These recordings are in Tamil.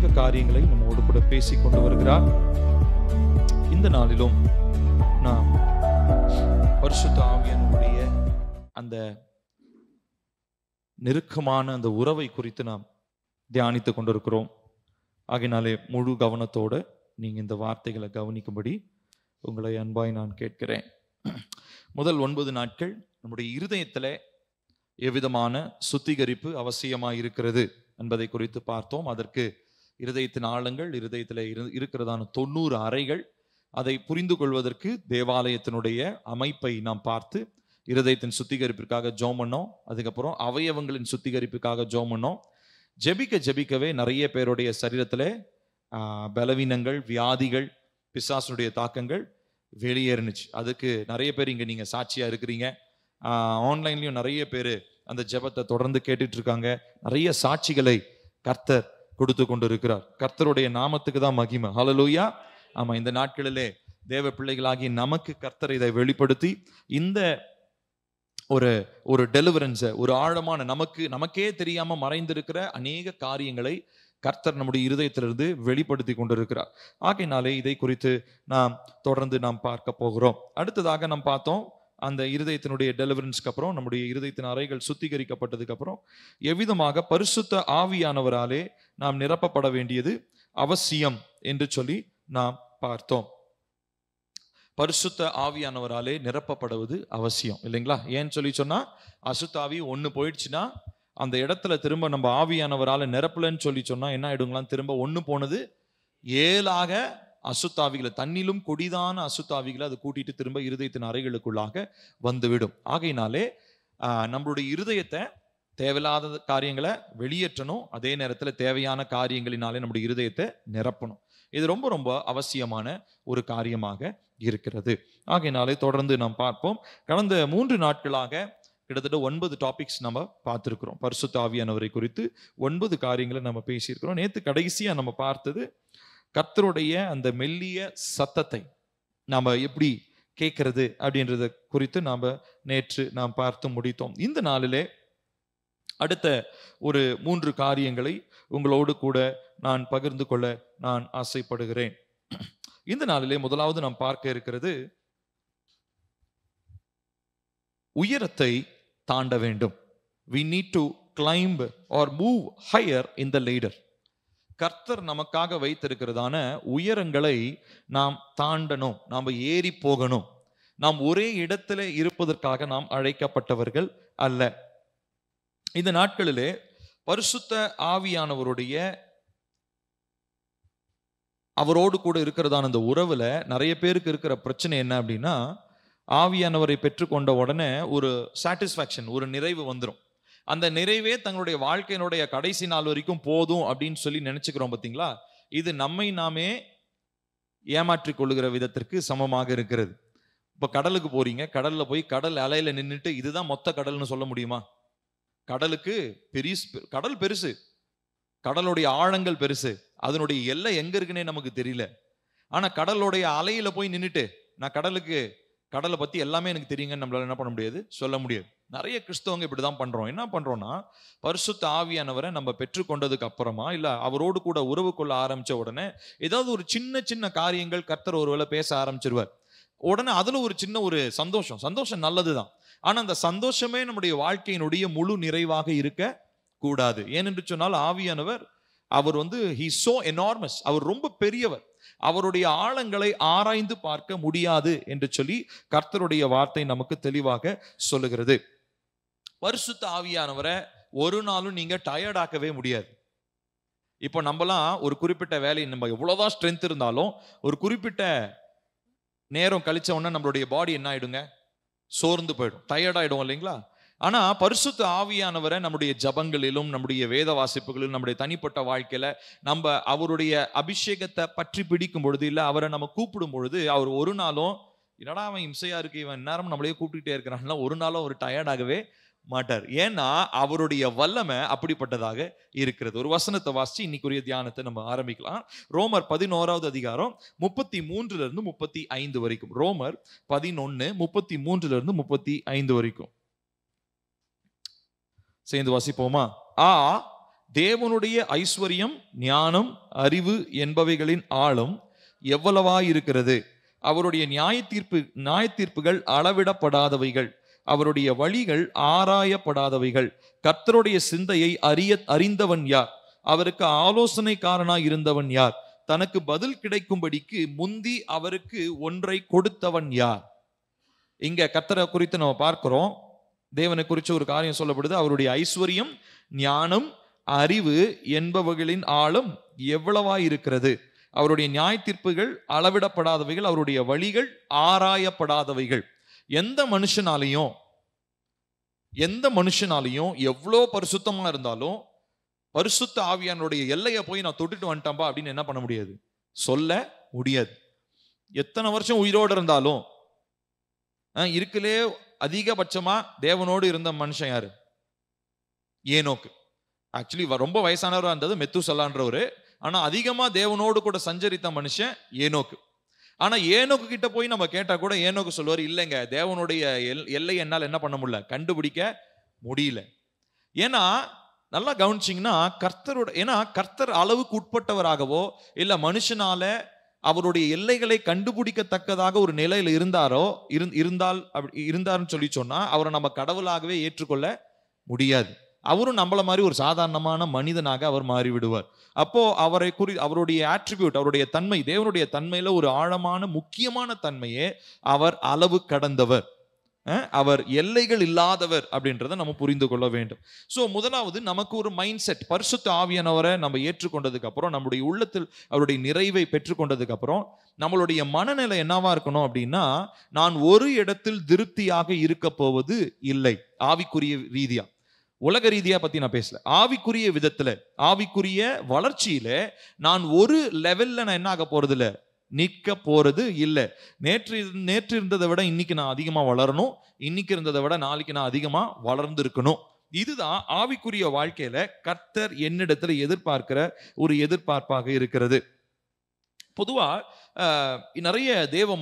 அநேக காரியங்களை நம்மோடு கூட பேசிக் கொண்டு வருகிறார். இந்த நாளிலும் நாம் பரிசுத்த ஆவியானவருடைய அந்த நெருக்கமான அந்த உறவை குறித்து நாம் தியானித்துக் கொண்டிருக்கிறோம். ஆகையினாலே முழு கவனத்தோடு நீங்க இந்த வார்த்தைகளை கவனிக்கும்படி உங்களை அன்பாய் நான் கேட்கிறேன். முதல் 9 நாட்கள் நம்முடைய இருதயத்துல எவ்விதமான சுத்திகரிப்பு அவசியமாய் இருக்கிறது என்பதை குறித்து பார்த்தோம். அதற்கு இருதயத்தின் ஆழங்கள், இருதயத்தில் இருக்கிறதான 90 அறைகள், அதை புரிந்து கொள்வதற்கு தேவாலயத்தினுடைய அமைப்பை நாம் பார்த்து இருதயத்தின் சுத்திகரிப்பிற்காக ஜெபம் பண்ணோம். அதுக்கப்புறம் அவயவங்களின் சுத்திகரிப்புக்காக ஜெபம் பண்ணோம். ஜெபிக்கவே நிறைய பேருடைய சரீரத்தில் பலவீனங்கள், வியாதிகள், பிசாசுடைய தாக்கங்கள் வெளியேறுனுச்சு. அதுக்கு நிறைய பேர் இங்கே நீங்கள் சாட்சியாக இருக்கிறீங்க. ஆன்லைன்லையும் நிறைய பேர் அந்த ஜெபத்தை தொடர்ந்து கேட்டுட்டு இருக்காங்க. நிறைய சாட்சிகளை கர்த்தர் கொடுத்து கொண்டு இருக்கிறார். கர்த்தருடைய நாமத்துக்கு தான் மகிமை. ஹல்லேலூயா. ஆமா, இந்த நாட்களிலே தேவ பிள்ளைகளாகி நமக்கு கர்த்தர் இதை வெளிப்படுத்தி இந்த ஒரு டெலிவரன்ஸை, ஒரு ஆழமான நமக்கே தெரியாம மறைந்திருக்கிற அநேக காரியங்களை கர்த்தர் நம்முடைய இருதயத்திலிருந்து வெளிப்படுத்தி கொண்டிருக்கிறார். ஆகையினாலே இதை குறித்து நாம் தொடர்ந்து நாம் பார்க்க போகிறோம். அடுத்ததாக நாம் பார்த்தோம், அந்த இருதயத்தினுடைய டெலிவரன்ஸ்க்கு அப்புறம் நம்முடைய இருதயத்தின் அறைகள் சுத்திகரிக்கப்பட்டதுக்கு அப்புறம் எவ்விதமாக பரிசுத்த ஆவியானவராலே நாம் நிரப்பப்பட வேண்டியது அவசியம் என்று சொல்லி நாம் பார்த்தோம். பரிசுத்த ஆவியானவராலே நிரப்பப்படுவது அவசியம் இல்லைங்களா? ஏன்னு சொல்லி சொன்னா, அசுத்தாவி ஒண்ணு போயிடுச்சுன்னா அந்த இடத்துல திரும்ப நம்ம ஆவியானவரால நிரப்பலன்னு சொல்லி சொன்னா என்ன ஆயிடுங்களாம்? திரும்ப ஒண்ணு போனது 7 அசுத்தாவிகளை, தண்ணிலும் கொடிதான அசுத்தாவிகளை அது கூட்டிட்டு திரும்ப இருதயத்தின் அறைகளுக்குள்ளாக வந்துவிடும். ஆகையினாலே நம்மளுடைய இருதயத்தை தேவையில்லாத காரியங்களை வெளியேற்றணும், அதே நேரத்தில் தேவையான காரியங்களினாலே நம்முடைய இருதயத்தை நிரப்பணும். இது ரொம்ப ரொம்ப அவசியமான ஒரு காரியமாக இருக்கிறது. ஆகையினாலே தொடர்ந்து நாம் பார்ப்போம். கடந்த 3 நாட்களாக கிட்டத்தட்ட 9 டாபிக்ஸ் நம்ம பார்த்துருக்கிறோம். பரிசுத்த ஆவியானவரை குறித்து 9 காரியங்களை நம்ம பேசியிருக்கிறோம். நேற்று கடைசியா நம்ம பார்த்தது கர்த்தருடைய அந்த மெல்லிய சத்தத்தை நாம எப்படி கேட்கறது அப்படின்றத குறித்து நேற்று நாம் பார்த்து முடித்தோம். இந்த நாளிலே அடுத்த ஒரு 3 காரியங்களை உங்களோடு கூட நான் பகிர்ந்து கொள்ள நான் ஆசைப்படுகிறேன். இந்த நாளிலே முதலாவது நாம் பார்க்க இருக்கிறது, உயரத்தை தாண்ட வேண்டும். We need to climb or move higher in the ladder. கர்த்தர் நமக்காக வைத்திருக்கிறதான உயரங்களை நாம் தாண்டணும், நாம் ஏறி போகணும். நாம் ஒரே இடத்துல இருப்பதற்காக நாம் அழைக்கப்பட்டவர்கள் அல்ல. இந்த நாட்களிலே பரிசுத்த ஆவியானவருடைய அவரோடு கூட இருக்கிறதான அந்த உறவுல நிறைய பேருக்கு இருக்கிற பிரச்சனை என்ன அப்படின்னா, ஆவியானவரை பெற்றுக்கொண்ட உடனே ஒரு சாட்டிஸ்ஃபேக்ஷன், ஒரு நிறைவு வந்துடும். அந்த நிறைவே தங்களுடைய வாழ்க்கையினுடைய கடைசி நாள் வரைக்கும் போதும் அப்படின்னு சொல்லி நினைச்சுக்கிறோம் பார்த்தீங்களா? இது நம்மை நாமே ஏமாற்றிக் கொள்ளுகிற விதத்திற்கு சமமாக இருக்கிறது. இப்ப கடலுக்கு போறீங்க, கடல்ல போய் கடல் அலையில நின்றுட்டு இதுதான் மொத்த கடல்னு சொல்ல முடியுமா? கடலுக்கு கடல் பெருசு, கடலுடைய ஆழங்கள் பெருசு, அதனுடைய எல்லை எங்க இருக்குன்னே நமக்கு தெரியல. ஆனா கடலுடைய அலையில போய் நின்றுட்டு நான் கடலை பத்தி எல்லாமே எனக்கு தெரியுங்கன்னு நம்மளால என்ன பண்ண முடியாது, சொல்ல முடியாது. நிறைய கிறிஸ்தவங்க இப்படிதான் பண்றோம். என்ன பண்றோம்னா, பரிசுத்த ஆவியானவரை நம்ம பெற்றுக்கொண்டதுக்கு அப்புறமா இல்ல அவரோடு கூட உறவு கொள்ள ஆரம்பிச்ச உடனே ஏதாவது ஒரு சின்ன சின்ன காரியங்கள் கர்த்தர் ஒருவேளை பேச ஆரம்பிச்சிருவார். உடனே அதுல ஒரு சின்ன ஒரு சந்தோஷம் நல்லதுதான். ஆனா அந்த சந்தோஷமே நம்முடைய வாழ்க்கையினுடைய முழு நிறைவாக இருக்க கூடாது. ஏனென்று சொன்னால் ஆவியானவர் அவர் he is so enormous, அவர் ரொம்ப பெரியவர், அவருடைய ஆழங்களை ஆராய்ந்து பார்க்க முடியாது என்று சொல்லி கர்த்தருடைய வார்த்தை நமக்கு தெளிவாக சொல்லுகிறது. பரிசுத்த ஆவியானவரை ஒரு நாளும் நீங்க டயர்ட் ஆக்கவே முடியாது. இப்போ நம்மலாம் ஒரு குறிப்பிட்ட வேலை, நம்ம எவ்வளவுதான் ஸ்ட்ரென்த் இருந்தாலும் ஒரு குறிப்பிட்ட நேரம் கழிச்ச உடனே நம்மளுடைய பாடி என்ன ஆயிடுங்க, சோர்ந்து போயிடும், டயர்ட் ஆயிடும் இல்லைங்களா? ஆனா பரிசுத்த ஆவியானவரை நம்முடைய ஜபங்களிலும் நம்முடைய வேத வாசிப்புகளிலும் நம்முடைய தனிப்பட்ட வாழ்க்கையில நம்ம அவருடைய அபிஷேகத்தை பற்றி பிடிக்கும் பொழுது, இல்ல அவரை நம்ம கூப்பிடும் பொழுது, அவர் ஒரு நாளும் என்னடா அவன் இம்சையா இருக்கு, இவன் நேரம் நம்மளையே கூப்பிட்டுட்டே இருக்கிறான், ஒரு நாளும் அவர் டயர்டாகவே மாட்டார். ஏன்னா அவருடைய வல்லமை அப்படிப்பட்டதாக இருக்கிறது. ஒரு வசனத்தை வாசிச்சு இன்னைக்குரிய தியானத்தை நம்ம ஆரம்பிக்கலாம். ரோமர் 11வது அதிகாரம் 33 இருந்து 35 வரைக்கும். ரோமர் 11 33 இருந்து 35 வரைக்கும் சேர்ந்து வாசிப்போமா? தேவனுடைய ஐஸ்வர்யம், ஞானம், அறிவு என்பவைகளின் ஆழம் எவ்வளவாயிருக்கிறது. அவருடைய நியாயத்தீர்ப்புகள் அளவிடப்படாதவைகள். அவருடைய வழிகள் ஆராயப்படாதவைகள். கர்த்தருடைய சிந்தையை அறிந்தவன் யார்? அவருக்கு ஆலோசனைக்காரனாய் இருந்தவன் யார்? தனக்கு பதில் கிடைக்கும்படிக்கு முந்தி அவருக்கு ஒன்றை கொடுத்தவன் யார்? இங்க கர்த்தரை குறித்து நம்ம பார்க்கிறோம். தேவனை குறித்து ஒரு காரியம் சொல்லப்படுது. அவருடைய ஐஸ்வர்யம், ஞானம், அறிவு என்பவைகளின் ஆழம் எவ்வளவாயிருக்கிறது. அவருடைய நியாயத்தீர்ப்புகள் அளவிடப்படாதவைகள். அவருடைய வழிகள் ஆராயப்படாதவைகள். எந்த மனுஷனாலையும் எவ்வளோ பரிசுத்தமா இருந்தாலும் பரிசுத்த ஆவியானுடைய எல்லையை போய் நான் தொட்டுட்டு வந்துட்டேன்பா அப்படின்னு என்ன பண்ண முடியாது, சொல்ல முடியாது. எத்தனை வருஷம் உயிரோடு இருந்தாலும் இருக்கலே அதிகபட்சமா தேவனோடு இருந்த மனுஷன் யாரு? ஏனோக்கு. ஆக்சுவலி ரொம்ப வயசானவராக இருந்தது மெத்துசலான்றவரு. ஆனா அதிகமா தேவனோடு கூட சஞ்சரித்த மனுஷன் ஏனோக்கு. ஆனா ஏனோக்கு கிட்ட போய் நம்ம கேட்டா கூட ஏனோக்கு சொல்லுவார், இல்லைங்க தேவனுடைய எல்லை என்னால் என்ன பண்ண முடியல, கண்டுபிடிக்க முடியல. ஏன்னா நல்லா கவனிச்சிங்கன்னா கர்த்தர் அளவுக்கு உட்பட்டவராகவோ இல்ல மனுஷனால அவருடைய எல்லைகளை கண்டுபிடிக்கத்தக்கதாக ஒரு நிலையில இருந்தாருன்னு சொல்லி சொன்னா அவரை நம்ம கடவுளாகவே ஏற்றுக்கொள்ள முடியாது. அவரும் நம்மள மாதிரி ஒரு சாதாரணமான மனிதனாக அவர் மாறிவிடுவார். அப்போ அவருடைய ஆட்ரிபியூட், அவருடைய தன்மை, தேவனுடைய தன்மையில ஒரு ஆழமான முக்கியமான தன்மையே அவர் அளவு கடந்தவர், அவர் எல்லைகள் இல்லாதவர் அப்படின்றத நம்ம புரிந்து கொள்ள வேண்டும். ஸோ முதலாவது நமக்கு ஒரு மைண்ட் செட், பரிசுத்த ஆவியானவரை நம்ம ஏற்றுக்கொண்டதுக்கு அப்புறம், நம்முடைய உள்ளத்தில் அவருடைய நிறைவை பெற்றுக்கொண்டதுக்கு அப்புறம் நம்மளுடைய மனநிலை என்னவா இருக்கணும் அப்படின்னா, நான் ஒரு இடத்தில் திருப்தியாக இருக்க போவது இல்லை. ஆவிக்குரிய ரீதியா, உலக ரீதியா பத்தி நான் பேசல. ஆவிக்குரிய விதத்துல, ஆவிக்குரிய வளர்ச்சியில நான் ஒரு லெவல்ல நான் என்ன ஆக போறது இல்லை, நிற்க போறது இல்லை. நேற்று இருந்ததை விட இன்னைக்கு நான் அதிகமா வளரணும், இன்னைக்கு இருந்ததை விட நாளைக்கு நான் அதிகமா வளர்ந்து இருக்கணும். இதுதான் ஆவிக்குரிய வாழ்க்கையில கர்த்தர் என்னிடத்துல எதிர்பார்க்கிற ஒரு எதிர்பார்ப்பாக இருக்கிறது. பொதுவா நிறைய தேவ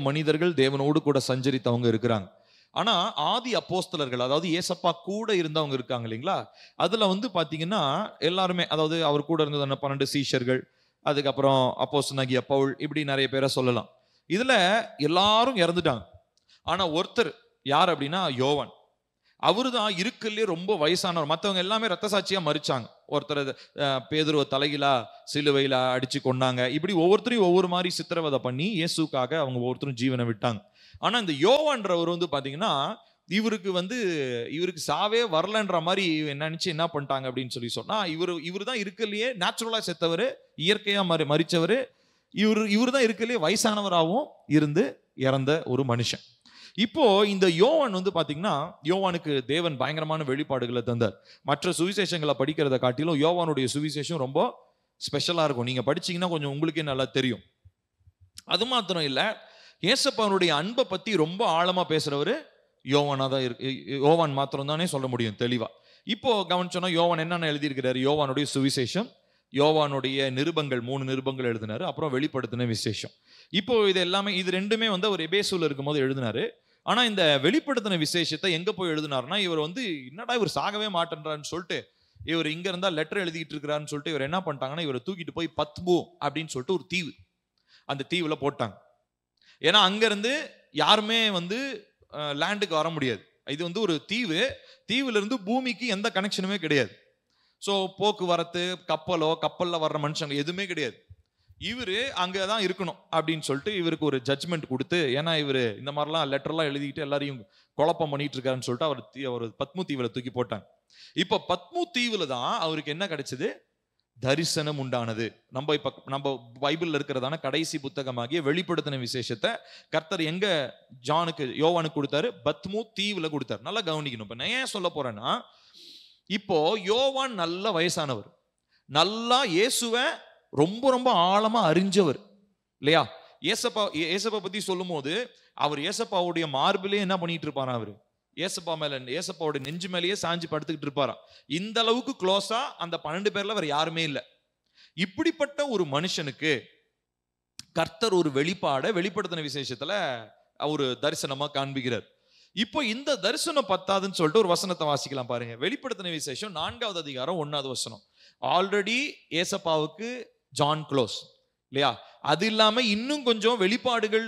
மனிதர்கள் தேவனோடு கூட சஞ்சரித்தவங்க இருக்கிறாங்க. ஆனா ஆதி அப்போஸ்தலர்கள், அதாவது ஏசப்பா கூட இருந்தவங்க இருக்காங்க இல்லைங்களா, அதுல பாத்தீங்கன்னா எல்லாருமே, அதாவது அவர் கூட இருந்தது 12 சீஷர்கள், அதுக்கப்புறம் அப்போஸ்தலனாகிய பவுல், இப்படி நிறைய பேரை சொல்லலாம். இதுல எல்லாரும் இறந்துட்டாங்க. ஆனா ஒருத்தர் யார் அப்படின்னா யோவான். அவரு தான் இருக்கலே ரொம்ப வயசானவர். மற்றவங்க எல்லாமே ரத்த சாட்சியா மரிச்சாங்க. ஒருத்தர் பேதுருவ தலையிலா சிலுவையில அடிச்சு கொண்டாங்க. இப்படி ஒவ்வொருத்தரையும் ஒவ்வொரு மாதிரி சித்திரவதை பண்ணி இயேசுக்காக அவங்க ஒவ்வொருத்தரும் ஜீவனை விட்டாங்க. ஆனா இந்த யோவான்றவர் பாத்தீங்கன்னா இவருக்கு சாவே வரலன்ற மாதிரி நினைச்சு என்ன பண்ணிட்டாங்க அப்படின்னு சொல்லி சொன்னா, இவரு தான் இருக்கலையே நேச்சுரலா செத்தவர், இயற்கையா மரிச்சவர். இவரு தான் இருக்கலையே வயசானவராகவும் இருந்து இறந்த ஒரு மனுஷன். இப்போ இந்த யோவான் பாத்தீங்கன்னா, யோவானுக்கு தேவன் பயங்கரமான வெளிப்பாடுகளை தந்தார். மற்ற சுவிசேஷங்களை படிக்கிறத காட்டிலும் யோவானுடைய சுவிசேஷம் ரொம்ப ஸ்பெஷலா இருக்கும். நீங்க படிச்சீங்கன்னா கொஞ்சம் உங்களுக்கே நல்லா தெரியும். அது மாத்திரம் இல்ல, ஏசப்பாவுடைய அன்பை பத்தி ரொம்ப ஆழமா பேசுறவரு யோவானா தான் யோவான் மாத்திரம் தானே சொல்ல முடியும் தெளிவா. இப்போ கவனிச்சோன்னா யோவான் என்னென்ன எழுதியிருக்கிறாரு, யோவானுடைய சுவிசேஷம், யோவானுடைய நிருபங்கள், 3 நிருபங்கள் எழுதினாரு, அப்புறம் வெளிப்படுத்தின விசேஷம். இப்போ இது ரெண்டுமே ஒரு எபேசுல இருக்கும்போது எழுதினாரு. ஆனா இந்த வெளிப்படுத்தின விசேஷத்தை எங்க போய் எழுதினாருன்னா, இவர் என்னடா இவர் சாகவே மாட்டேன்றான்னு சொல்லிட்டு, இவர் இங்க இருந்தா லெட்டர் எழுதிட்டு இருக்கிறான்னு சொல்லிட்டு இவர் என்ன பண்ணிட்டாங்கன்னா, இவரை தூக்கிட்டு போய் பத்மோ அப்படின்னு சொல்லிட்டு ஒரு தீவு, அந்த தீவுல போட்டாங்க. ஏன்னா அங்க இருந்து யாருமே லேண்டுக்கு வர முடியாது. இது ஒரு தீவுல இருந்து பூமிக்கு எந்த கனெக்ஷனுமே கிடையாது. ஸோ போக்குவரத்து, கப்பல்ல வர்ற மனுஷங்க எதுவுமே கிடையாது. இவரு அங்கதான் இருக்கணும் அப்படின்னு சொல்லிட்டு இவருக்கு ஒரு ஜட்ஜ்மெண்ட் கொடுத்து, ஏன்னா இவரு இந்த மாதிரிலாம் லெட்டர்லாம் எழுதிக்கிட்டு எல்லாரையும் குழப்பம் பண்ணிட்டு இருக்காருன்னு சொல்லிட்டு அவர் பத்மு தீவுல தூக்கி போட்டாங்க. இப்ப பத்மு தீவுல தான் அவருக்கு என்ன கிடைச்சது, தரிசனம் உண்டானது. நம்ம பைபிள்ல இருக்கிறதான கடைசி புத்தகமாகிய வெளிப்படுத்தின விசேஷத்தை கர்த்தர் எங்க யோவானுக்கு கொடுத்தாரு, பத்மு தீவுல கொடுத்தாரு. நல்லா கவனிக்கணும். இப்ப நான் ஏன் சொல்ல போறேன்னா, இப்போ யோவான் நல்ல வயசானவர், நல்லா இயேசுவை ரொம்ப ரொம்ப ஆழமா அறிஞ்சவர் இல்லையா. ஏசப்பா பத்தி சொல்லும் போது அவர் ஏசப்பாவுடைய மார்பிலே என்ன பண்ணிட்டு இருப்பாரா, அவரு ஏசப்பாவோட நெஞ்சு மேலேயே சாஞ்சி படுத்துக்கிட்டு இருப்பாராம். இந்த அளவுக்கு க்ளோஸா அந்த 12 பேர்ல வேற யாருமே இல்லை. இப்படிப்பட்ட ஒரு மனுஷனுக்கு கர்த்தர் ஒரு வெளிப்படுத்தின விசேஷத்துல ஒரு தரிசனமா காண்பிக்கிறார். இப்போ இந்த தரிசனம் பத்தாதுன்னு சொல்லிட்டு ஒரு வசனத்தை வாசிக்கலாம் பாருங்க. வெளிப்படுத்தின விசேஷம் 4வது அதிகாரம் 1வது வசனம். ஆல்ரெடி ஏசப்பாவுக்கு ஜான் க்ளோஸ் இல்லையா? அது இல்லாம இன்னும் கொஞ்சம் வெளிப்பாடுகள்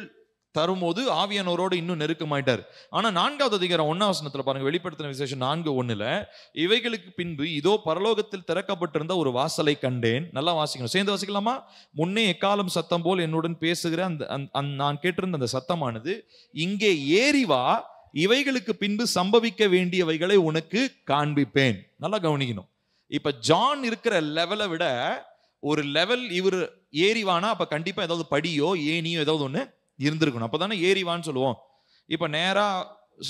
தரும்போது ஆவியானவரோடு இன்னும் நெருக்கமாயிட்டார். ஆனா 4வது அதிகாரம் 1ஆம் வசனத்துல பாருங்க, வெளிப்படுத்தின விசேஷம் 4:1 இவைகளுக்கு பின்பு இதோ பரலோகத்தில் திறக்கப்பட்டிருந்த ஒரு வாசலை கண்டேன். நல்லா வாசிக்கணும், சேர்ந்து வாசிக்கலாமா? முன்னே எக்காலம் சத்தம் போல் என்னுடன் பேசுகிற நான் கேட்டிருந்த அந்த சத்தமானது, இங்கே ஏறி வா, இவைகளுக்கு பின்பு சம்பவிக்க வேண்டியவைகளை உனக்கு காண்பிப்பேன். நல்லா கவனிக்கணும். இப்ப ஜான் இருக்கிற லெவலை விட ஒரு லெவல் இவர் ஏறிவானா, அப்ப கண்டிப்பா ஏதாவது படியோ ஏனியோ ஏதாவது ஒண்ணு இருந்திருக்கணும். அப்பதானே ஏறிவான்னு சொல்லுவோம். இப்ப நேரா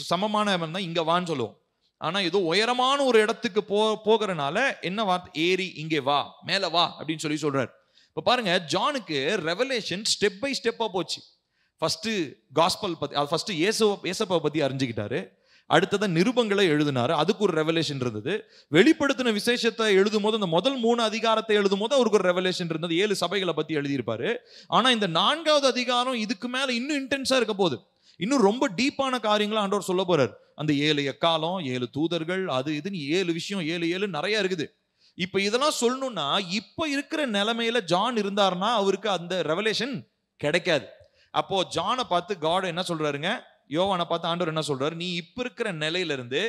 சமமான இங்க வான்னு சொல்லுவோம். ஆனா ஏதோ உயரமான ஒரு இடத்துக்கு போகிறனால என்ன வார்த்தை, ஏறி இங்கே வா, மேல வா அப்படின்னு சொல்லி சொல்றாரு. இப்ப பாருங்க, ஜானுக்கு ரெவலேஷன் ஸ்டெப் பை ஸ்டெப்பா போச்சு. ஃபர்ஸ்ட் காஸ்பல் பத்தி, ஃபர்ஸ்ட் ஏசப்பாவை பத்தி அறிஞ்சுக்கிட்டாரு. அடுத்ததான் நிருபங்களை எழுதினாரு, அதுக்கு ஒரு ரெவலேஷன் இருந்தது. வெளிப்படுத்தின விசேஷத்தை எழுதும் போது, அந்த முதல் 3 அதிகாரத்தை எழுதும் போது அவருக்கு ஒரு ரெவலேஷன் இருந்தது. 7 சபைகளை பத்தி எழுதியிருப்பாரு. ஆனா இந்த 4வது அதிகாரம் இதுக்கு மேல இன்னும் இன்டென்ஸா இருக்க போகுது. இன்னும் ரொம்ப டீப்பான காரியங்களை ஆண்டவர் சொல்ல போறார். அந்த 7 எக்காலம், 7 தூதர்கள், அது இதுன்னு 7 விஷயம், 7 நிறைய இருக்குது. இப்ப இதெல்லாம் சொல்லணும்னா, இப்ப இருக்கிற நிலைமையில ஜான் இருந்தாருன்னா அவருக்கு அந்த ரெவலேஷன் கிடைக்காது. அப்போ ஜானை பார்த்து காட் என்ன சொல்றாருங்க, யோவானை பார்த்து ஆண்டவர் என்ன சொல்றாரு, நீ இப்ப இருக்கிற நிலையில இருந்து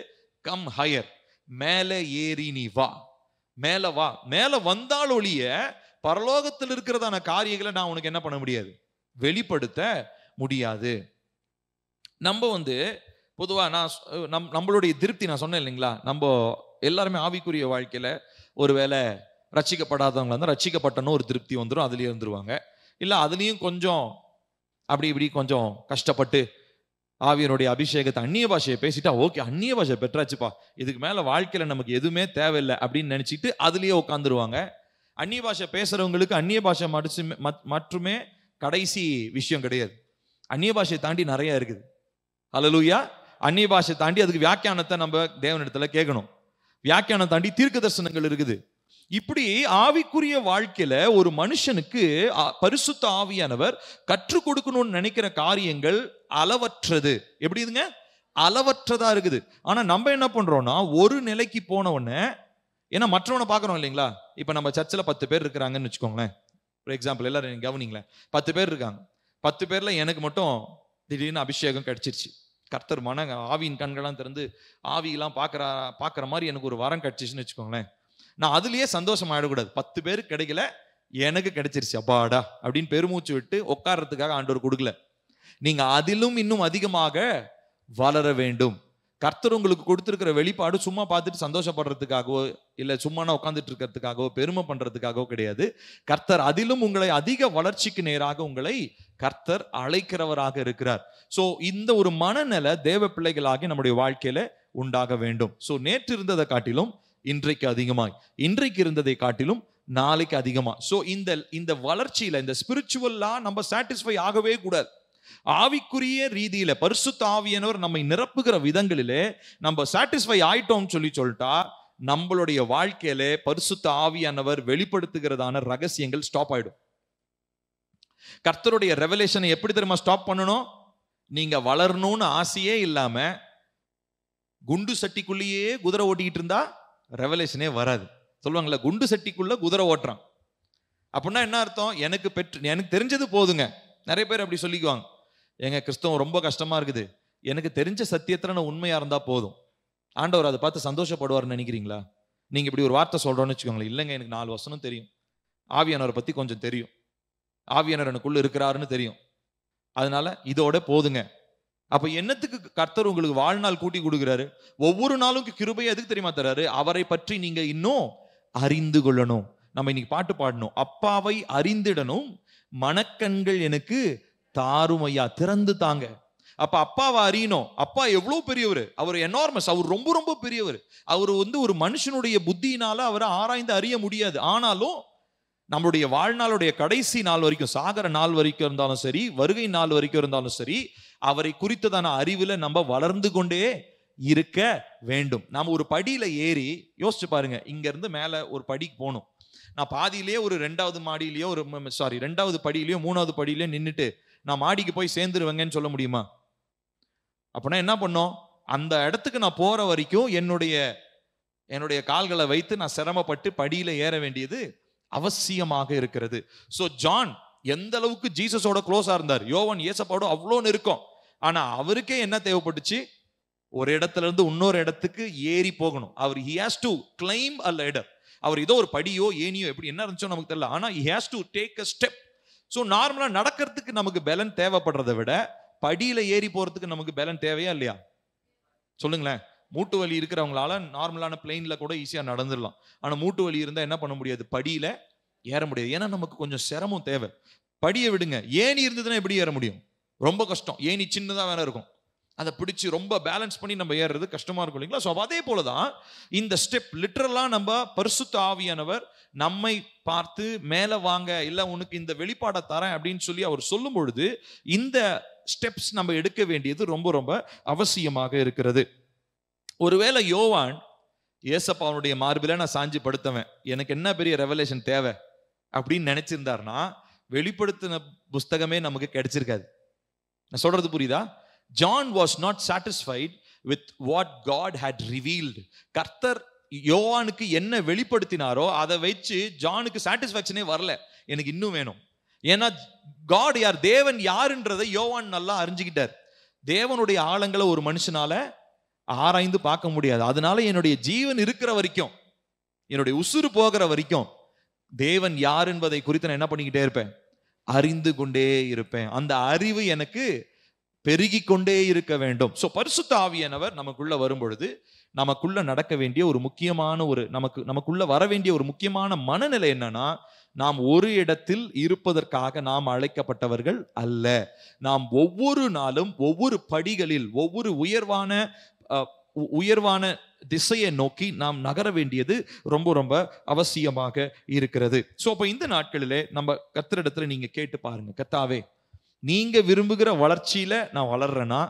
கம் ஹையர், மேல ஏறி நீ வா, மேல வா. மேல வந்தால் ஒழிய பரலோகத்தில் இருக்கிறதான காரியங்களை நான் உனக்கு என்ன பண்ண முடியாது, வெளிப்படுத்த முடியாது. நம்ம பொதுவா நம்மளுடைய திருப்தி, நான் சொன்னேன் இல்லைங்களா, நம்ம எல்லாருமே ஆவிக்குரிய வாழ்க்கையில ஒருவேளை ரட்சிக்கப்படாதவங்களா இருந்தா ரட்சிக்கப்பட்டனும் ஒரு திருப்தி வந்துடும், அதுலயே இருந்துருவாங்க. இல்ல அதுலயும் கொஞ்சம் அப்படி இப்படி கொஞ்சம் கஷ்டப்பட்டு ஆவியனுடைய அபிஷேகத்தை அந்நிய பாஷையை பேசிட்டா, ஓகே அந்நிய பாஷை பெற்றாச்சுப்பா, இதுக்கு மேல வாழ்க்கையில நமக்கு எதுவுமே தேவையில்லை அப்படின்னு நினைச்சிட்டு அதுலயே உட்காந்துருவாங்க. அந்நிய பாஷை பேசுறவங்களுக்கு அந்நிய பாஷை மட்டுமே கடைசி விஷயம் கிடையாது. அந்நிய பாஷையை தாண்டி நிறைய இருக்குது. ஹல்லேலூயா. அந்நிய பாஷை தாண்டி அதுக்கு வியாக்கியானத்தை நம்ம தேவனிடத்துல கேட்கணும். வியாக்கியானம் தாண்டி தீர்க்க தரிசனங்கள் இருக்குது. இப்படி ஆவிக்குரிய வாழ்க்கையில ஒரு மனுஷனுக்கு பரிசுத்த ஆவியானவர் கற்றுக் கொடுக்கணும்னு நினைக்கிற காரியங்கள் அளவற்றது. எப்படி இதுங்க? அளவற்றதா இருக்குது. ஆனா நம்ம என்ன பண்றோம்னா, ஒரு நிலைக்கு போன உடனே, ஏன்னா மற்றவனை பாக்குறோம் இல்லைங்களா. இப்ப நம்ம சர்ச்சில் 10 பேர் இருக்கிறாங்கன்னு வச்சுக்கோங்களேன், ஒரு எக்ஸாம்பிள், எல்லாரும் கவனிங்களேன். 10 பேர் இருக்காங்க. 10 பேர்ல எனக்கு மட்டும் திடீர்னு அபிஷேகம் கிடைச்சிருச்சு. கர்த்தர் ஆவியின் கண்கள்லாம் திறந்து ஆவியெல்லாம் பாக்குற மாதிரி எனக்கு ஒரு வரம் கிடைச்சிச்சுன்னு வச்சுக்கோங்களேன். நான் அதுலயே சந்தோஷம் ஆயிடக்கூடாது. 10 பேருக்கு கிடைக்கல, எனக்கு கிடைச்சிருச்சு அப்பாடா அப்படின்னு பெருமூச்சு விட்டு உட்கார்றதுக்காக ஆண்டவர் கொடுக்கல. நீங்க அதிலும் இன்னும் அதிகமாக வளர வேண்டும். கர்த்தர் உங்களுக்கு கொடுத்திருக்கிற வெளிப்பாடு சும்மா பார்த்துட்டு சந்தோஷப்படுறதுக்காகவோ இல்ல சும்மா உட்காந்துட்டு இருக்கிறதுக்காகவோ பெருமை பண்றதுக்காகவோ கிடையாது. கர்த்தர் அதிலும் உங்களை அதிக வளர்ச்சிக்கு நேராக உங்களை கர்த்தர் அழைக்கிறவராக இருக்கிறார். சோ இந்த ஒரு மனநிலை தேவ பிள்ளைகளாகி நம்முடைய வாழ்க்கையில உண்டாக வேண்டும். சோ நேற்று இருந்ததை காட்டிலும் இன்றைக்கு அதிகமாய், இன்றைக்கு இருந்ததை காட்டிலும் நாளைக்கு அதிகமா. சோ இந்த வளர்ச்சியில, இந்த ஸ்பிரிச்சுவல்லா நம்ம சாட்டிஸ்ஃபை ஆகவே கூடாது. ஆவிக்குரிய ரீதியில பரிசுத்த ஆவியானவர் நம்மை நிரப்புகிற விதங்களிலே நம்ம சாட்டிஸ்ஃபை ஆயிட்டோம் சொல்லிட்டா, நம்மளுடைய வாழ்க்கையில பரிசுத்த ஆவியானவர் வெளிப்படுத்துகிறதான ரகசியங்கள் ஸ்டாப் ஆயிடும். கர்த்தருடைய ரெவலேஷனை எப்படி தெரியுமா ஸ்டாப் பண்ணணும்? நீங்க வளரணும்னு ஆசையே இல்லாம குண்டு சட்டிக்குள்ளேயே குதிரை ஓட்டிக்கிட்டு இருந்தா ரெவலேஷனே வராது. சொல்லுவாங்கல்ல, குண்டு சட்டிக்குள்ள குதிரை ஓட்டுறான் அப்படின்னா என்ன அர்த்தம்? எனக்கு தெரிஞ்சது போதுங்க. நிறைய பேர் அப்படி சொல்லிக்குவாங்க, எங்க கிறிஸ்தவம் ரொம்ப கஷ்டமா இருக்குது, எனக்கு தெரிஞ்ச சத்தியத்துல நான் உண்மையா இருந்தா போதும், ஆண்டவர் அதை பார்த்து சந்தோஷப்படுவார்னு நினைக்கிறீங்களா? நீங்க இப்படி ஒரு வார்த்தை சொல்றோன்னு வச்சுக்கோங்களேன். இல்லைங்க, எனக்கு 4 வசனம் தெரியும், ஆவியானவரை பத்தி கொஞ்சம் தெரியும், ஆவியானவர் எனக்குள்ள இருக்கிறாருன்னு தெரியும், அதனால இதோட போதுங்க. அப்ப என்னத்துக்கு கர்த்தர் உங்களுக்கு வாழ்நாள் கூட்டி கொடுக்கிறாரு? ஒவ்வொரு நாளும் கிருபையை எதுக்கு தெரியுமா தராரு? அவரை பற்றி நீங்க இன்னும் அறிந்து கொள்ளணும். நம்ம இன்னைக்கு பாட்டு பாடணும், அப்பாவை அறிந்திடணும் மனக்கண்கள் எனக்கு தாரும் ஐயா, திறந்து தாங்க. அப்ப அப்பாவை அறியணும். அப்பா எவ்வளவு பெரியவர், அவர் எனார்மஸ், அவர் ரொம்ப ரொம்ப பெரியவர். அவர் ஒரு மனுஷனுடைய புத்தியினால அவரை ஆராய்ந்து அறிய முடியாது. ஆனாலும் நம்மளுடைய வாழ்நாளுடைய கடைசி நாள் வரைக்கும், சாகர நாள் வரைக்கும் இருந்தாலும் சரி, வருகை நாள் வரைக்கும் இருந்தாலும் சரி, அவரை குறித்ததான அறிவுல நம்ம வளர்ந்து கொண்டே இருக்க வேண்டும். நாம ஒரு படியில ஏறி யோசிச்சு பாருங்க, இங்க இருந்து மேல ஒரு படிக்கு போகணும். நான் பாதியிலேயே ஒரு 2வது மாடியிலயோ 2வது படியிலயோ 3வது படியிலயோ நின்றுட்டு நான் மாடிக்கு போய் சேர்ந்துருவேங்கன்னு சொல்ல முடியுமா? அப்படின்னா என்ன பண்ணோம்? அந்த இடத்துக்கு நான் போற வரைக்கும் என்னுடைய கால்களை வைத்து நான் சிரமப்பட்டு படியில ஏற வேண்டியது அவசியமாக இருக்கிறது. சோ ஜான் எந்த அளவுக்கு ஜீசஸோட க்ளோஸா இருந்தார், யோவான் ஏசப்பாவோட அவ்வளோ நெருக்கம். ஆனா அவருக்கே என்ன தேவைப்பட்டுச்சு? ஒரு இடத்துல இருந்து இன்னொரு இடத்துக்கு ஏறி போகணும். அவர் he has to climb a ladder. அவர் ஏதோ ஒரு படியோ ஏனியோ எப்படி என்ன இருந்துச்சோ நமக்கு தெரியல, ஆனா he has to take a step. So நார்மலா நடக்கிறதுக்கு நமக்கு பலன் தேவைப்படுறதை விட படியில ஏறி போறதுக்கு நமக்கு பலன் தேவையா இல்லையா? சொல்லுங்களேன். மூட்டு வலி இருக்கிறவங்களால நார்மலான பிளெயின்ல கூட ஈஸியா நடந்துடலாம். ஆனா மூட்டு வலி இருந்தா என்ன பண்ண முடியாது? படியில ஏற முடியாது. ஏன்னா நமக்கு கொஞ்சம் சிரமம் தேவை. படியை விடுங்க, ஏணி இருந்ததுன்னா எப்படி ஏற முடியும்? ரொம்ப கஷ்டம். ஏணி சின்னதா வேற இருக்கும், அதை பிடிச்சி ரொம்ப பேலன்ஸ் பண்ணி நம்ம ஏறுறது கஷ்டமா இருக்கும் இல்லைங்களா? ஸோ அதே போலதான் இந்த ஸ்டெப் லிட்டரலா நம்ம பரிசுத்த ஆவியானவர் நம்மை பார்த்து மேல வாங்க, இல்ல உனக்கு இந்த வெளிப்பாடை தரேன் அப்படின்னு சொல்லி அவர் சொல்லும் பொழுது இந்த ஸ்டெப்ஸ் நம்ம எடுக்க வேண்டியது ரொம்ப ரொம்ப அவசியமாக இருக்கிறது. ஒருவேளை யோவான் ஏசப்பாவுடைய மார்பில நான் சாஞ்சி படுத்தவன், எனக்கு என்ன பெரிய ரெவலேஷன் தேவை அப்படின்னு நினைச்சிருந்தாருன்னா வெளிப்படுத்தின புஸ்தகமே நமக்கு கிடைச்சிருக்காது. நான் சொல்றது புரியுதா? John was not satisfied with what God had revealed. கர்த்தர் யோவானுக்கு என்ன வெளிப்படுத்தினாரோ அதை வச்சு ஜானுக்கு சாட்டிஸ்ஃபேக்ஷனே வரல. எனக்கு இன்னும் வேணும். ஏன்னா காட் யார், தேவன் யாருன்றதை யோவான் நல்லா அறிஞ்சுக்கிட்டார். தேவனுடைய ஆழங்களை ஒரு மனுஷனால ஆராய்ந்து பார்க்க முடியாது. அதனால என்னுடைய ஜீவன் இருக்கிற வரைக்கும், என்னுடைய உசுறு போகிற வரைக்கும் தேவன் யார் என்பதை குறித்து நான் என்ன பண்ணிக்கிட்டே இருப்பேன்? அறிந்து கொண்டே இருப்பேன். அந்த அறிவு எனக்கு பெருகி கொண்டே இருக்க வேண்டும். சோ பரிசுத்த ஆவியானவர் நமக்குள்ள வரும் பொழுது நமக்குள்ள நடக்க வேண்டிய ஒரு முக்கியமான நமக்குள்ள வர வேண்டிய ஒரு முக்கியமான மனநிலை என்னன்னா, நாம் ஒரு இடத்தில் இருப்பதற்காக நாம் அழைக்கப்பட்டவர்கள் அல்ல. நாம் ஒவ்வொரு நாளும் ஒவ்வொரு படிகளில் ஒவ்வொரு உயர்வான திசையை நோக்கி நாம் நகர வேண்டியது ரொம்ப ரொம்ப அவசியமாக இருக்கிறது. சோ அப்ப இந்த நாட்களிலே நம்ம கர்த்தரிடத்துல நீங்க கேட்டு பாருங்க, கர்த்தாவே நீங்க விரும்புகிற வளர்ச்சியில நான் வளர்றேனா,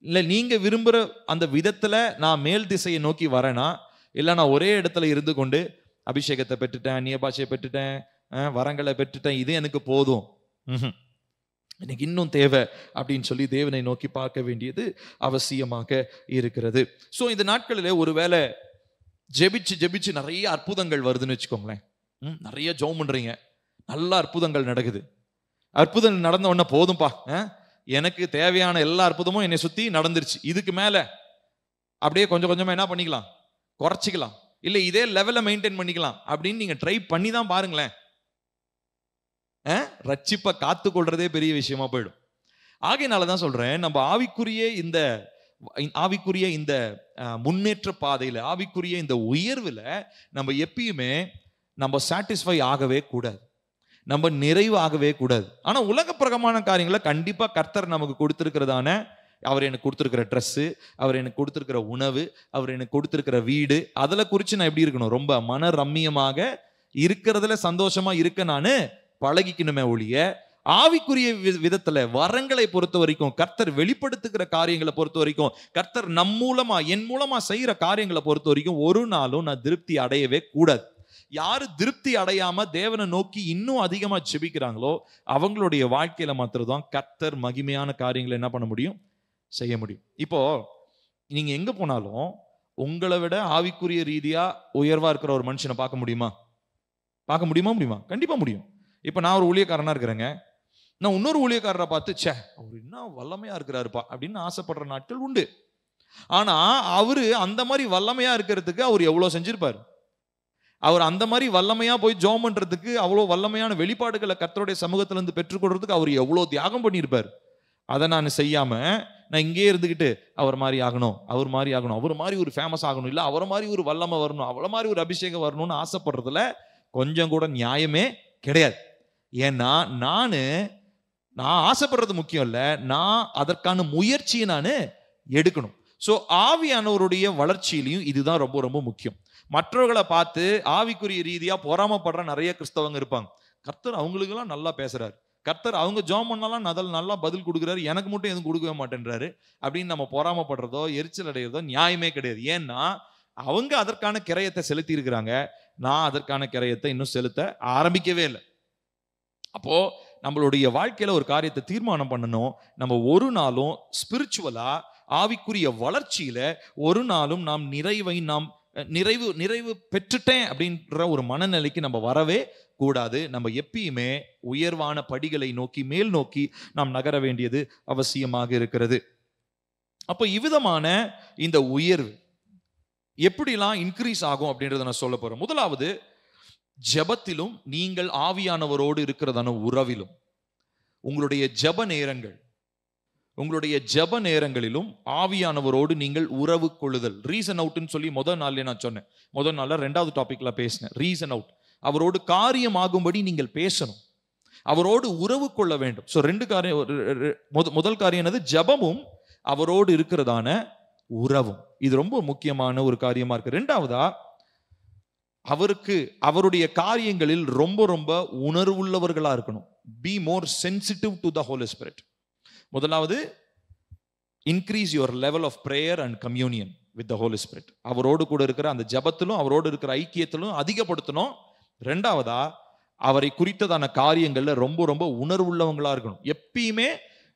இல்ல நீங்க விரும்புற அந்த விதத்துல நான் மேல் திசையை நோக்கி வரேனா, இல்ல நான் ஒரே இடத்துல இருந்து கொண்டு அபிஷேகத்தை பெற்றுட்டேன், அந்நிய பாஷையை பெற்றுட்டேன், வரங்களை பெற்றுட்டேன், இது எனக்கு போதும், எனக்கு இன்னும் தேவை அப்படின்னு சொல்லி தேவனை நோக்கி பார்க்க வேண்டியது அவசியமாக இருக்கிறது. சோ இந்த நாட்களிலே ஒருவேளை ஜெபிச்சு நிறைய அற்புதங்கள் வருதுன்னு வச்சுக்கோங்களேன். நிறைய ஜெபம் பண்றீங்க, நல்ல அற்புதங்கள் நடக்குது. அற்புதம் நடந்த உடனே போதும்பா, எனக்கு தேவையான எல்லா அற்புதமும் என்னை சுத்தி நடந்துருச்சு, இதுக்கு மேல அப்படியே கொஞ்சம் கொஞ்சமா என்ன பண்ணிக்கலாம்? குறைச்சிக்கலாம், இல்ல இதே லெவல மெயின்டைன் பண்ணிக்கலாம் அப்படின்னு நீங்க ட்ரை பண்ணி தான் பாருங்களேன். ரட்சிப்பை காத்து கொள்றதே பெரிய விஷயமா போயிடும். ஆகையினாலதான் சொல்றேன், நம்ம ஆவிக்குரிய இந்த முன்னேற்ற பாதையில, ஆவிக்குரிய இந்த உயர்வுல நம்ம எப்பயுமே நம்ம சாட்டிஸ்ஃபை ஆகவே கூடாது, நம்ம நிறைவு ஆகவே கூடாது. ஆனா உலக பிரகமான காரியங்களை கண்டிப்பா கர்த்தர் நமக்கு கொடுத்திருக்கிறதான, அவர் எனக்கு கொடுத்திருக்கிற ட்ரெஸ், அவர் எனக்கு கொடுத்திருக்கிற உணவு, அவர் எனக்கு கொடுத்திருக்கிற வீடு, அதுல குறிச்சு நான் எப்படி இருக்கணும்? ரொம்ப மன ரம்மியமாக இருக்கிறதுல சந்தோஷமா இருக்க நானு பழகிக்கணுமே ஒழிய, ஆவிக்குரிய விதத்துல வரங்களை பொறுத்த வரைக்கும், கர்த்தர் வெளிப்படுத்துகிற காரியங்களை பொறுத்த வரைக்கும், கர்த்தர் என் மூலமா செய்யற காரியங்களை பொறுத்த வரைக்கும் ஒரு நாளும் நான் திருப்தி அடையவே கூடாது. யாரு திருப்தி அடையாம தேவனை நோக்கி இன்னும் அதிகமா ஜெபிக்கிறாங்களோ அவங்களுடைய வாழ்க்கையில மாத்திரம்தான் கர்த்தர் மகிமையான காரியங்களை என்ன பண்ண முடியும்? செய்ய முடியும். இப்போ நீங்க எங்க போனாலும் உங்களை விட ஆவிக்குரிய ரீதியா உயர்வா இருக்கிற ஒரு மனுஷனை பார்க்க முடியுமா? முடியுமா? கண்டிப்பா முடியும். இப்ப நான் ஒரு ஊழியக்காரனா இருக்கிறேங்க, நான் இன்னொரு ஊழியக்காரரை பார்த்து ச்சே அவர் இன்னும் வல்லமையா இருக்கிறாருப்பா அப்படின்னு ஆசைப்படுற நாட்கள் உண்டு. ஆனா அவரு அந்த மாதிரி வல்லமையா இருக்கிறதுக்கு அவர் எவ்வளவு செஞ்சிருப்பாரு? அவர் அந்த மாதிரி வல்லமையா போய் ஜெபம் பண்றதுக்கு, அவ்வளவு வல்லமையான வெளிப்பாடுகளை கர்த்தருடைய சமூகத்துல இருந்து பெற்றுக்கொள்றதுக்கு அவர் எவ்வளவு தியாகம் பண்ணியிருப்பார். அதை நான் செய்யாம நான் இங்கே இருந்துகிட்டு அவர் மாதிரி ஆகணும், அவர் மாதிரி ஒரு ஃபேமஸ் ஆகணும், இல்ல அவரை மாதிரி ஒரு வல்லமை வரணும், அவரை மாதிரி ஒரு அபிஷேகம் வரணும்னு ஆசைப்படுறதுல கொஞ்சம் கூட நியாயமே கிடையாது. ஏன்னா நான் ஆசைப்படுறது முக்கியம் இல்ல, நான் அதற்கான முயற்சியை நான் எடுக்கணும். சோ ஆவியானவருடைய வளர்ச்சியிலையும் இதுதான் ரொம்ப ரொம்ப முக்கியம். மற்றவர்களை பார்த்து ஆவிக்குரிய ரீதியா பொறாமப்படுற நிறைய கிறிஸ்தவங்க இருப்பாங்க. கர்த்தர் அவங்களுக்கு எல்லாம் நல்லா பேசுறாரு, கர்த்தர் அவங்க ஜெபம் பண்ணாலும் நல்லா பதில் கொடுக்குறாரு, எனக்கு மட்டும் எதுவும் கொடுக்கவே மாட்டேன்றாரு அப்படின்னு நம்ம பொறாமப்படுறதோ எரிச்சல் அடைகிறதோ நியாயமே கிடையாது. ஏன்னா அவங்க அதற்கான கிரயத்தை செலுத்தி இருக்கிறாங்க, நான் அதற்கான கிரயத்தை இன்னும் செலுத்த ஆரம்பிக்கவே இல்லை. அப்போ நம்மளுடைய வாழ்க்கையில ஒரு காரியத்தை தீர்மானம் பண்ணணும், நம்ம ஒரு நாளும் ஸ்பிரிச்சுவலா ஆவிக்குரிய வளர்ச்சியில ஒரு நாளும் நாம் நிறைவு பெற்றுட்டேன் அப்படின்ற ஒரு மனநிலைக்கு நம்ம வரவே கூடாது. நம்ம எப்பயுமே உயர்வான படிகளை நோக்கி, மேல் நோக்கி நாம் நகர வேண்டியது அவசியமாக இருக்கிறது. அப்போ இவ்விதமான இந்த உயர்வு எப்படிலாம் இன்க்ரீஸ் ஆகும் அப்படின்றத நான் சொல்ல போறேன். முதலாவது, ஜெபத்திலும் நீங்கள் ஆவியானவரோடு இருக்கிறதான உறவிலும், உங்களுடைய ஜெப நேரங்களிலும் ஆவியானவரோடு நீங்கள் உறவு கொள்ளுதல். ரீசன் அவுட்னு சொல்லி முதல் நாள்ல நான் சொன்னேன். முதல் நாள்ல 2வது டாபிக்ல பேசினேன். ரீசன் அவுட், அவரோடு காரியமாகும்படி நீங்கள் பேசணும், அவரோடு உறவு கொள்ள வேண்டும். ஸோ 2 காரியம். முதல் காரியம் என்னது? ஜெபமும் அவரோடு இருக்கிறதான உறவும். இது ரொம்ப முக்கியமான ஒரு காரியமா இருக்கு. 2வதா, அவருடைய காரியங்களில் ரொம்ப ரொம்ப உணர்வுள்ளவர்களா இருக்கணும். Be more sensitive to the Holy Spirit. முதலாவது, increase your level of prayer and communion with the Holy Spirit. அவரோடு கூட இருக்கிற அந்த ஜபத்திலும் அவரோடு இருக்கிற ஐக்கியத்திலும் அதிகப்படுத்தணும். 2வதா, அவரை குறித்ததான காரியங்கள்ல ரொம்ப ரொம்ப உணர்வுள்ளவங்களா இருக்கணும். எப்பயுமே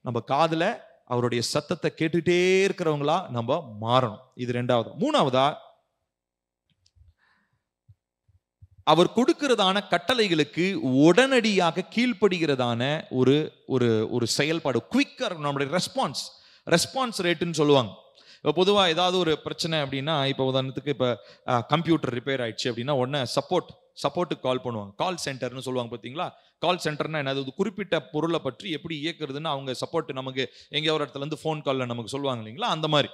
நம்ம காதுல அவருடைய சத்தத்தை கேட்டுட்டே இருக்கிறவங்களா நம்ம மாறணும். இது 2வது. 3வதா, அவர் கொடுக்கிறதான கட்டளைகளுக்கு உடனடியாக கீழ்ப்படுகிறதான ஒரு ஒரு ஒரு செயல்பாடு, குவிக்கா இருக்கும். நம்மளுடைய ரெஸ்பான்ஸ் ரேட்டுன்னு சொல்லுவாங்க. இப்போ பொதுவாக ஏதாவது ஒரு பிரச்சனை அப்படின்னா, இப்போ உதாரணத்துக்கு இப்போ கம்ப்யூட்டர் ரிப்பேர் ஆயிடுச்சு அப்படின்னா உடனே சப்போர்ட்டுக்கு கால் பண்ணுவாங்க. கால் சென்டர்னு சொல்லுவாங்க பார்த்தீங்களா? கால் சென்டர்னா என்னது? குறிப்பிட்ட பொருளை பற்றி எப்படி இயக்குறதுன்னு அவங்க சப்போர்ட் நமக்கு எங்கேயோ ஒரு இடத்துல இருந்து ஃபோன் காலில் நமக்கு சொல்லுவாங்க இல்லைங்களா? அந்த மாதிரி.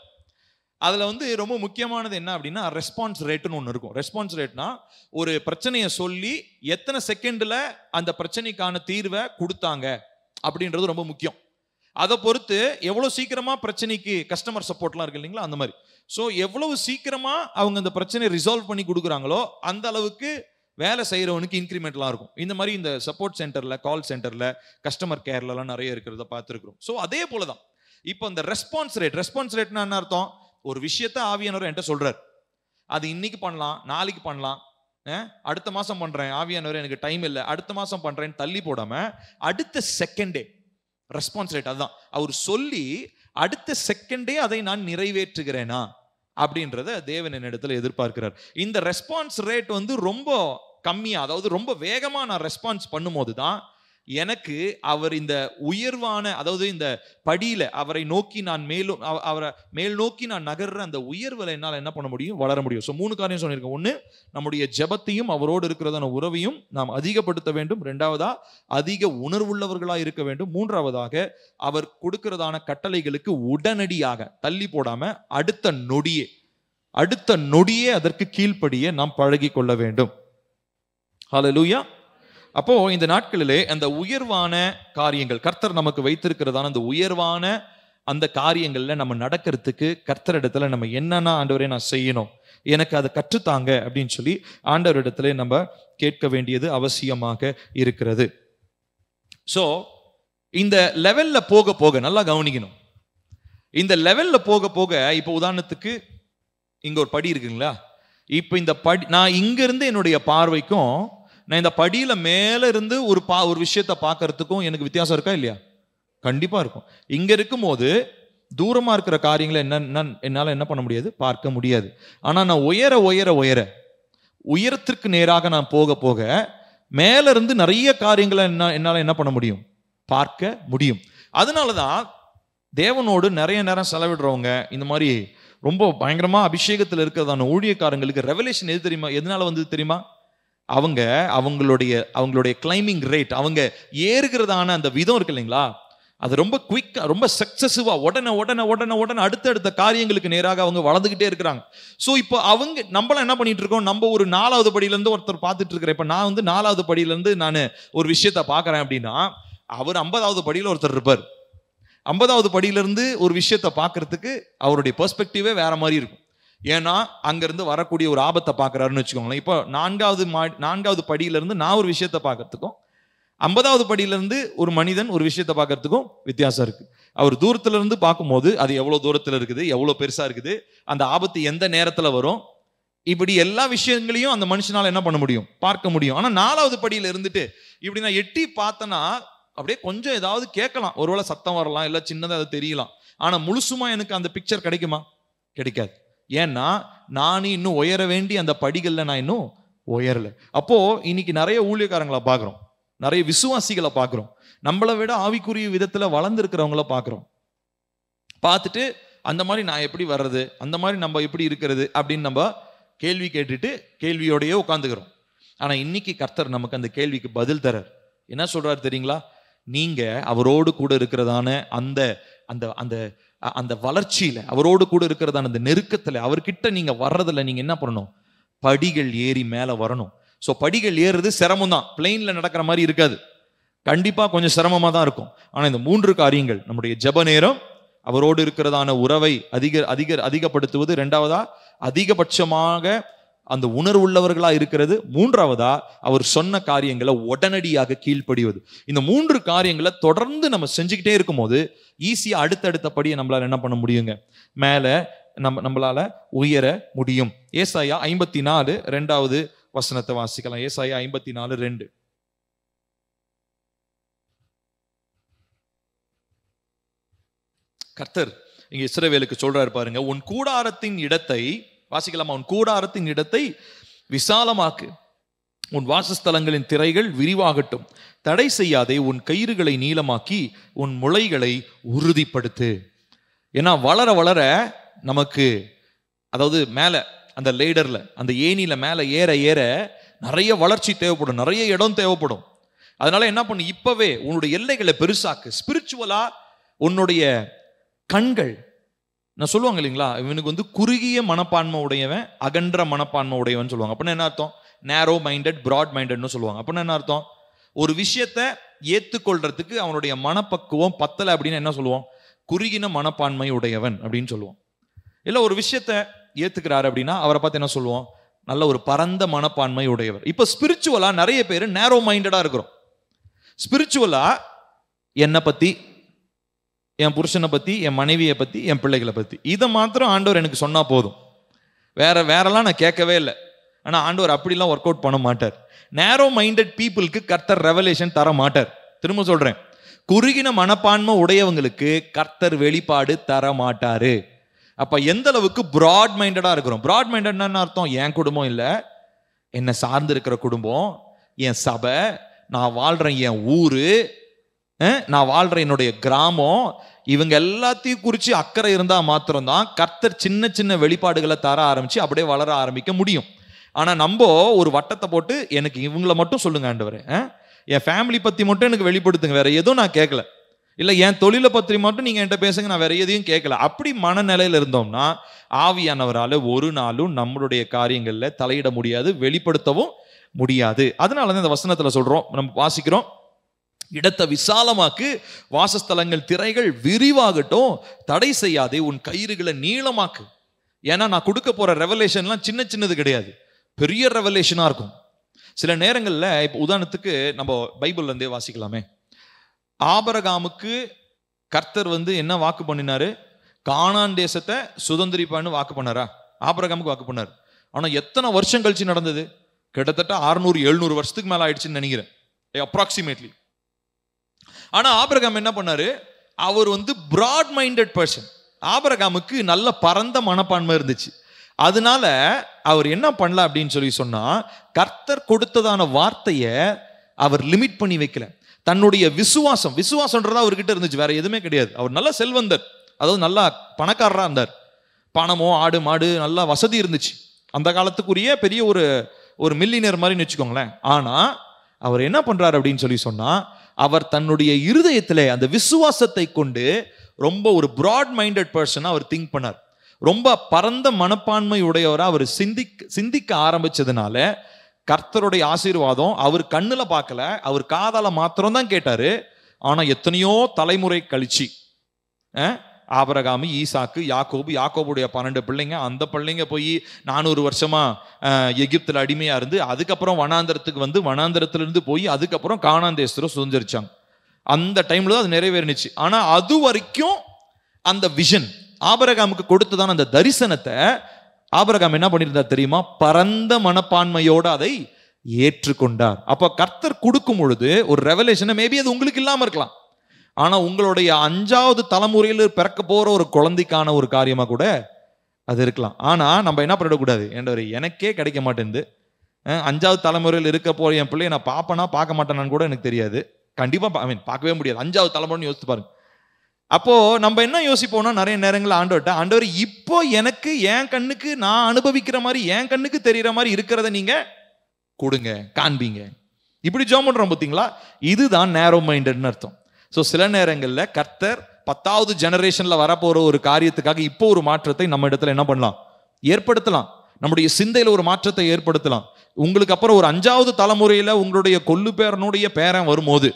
அதில் ரொம்ப முக்கியமானது என்ன அப்படின்னா, ரெஸ்பான்ஸ் ரேட்டுன்னு ஒன்று இருக்கும். ரெஸ்பான்ஸ் ரேட்னா, ஒரு பிரச்சனையை சொல்லி எத்தனை செகண்டில் அந்த பிரச்சனைக்கான தீர்வை கொடுத்தாங்க அப்படின்றது ரொம்ப முக்கியம். அதை பொறுத்து எவ்வளோ சீக்கிரமா பிரச்சனைக்கு கஸ்டமர் சப்போர்ட்லாம் இருக்கு இல்லைங்களா? அந்த மாதிரி. ஸோ எவ்வளவு சீக்கிரமா அவங்க அந்த பிரச்சனையை ரிசால்வ் பண்ணி கொடுக்குறாங்களோ அந்த அளவுக்கு வேலை செய்கிறவனுக்கு இன்க்ரிமெண்ட்லாம் இருக்கும். இந்த மாதிரி இந்த சப்போர்ட் சென்டரில், கால் சென்டரில், கஸ்டமர் கேர்லலாம் நிறைய இருக்கிறத பார்த்துருக்குறோம். ஸோ அதே போல தான் இப்போ இந்த ரெஸ்பான்ஸ் ரேட்னா என்ன அர்த்தம்? ஒரு விஷயத்த ஆவியானவர் என்கிட்ட சொல்றார், அது இன்னைக்கு பண்ணலாம், நாளைக்கு பண்ணலாம், அடுத்த மாசம் பண்றேன், ஆவியானவர் எனக்கு டைம் இல்லை, அடுத்த மாசம் பண்றேன்னு தள்ளி போடாம அடுத்த செகண்டே ரெஸ்பான்ஸ் ரேட். அதுதான் அவர் சொல்லி அடுத்த செகண்டே அதை நான் நிறைவேற்றுகிறேனா அப்படின்றத தேவன் என்னிடத்துல எதிர்பார்க்கிறார். இந்த ரெஸ்பான்ஸ் ரேட் ரொம்ப கம்மியா, அதாவது ரொம்ப வேகமா நான் ரெஸ்பான்ஸ் பண்ணும்போது தான் எனக்கு அவர் இந்த உயர்வான, அதாவது இந்த படியில அவரை நோக்கி நான் அவரை மேல் நோக்கி நான் நகர்ற அந்த உயர்வுல என்னால் என்ன பண்ண முடியும்? வளர முடியும். ஸோ 3 காரியம் சொல்லியிருக்கேன். 1, நம்முடைய ஜெபத்தையும் அவரோடு இருக்கிறதான உறவையும் நாம் அதிகப்படுத்த வேண்டும். 2வதா, அதிக உணர்வுள்ளவர்களாக இருக்க வேண்டும். 3வதாக, அவர் கொடுக்கிறதான கட்டளைகளுக்கு உடனடியாக தள்ளி போடாம அடுத்த நொடியே அதற்கு கீழ்ப்படியே நாம் பழகி கொள்ள வேண்டும். ஹல்லேலூயா. அப்போ இந்த நாட்களிலே அந்த உயர்வான காரியங்கள், கர்த்தர் நமக்கு வைத்திருக்கிறதான அந்த உயர்வான அந்த காரியங்கள்ல நம்ம நடக்கிறதுக்கு கர்த்தரிடத்துல நம்ம என்னன்னா, ஆண்டவரே நான் செய்யணும், எனக்கு அதை கற்றுத்தாங்க அப்படின்னு சொல்லி ஆண்டவரிடத்துல நம்ம கேட்க வேண்டியது அவசியமாக இருக்கிறது. ஸோ இந்த லெவல்ல போக போக நல்லா கவனிக்கணும். இந்த லெவல்ல போக போக, இப்போ உதாரணத்துக்கு இங்க ஒரு படி இருக்குங்களா? இப்போ இந்த படி, நான் இங்க இருந்து என்னுடைய பார்வைக்கும் நான் இந்த படியில மேல இருந்து ஒரு விஷயத்தை பார்க்கறதுக்கும் எனக்கு வித்தியாசம் இருக்கா இல்லையா? கண்டிப்பா இருக்கும். இங்க இருக்கும் போது தூரமா இருக்கிற காரியங்களை என்னால என்ன பண்ண முடியாது? பார்க்க முடியாது. ஆனா நான் உயரத்திற்கு நேராக நான் போக போக மேல இருந்து நிறைய காரியங்களை என்னால என்ன பண்ண முடியும்? பார்க்க முடியும். அதனாலதான் தேவனோடு நிறைய நேரம் செலவிடுறவங்க, இந்த மாதிரி ரொம்ப பயங்கரமா அபிஷேகத்தில் இருக்கிறதான ஊழியக்காரங்களுக்கு ரெவலேஷன் எது தெரியுமா? எதனால வந்து தெரியுமா? அவங்களுடைய கிளைம்பிங் ரேட், அவங்க ஏறுகிறதான அந்த விதம் இருக்கு இல்லைங்களா? அது ரொம்ப குயிக்கா, ரொம்ப சக்சசிவா, உடனே அடுத்த காரியங்களுக்கு நேராக அவங்க வளர்ந்துகிட்டே இருக்கிறாங்க. ஸோ இப்போ நம்மளாம் என்ன பண்ணிட்டு இருக்கோம்? நம்ம ஒரு 4வது படியிலேருந்து ஒருத்தர் பார்த்துட்டு இருக்கிறேன். இப்போ நான் 4வது படியிலேருந்து நான் ஒரு விஷயத்த பார்க்குறேன் அப்படின்னா, அவர் 50வது படியில் ஒருத்தர் இருப்பார். 50வது படியிலிருந்து ஒரு விஷயத்த பார்க்கறதுக்கு அவருடைய பெர்ஸ்பெக்டிவே வேற மாதிரி இருக்கும். ஏன்னா அங்கிருந்து வரக்கூடிய ஒரு ஆபத்தை பார்க்கறாருன்னு வச்சுக்கோங்களேன். இப்போ 4வது படியிலிருந்து நான் ஒரு விஷயத்தை பார்க்கறதுக்கும் 50வது படியிலிருந்து ஒரு மனிதன் ஒரு விஷயத்தை பார்க்கறதுக்கும் வித்தியாசம் இருக்கு. அவர் தூரத்துல இருந்து பார்க்கும்போது அது எவ்வளவு தூரத்துல இருக்குது, எவ்வளவு பெருசா இருக்குது, அந்த ஆபத்து எந்த நேரத்துல வரும், இப்படி எல்லா விஷயங்களையும் அந்த மனுஷனால என்ன பண்ண முடியும்? பார்க்க முடியும். ஆனா 4வது படியில இருந்துட்டு இப்படி நான் எட்டி பார்த்தேன்னா அப்படியே கொஞ்சம் ஏதாவது கேட்கலாம், ஒருவேளை சத்தம் வரலாம், இல்லை சின்னதாக அது தெரியலாம். ஆனா முழுசுமா எனக்கு அந்த பிக்சர் கிடைக்குமா? கிடைக்காது. ஏன்னா நானும் இன்னும் உயர வேண்டி அந்த படிகள்ல நான் இன்னும் உயரல. அப்போ இன்னைக்கு நிறைய ஊழியக்காரங்களை பார்க்கிறோம், நிறைய விசுவாசிகளை பார்க்கிறோம், நம்மளை விட ஆவிக்குரிய விதத்துல வளர்ந்துருக்கிறவங்கள பார்க்கிறோம். பார்த்துட்டு அந்த மாதிரி நான் எப்படி வர்றது, அந்த மாதிரி நம்ம எப்படி இருக்கிறது அப்படின்னு நம்ம கேள்வி கேட்டுட்டு கேள்வியோடையே உட்காந்துக்கிறோம். ஆனா இன்னைக்கு கர்த்தர் நமக்கு அந்த கேள்விக்கு பதில் தரார். என்ன சொல்றாரு தெரியுங்களா? நீங்க அவரோடு கூட இருக்கிறதான அந்த அந்த அந்த அந்த வளர்ச்சியில, அவரோடு கூட இருக்கிறதான அந்த நெருக்கத்துல, அவர்கிட்ட நீங்க வர்றதுல நீங்க என்ன பண்ணணும்? படிகள் ஏறி மேல வரணும். ஸோ படிகள் ஏறுறது சிரமம் தான், பிளெயின்ல நடக்கிற மாதிரி இருக்காது, கண்டிப்பா கொஞ்சம் சிரமமா தான் இருக்கும். ஆனா இந்த 3 காரியங்கள், நம்முடைய ஜெப நேரம், அவரோடு இருக்கிறதான உறவை அதிகப்படுத்துவது, 2வதா அதிகபட்சமாக அந்த உணர்வுள்ளவர்களா இருக்கிறது, 3வதா அவர் சொன்ன காரியங்களை உடனடியாக கீழ்ப்படிவது. இந்த 3 காரியங்களை தொடர்ந்து நம்ம செஞ்சுக்கிட்டே இருக்கும்போது ஈஸியா அடுத்தடுத்த படியை நம்மளால என்ன பண்ண முடியுங்க? மேல நம்மளால உயர முடியும். ஏசாயா 54 2வது வசனத்தை வாசிக்கலாம். ஏசாயா 54:2. கர்த்தர் இங்க இஸ்ரவேலுக்கு சொல்றாரு பாருங்க, உன் கூடாரத்தின் இடத்தை வாசிக்கலாமா? உன் கூடாரத்தின் இடத்தை விசாலமாக்கு, உன் வாசஸ்தலங்களின் திரைகள் விரிவாகட்டும், தடை செய்யாதே, உன் கயிறுகளை நீளமாக்கி உன் முளைகளை உறுதிப்படுத்து. ஏன்னா வளர வளர நமக்கு, அதாவது மேல அந்த லேடர்ல, அந்த ஏணியில மேல ஏற ஏற நிறைய வளர்ச்சி தேவைப்படும், நிறைய இடம் தேவைப்படும். அதனால என்ன பண்ணு, இப்பவே உன்னுடைய எல்லைகளை பெருசாக்கு. ஸ்பிரிச்சுவலா உன்னுடைய கண்கள், நான் சொல்லுவாங்க இல்லைங்களா, இவனுக்கு குறுகிய மனப்பான்மை உடையவன், அகன்ற மனப்பான்மை உடையவன் சொல்லுவாங்க. அப்படின்னா என்ன அர்த்தம்? நேரோ மைண்டட், பிராட் மைண்டட்னு சொல்லுவாங்க. அப்படின்னா என்ன அர்த்தம்? ஒரு விஷயத்தை ஏற்றுக்கொள்றதுக்கு அவனுடைய மனப்பக்குவம் பத்தலை அப்படின்னு என்ன சொல்லுவோம்? குறுகின மனப்பான்மை உடையவன் அப்படின்னு சொல்லுவோம். இல்லை ஒரு விஷயத்த ஏத்துக்கிறாரு அப்படின்னா அவரை பார்த்து என்ன சொல்லுவோம்? நல்ல ஒரு பரந்த மனப்பான்மை உடையவர். இப்போ ஸ்பிரிச்சுவலா நிறைய பேர் நேரோ மைண்டடா இருக்கிறோம். ஸ்பிரிச்சுவலா என்னை பத்தி, என் புருஷனை பத்தி, என் மனைவியை பத்தி, என் பிள்ளைகளை பத்தி, இதை மாத்திரம் ஆண்டவர் எனக்கு சொன்னா போதும், வேறெல்லாம் நான் கேட்கவே இல்லை. ஆனா ஆண்டவர் அப்படிலாம் ஒர்க் அவுட் பண்ண மாட்டார். நேரோ மைண்டட் பீப்புளுக்கு கர்த்தர் ரெவலேஷன் தர மாட்டார். திரும்ப சொல்றேன், குறுகின மனப்பான்மை உடையவங்களுக்கு கர்த்தர் வெளிப்பாடு தர மாட்டாரு. அப்ப எந்த அளவுக்கு பிராட் மைண்டடா இருக்கிறோம்? பிராட் மைண்டட்னா அர்த்தம், என் குடும்பம் இல்லை, என்னை சார்ந்து இருக்கிற குடும்பம், என் சபை, நான் வாழ்றேன் என் ஊரு, நான் வாழ்ற என்னுடைய கிராமம், இவங்க எல்லாத்தையும் குறித்து அக்கறை இருந்தா மாத்திரம்தான் கர்த்தர் சின்ன சின்ன வெளிப்பாடுகளை தர ஆரம்பிச்சு அப்படியே வளர ஆரம்பிக்க முடியும். ஆனா நம்ம ஒரு வட்டத்தை போட்டு எனக்கு இவங்கள மட்டும் சொல்லுங்க ஆண்டவரே, என் ஃபேமிலி பத்தி மட்டும் எனக்கு வெளிப்படுத்துங்க, வேற எதுவும் நான் கேட்கல, இல்ல என் தொழிலை பற்றி மட்டும் நீங்க என்கிட்ட பேசுங்க, நான் வேற எதையும் கேட்கல, அப்படி மனநிலையில இருந்தோம்னா ஆவியானவரால ஒரு நாளும் நம்மளுடைய காரியங்கள்ல தலையிட முடியாது, வெளிப்படுத்தவும் முடியாது. அதனாலதான் இந்த வசனத்துல சொல்றோம், நம்ம வாசிக்கிறோம், இடத்தை விசாலமாக்கு, வாசஸ்தலங்கள் திரைகள் விரிவாகட்டும், தடை செய்யாதே, உன் கயிறுகளை நீளமாக்கு. ஏன்னா நான் கொடுக்க போற ரெவலேஷன்லாம் சின்ன சின்னது கிடையாது, பெரிய ரெவலேஷனா இருக்கும். சில நேரங்கள்ல இப்போ உதாரணத்துக்கு நம்ம பைபிள்ல இருந்தே வாசிக்கலாமே, ஆபிரகாமுக்கு கர்த்தர் என்ன வாக்கு பண்ணினாரு? கானான் தேசத்தை சுதந்திரிப்பான்னு வாக்கு பண்ணாரா? ஆபிரகாமுக்கு வாக்கு பண்ணார். ஆனா எத்தனை வருஷம் கழிச்சு நடந்தது? கிட்டத்தட்ட 600-700 வருஷத்துக்கு மேல ஆயிடுச்சுன்னு நினைக்கிறேன், அப்ராக்சிமேட்லி. ஆனா ஆபிரகாம் என்ன பண்ணாரு? அவர் பிராட் மைண்டட் பர்சன். ஆபிரகாமுக்கு நல்ல பரந்த மனப்பான்மை இருந்துச்சு. அதனால அவர் என்ன பண்ணல அப்படின்னு சொன்னா, கர்த்தர் கொடுத்ததான வார்த்தையை அவர் லிமிட் பண்ணி வைக்கல. தன்னுடைய விசுவாசம்ன்றதா அவர்கிட்ட இருந்துச்சு, வேற எதுவுமே கிடையாது. அவர் நல்ல செல்வந்தர், அதாவது நல்லா பணக்காரரா இருந்தார், பணமோ ஆடு மாடு நல்லா வசதி இருந்துச்சு, அந்த காலத்துக்குரிய பெரிய ஒரு மில்லியனர் மாதிரி வச்சுக்கோங்களேன். ஆனா அவர் என்ன பண்றாரு அப்படின்னு சொன்னா, அவர் தன்னுடைய இருதயத்திலே அந்த விசுவாசத்தை கொண்டு ரொம்ப ஒரு பிராட் மைண்டட் பர்சனா அவர் திங்க் பண்ணார். ரொம்ப பரந்த மனப்பான்மை உடையவரா அவர் சிந்திக்க ஆரம்பிச்சதுனால கர்த்தருடைய ஆசீர்வாதம் அவர் கண்ணுல பார்க்கல, அவர் காதால மாத்திரம் தான் கேட்டாரு. ஆனா எத்தனையோ தலைமுறை கழிச்சு ஆபிரகாம், ஈசாக்கு, யாக்கோபுடைய 12 பிள்ளைங்க, அந்த பிள்ளைங்க போய் 400 வருஷமா எகிப்துல அடிமையா இருந்து அதுக்கப்புறம் வனாந்தரத்துக்கு வனாந்தரத்திலிருந்து போய் அதுக்கப்புறம் கானான் தேசத்துல சுதந்திரிச்சாங்க. அந்த டைம்ல தான் அது நிறைவேறிச்சு. ஆனா அது வரைக்கும் அந்த விஷன், ஆபிரகாமுக்கு கொடுத்ததான அந்த தரிசனத்தை ஆபிரகாம் என்ன பண்ணியிருந்தார் தெரியுமா? பரந்த மனப்பான்மையோட அதை ஏற்றுக்கொண்டார். அப்ப கர்த்தர் கொடுக்கும் பொழுது ஒரு ரெவலேஷன், மேபி அது உங்களுக்கு இல்லாம இருக்கலாம், ஆனா உங்களுடைய 5வது தலைமுறையில் பிறக்க போற ஒரு குழந்தைக்கான ஒரு காரியமா கூட அது இருக்கலாம். ஆனா நம்ம என்ன பண்ணிடக்கூடாது, எனக்கே கிடைக்க மாட்டேங்குது, 5வது தலைமுறையில் இருக்க போற என் பிள்ளைய நான் பார்ப்பேனா பார்க்க மாட்டேனான்னு கூட எனக்கு தெரியாது. கண்டிப்பா பார்க்கவே முடியாது. 5வது தலைமுறைன்னு யோசித்து பாருங்க. அப்போ நம்ம என்ன யோசிப்போம்னா, நிறைய நேரங்களில் ஆண்டவர் இப்போ எனக்கு என் கண்ணுக்கு நான் அனுபவிக்கிற மாதிரி என் கண்ணுக்கு தெரியற மாதிரி இருக்கிறத நீங்க கொடுங்க, காண்பீங்க. இப்படி ஜெபம் பண்றோம் பார்த்தீங்களா? இதுதான் நேரோ மைண்டட்னு அர்த்தம். ஸோ சில நேரங்களில் கர்த்தர் 10வது ஜெனரேஷன்ல வரப்போற ஒரு காரியத்துக்காக இப்போ ஒரு மாற்றத்தை நம்ம இடத்துல என்ன பண்ணலாம், ஏற்படுத்தலாம். நம்முடைய சிந்தையில ஒரு மாற்றத்தை ஏற்படுத்தலாம். உங்களுக்கு அப்புறம் ஒரு 5வது தலைமுறையில உங்களுடைய கொள்ளு பேரனுடைய பேரன் வரும்போது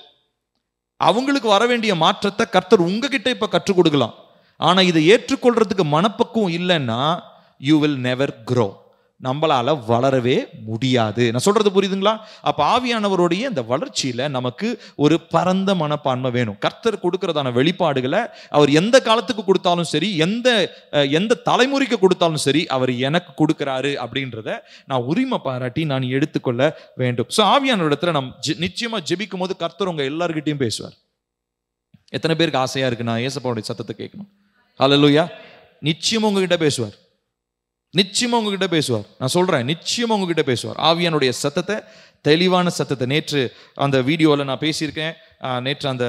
அவங்களுக்கு வர வேண்டிய மாற்றத்தை கர்த்தர் உங்ககிட்ட இப்ப கற்றுக் கொடுக்கலாம். ஆனா இதை ஏற்றுக்கொள்றதுக்கு மனப்பக்குவம் இல்லைன்னா யூ வில் நெவர் grow. நம்மளால வளரவே முடியாது. நான் சொல்றது புரியுதுங்களா? அப்ப ஆவியானவருடைய இந்த வளர்ச்சியில நமக்கு ஒரு பரந்த மனப்பான்மை வேணும். கர்த்தர் கொடுக்கிறதான வெளிப்பாடுகளை அவர் எந்த காலத்துக்கு கொடுத்தாலும் சரி, எந்த தலைமுறைக்கு கொடுத்தாலும் சரி, அவர் எனக்கு கொடுக்கிறாரு அப்படின்றத நான் உரிமை பாராட்டி நான் எடுத்துக்கொள்ள வேண்டும். ஸோ ஆவியானவரிடத்துல நாம் நிச்சயமா ஜெபிக்கும் போது கர்த்தர் உங்க எல்லார்கிட்டையும் பேசுவார். எத்தனை பேருக்கு ஆசையா இருக்கு நான் ஏசப்பாவுடைய சத்தத்தை கேட்கணும்? ஹல்லேலூயா. நிச்சயமா உங்ககிட்ட பேசுவார். நிச்சயமா உங்ககிட்ட பேசுவார். நான் சொல்றேன், நிச்சயமா உங்ககிட்ட பேசுவார். ஆவியானுடைய சத்தத்தை, தெளிவான சத்தத்தை. நேற்று அந்த வீடியோவில் நான் பேசியிருக்கேன். நேற்று அந்த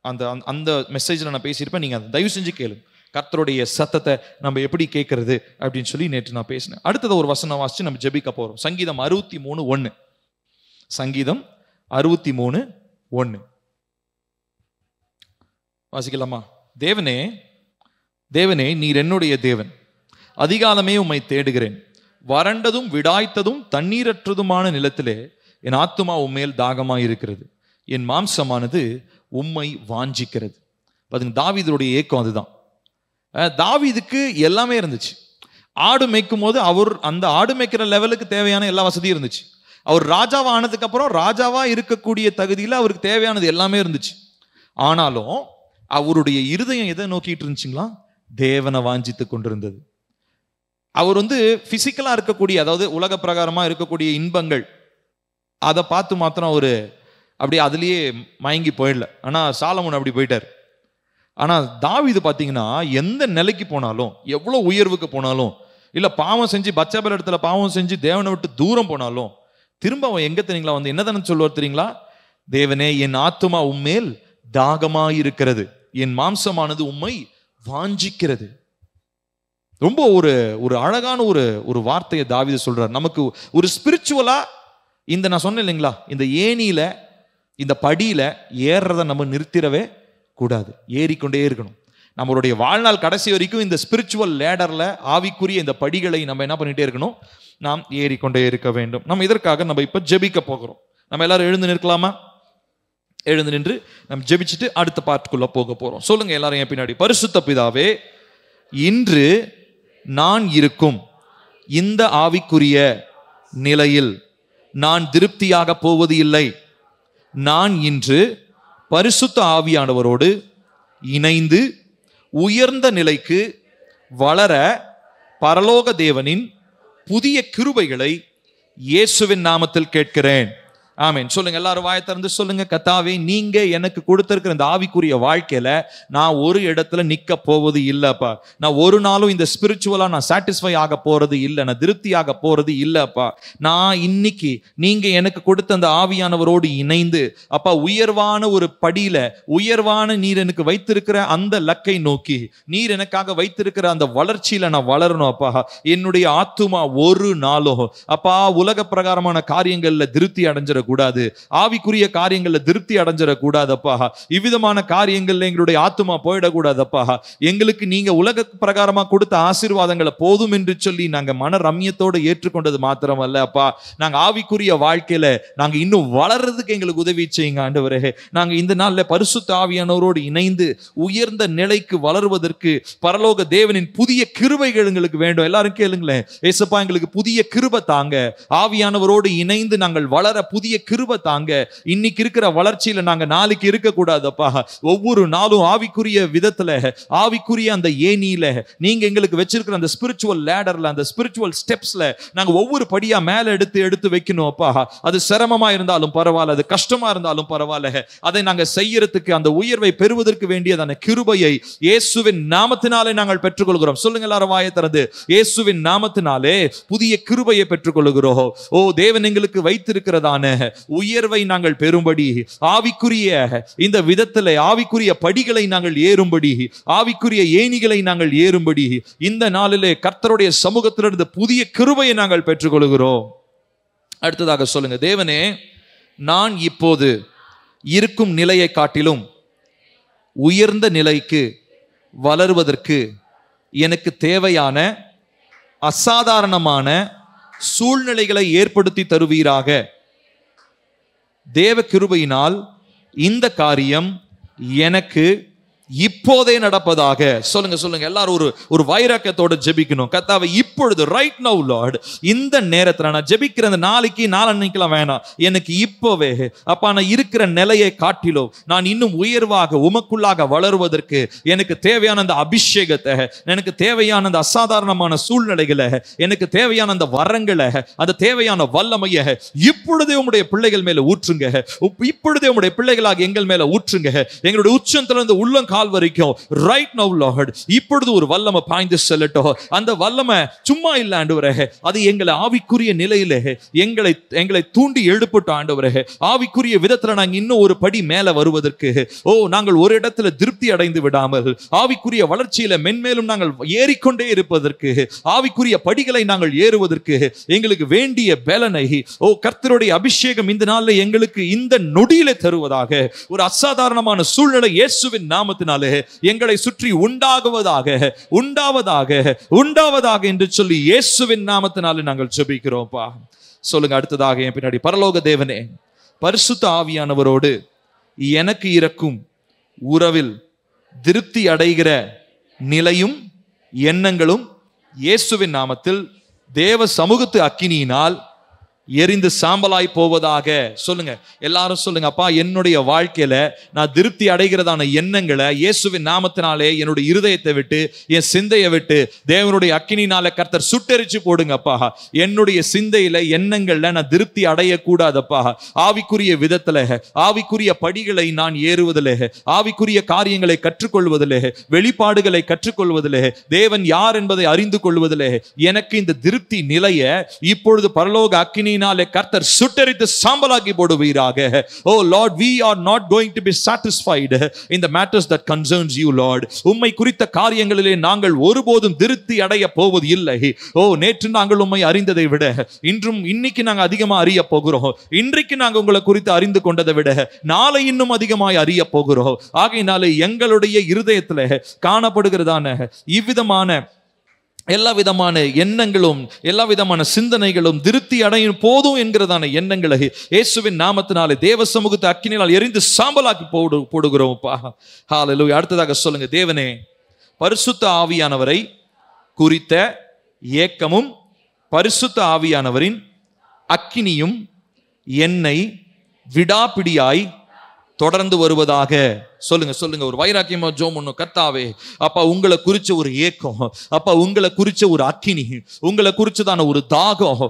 அந்த அந்த மெசேஜில் நான் பேசியிருப்பேன். நீங்கள் அதை தயவு செஞ்சு கேளு. கர்த்தருடைய சத்தத்தை நம்ம எப்படி கேட்கறது அப்படின்னு சொல்லி நேற்று நான் பேசினேன். அடுத்தது ஒரு வசனம் வாசிச்சு நம்ம ஜெபிக்க போறோம். சங்கீதம் 63:1. சங்கீதம் 63:1 வாசிக்கலாமா? தேவனே, தேவனே, நீர் என்னுடைய தேவன், அதிகாலமே உம்மை தேடுகிறேன். வறண்டதும் விடாய்த்ததும் தண்ணீரற்றதுமான நிலத்திலே என் ஆத்துமா உம்மேல் தாகமாய் இருக்கிறது. என் மாம்சமானது உம்மை வாஞ்சிக்கிறது. பாருங்க, தாவீதுடைய ஏக்கம் அதுதான். தாவீதுக்கு எல்லாமே இருந்துச்சு. ஆடு மேய்க்கும் போது அவர் அந்த ஆடு மேய்க்கிற லெவலுக்கு தேவையான எல்லா வசதியும் இருந்துச்சு. அவர் ராஜாவா ஆனதுக்கு அப்புறம் ராஜாவா இருக்கக்கூடிய தகுதியில் அவருக்கு தேவையானது எல்லாமே இருந்துச்சு. ஆனாலும் அவருடைய இருதயம் எதை நோக்கிட்டு இருந்துச்சுங்களா? தேவனை வாஞ்சித்து கொண்டிருந்தது. அவர் பிசிக்கலா இருக்கக்கூடிய, அதாவது உலக பிரகாரமா இருக்கக்கூடிய இன்பங்கள் அதை பார்த்து மாத்திரம் அவரு அப்படி அதுலயே மயங்கி போயிடல. ஆனா சாலமோன் அப்படி போயிட்டார். ஆனா தாவீது பாத்தீங்கன்னா எந்த நிலைக்கு போனாலும், எவ்வளவு உயர்வுக்கு போனாலும், இல்ல பாவம் செஞ்சு பத்சேபா இடத்துல பாவம் செஞ்சு தேவனை விட்டு தூரம் போனாலும், திரும்ப அவன் எங்க தெரியுங்களா என்னதானே சொல்லுவார் தெரியுங்களா? தேவனே, என் ஆத்துமா உம்மேல் தாகமாயிருக்கிறது, என் மாம்சமானது உம்மை வாஞ்சிக்கிறது. ரொம்ப ஒரு அழகான ஒரு வார்த்தையை தாவீது சொல்றார். நமக்கு ஒரு ஸ்பிரிச்சுவலா நான் சொன்னேன் இல்லைங்களா, இந்த ஏணியில இந்த படியில ஏறுறத நம்ம நிறுத்திடவே கூடாது, ஏறிக்கொண்டே இருக்கணும். நம்மளுடைய வாழ்நாள் கடைசி வரைக்கும் இந்த ஸ்பிரிச்சுவல் லேடர்ல ஆவிக்குரிய இந்த படிகளை நம்ம என்ன பண்ணிட்டே இருக்கணும், நாம் ஏறிக்கொண்டே இருக்க வேண்டும். நம்ம இதற்காக நம்ம இப்ப ஜெபிக்க போகிறோம். நம்ம எல்லாரும் எழுந்து நிற்கலாமா? எழுந்து நின்று நம்ம ஜெபிச்சுட்டு அடுத்த பார்ட்டுக்குள்ள போக போறோம். சொல்லுங்க எல்லாரும் என் பின்னாடி. பரிசுத்த பிதாவே, இன்று நான் இருக்கும் இந்த ஆவிக்குரிய நிலையில் நான் திருப்தியாக போவது இல்லை. நான் இன்று பரிசுத்த ஆவியானவரோடு இணைந்து உயர்ந்த நிலைக்கு வளர பரலோக தேவனின் புதிய கிருபைகளை இயேசுவின் நாமத்தில் கேட்கிறேன். ஆமென். சொல்லுங்க எல்லாரும் வாயை திறந்து சொல்லுங்க. கர்த்தாவே, நீங்க எனக்கு கொடுத்திருக்கிற இந்த ஆவிக்குரிய வாழ்க்கையில நான் ஒரு இடத்துல நிக்க போவது இல்லப்பா. நான் ஒரு நாளும் இந்த ஸ்பிரிச்சுவலா நான் சாட்டிஸ்ஃபை ஆக போறது இல்லை, நான் திருப்தியாக போறது இல்லப்பா. நான் இன்னைக்கு நீங்க எனக்கு கொடுத்த அந்த ஆவியானவரோடு இணைந்து அப்பா உயர்வான ஒரு படியில, உயர்வான நீர் எனக்கு வைத்திருக்கிற அந்த லக்கை நோக்கி, நீர் எனக்காக வைத்திருக்கிற அந்த வளர்ச்சியில நான் வளரணும் அப்பா. என்னுடைய ஆத்துமா ஒரு நாளும் அப்பா உலக பிரகாரமான காரியங்கள்ல திருப்தி அடைஞ்சிட கூடாது, ஆவிக்குரிய காரியங்கள்ல திருப்தி அடைஞ்சிடக்கூடாதப்பா. இவ்விதமான காரியங்கள்ல எங்களுடைய ஆத்துமா போயிடக்கூடாதப்பா. எங்களுக்கு நீங்க உலக பிரகாரமா கொடுத்த ஆசீர்வாதங்களை போதும் என்று சொல்லி நாங்க மன ரம்யத்தோடு ஏற்றுக்கொண்டது மாத்திரமல்ல அப்பா, நாங்க ஆவிக்குரிய வாழ்க்கையில நாங்க இன்னும் வளர்றதுக்கு எங்களுக்கு உதவி செய்யுங்க ஆண்டவரே. நாங்க இந்த நாள்ல பரிசுத்த ஆவியானவரோடு இணைந்து உயர்ந்த நிலைக்கு வளருவதற்கு பரலோக தேவனின் புதிய கிருபைகள் எங்களுக்கு வேண்டும். எல்லாரும் கேளுங்களேன். ஏசப்பா, எங்களுக்கு புதிய கிருபை தாங்க. ஆவியானவரோடு இணைந்து நாங்கள் வளர புதிய புதிய கிருபை தாங்க. இன்னைக்கு இருக்கிற வளர்ச்சியில நாங்க நாளைக்கு இருக்க கூடாதப்பா. ஒவ்வொரு நாளும் ஆவிக்குரிய விதத்துல, ஆவிக்குரிய அந்த ஏணியில நீங்க எங்களுக்கு வச்சிருக்கிற அந்த ஸ்பிரிச்சுவல் லேடர்ல, அந்த ஸ்பிரிச்சுவல் ஸ்டெப்ஸ்ல நாங்க ஒவ்வொரு படியா மேல எடுத்து வைக்கணும் அப்பா. அது சிரமமா இருந்தாலும் பரவாயில்ல, அது கஷ்டமா இருந்தாலும் பரவாயில்ல, அதை நாங்க செய்யறதுக்கு, அந்த உயர்வை பெறுவதற்கு வேண்டியதான கிருபையை இயேசுவின் நாமத்தினாலே நாங்கள் பெற்றுக்கொள்கிறோம். சொல்லுங்க எல்லாரும் வாயை திறந்து, இயேசுவின் நாமத்தினாலே புதிய கிருபையை பெற்றுக்கொள்கிறோம். ஓ தேவன் எங்களுக்கு வைத்திருக்கிறதான உயர்வை நாங்கள் பெறும்படி, ஆவிக்குரிய இந்த விதத்திலே ஆவிக்குரிய படிகளை நாங்கள் ஏறும்படி, ஆவிக்குரிய ஏணிகளை நாங்கள் ஏறும்படி இந்த நாளிலே கர்த்தருடைய சமூகத்திலிருந்து புதிய கிருபையை நாங்கள் பெற்றுக்கொள்கிறோம். அடுத்ததாக சொல்லுங்க, தேவனே நான் இப்போது இருக்கும் நிலையை காட்டிலும் உயர்ந்த நிலைக்கு வளருவதற்கு எனக்கு தேவையான அசாதாரணமான சூழ்நிலைகளை ஏற்படுத்தி தருவீராக. தேவ கிருபையினால் இந்த காரியம் எனக்கு இப்போதே நடப்பதாக. சொல்லுங்க எல்லாரும் ஒரு வைராக்கியத்தோட ஜெபிக்கணும். கர்த்தாவே இப்பொழுது, ரைட் நவ் லார்ட், இந்த நேரத்துல நான் ஜெபிக்கிற அந்த நாளைக்கு நாளன்னைக்கெல்லாம் வேணாம், எனக்கு இப்போவே அப்பா நான் இருக்கிற நிலையை காட்டிலும் நான் இன்னும் உயர்வாக உமக்குள்ளாக வளருவதற்கு எனக்கு தேவையான அந்த அபிஷேகத்தை, எனக்கு தேவையான அந்த அசாதாரணமான சூழ்நிலைகளை, எனக்கு தேவையான அந்த வரங்களை, அந்த தேவையான வல்லமையை இப்பொழுதே உம்முடைய பிள்ளைகள் மேல ஊற்றுங்க. இப்பொழுதே உம்முடைய பிள்ளைகளாக எங்கள் மேல ஊற்றுங்க. எங்களுடைய உச்சத்திலிருந்து உள்ளம் கால் வரைக்கும் ரைட் நவ் லார்ட் இப்பொழுது ஒரு வல்லமை பாய்ந்து செல்லட்டும். அந்த வல்லமை சும்மா இல்ல ஆண்டவரே, அது எங்களை ஆவிக்குரிய நிலையிலே எங்களை தூண்டி எழுப்பட்டும் ஆண்டவரே. ஆவிக்குரிய விதத்துல நாங்கள் இன்னும் ஒரு படி மேல வருவதற்கு, நாங்கள் ஒரு இடத்துல திருப்தி அடைந்து விடாமல் ஆவிக்குரிய வளர்ச்சியில மென்மேலும் நாங்கள் ஏறிக்கொண்டே இருப்பதற்கு, ஆவிக்குரிய படிகளை நாங்கள் ஏறுவதற்கு எங்களுக்கு வேண்டிய பலனை கர்த்தருடைய அபிஷேகம் இந்த நாளில் எங்களுக்கு இந்த நொடியிலே தருவதாக. ஒரு அசாதாரணமான சூழ்நிலை இயேசுவின் நாமத்தினாலே எங்களை சுற்றி உண்டாவதாக என்று சொல்லி இயேசுவின் நாமத்தினாலே நாங்கள் ஜெபிக்கிறோம்ப்பா. சொல்லுங்க அடுத்ததாக என் பின்னாடி, பரலோக தேவனே, பரிசுத்த ஆவியானவரோடு எனக்கு இருக்கும் உறவில் திருப்தி அடைகிற நிலையும் எண்ணங்களும் இயேசுவின் நாமத்தில் தேவ சமூகத்து அக்கினியினால் எரிந்து சாம்பலாய் போவதாக. சொல்லுங்க எல்லாரும் சொல்லுங்க, அப்பா என்னுடைய வாழ்க்கையில நான் திருப்தி அடைகிறதான எண்ணங்களை இயேசுவின் நாமத்தினாலே என்னுடைய இருதயத்தை விட்டு, என் சிந்தையை விட்டு தேவனுடைய அக்கினினால கர்த்தர் சுட்டெரிச்சு போடுங்கப்பா. என்னுடைய சிந்தையில எண்ணங்கள்ல நான் திருப்தி அடையக்கூடாதப்பா. ஆவிக்குரிய விதத்துல, ஆவிக்குரிய படிகளை நான் ஏறுவதிலே, ஆவிக்குரிய காரியங்களை கற்றுக்கொள்வதிலே, வெளிப்பாடுகளை கற்றுக்கொள்வதிலே, தேவன் யார் என்பதை அறிந்து கொள்வதிலே எனக்கு இந்த திருப்தி நிலைய இப்பொழுது பரலோக அக்கினி கர்த்தர் சுட்டெரித்து சாம்பலாக்கி போடுவீராக. Oh Lord, we are not going to be satisfied in the matters that concerns you Lord. உம்மை குறித்த காரியங்களிலே நாங்கள் ஒருபோதும் திருப்தி அடைய போவது இல்லை. நேற்று நாங்கள் உம்மை அறிந்ததை விட இன்னைக்கு நாங்கள் அதிகமா அறிய போகிறோம். இன்றைக்கு நாங்கள் உங்களை குறித்து அறிந்து கொண்டதை விட நாளை இன்னும் அதிகமாய் அறிய போகிறோம். ஆகையினாலே எங்களுடைய இருதயத்தில் காணப்படுகிறதான இவ்விதமான எல்லா விதமான எண்ணங்களும், எல்லா விதமான சிந்தனைகளும் திருப்தி அடையும் போதும் என்கிறதான எண்ணங்களை இயேசுவின் நாமத்தினாலே தேவ சமூகத்தை அக்கினியால் எரிந்து சாம்பலாக்கி போடுகிறோம்ப்பா. ஹல்லேலூயா. அடுத்ததாக சொல்லுங்க, தேவனே பரிசுத்த ஆவியானவரை குறித்த ஏக்கமும் பரிசுத்த ஆவியானவரின் அக்கினியும் என்னை விடாப்பிடியாய் தொடர்ந்து வருவதாக. சொல்லுங்க ஒரு வைராக்கியமா ஜோம் ஒண்ணு. கர்த்தாவே அப்பா உங்களை குறிச்ச ஒரு ஏக்கம், அப்பா உங்களை குறிச்ச ஒரு அக்கினி, உங்களை குறிச்சதான ஒரு தாகம்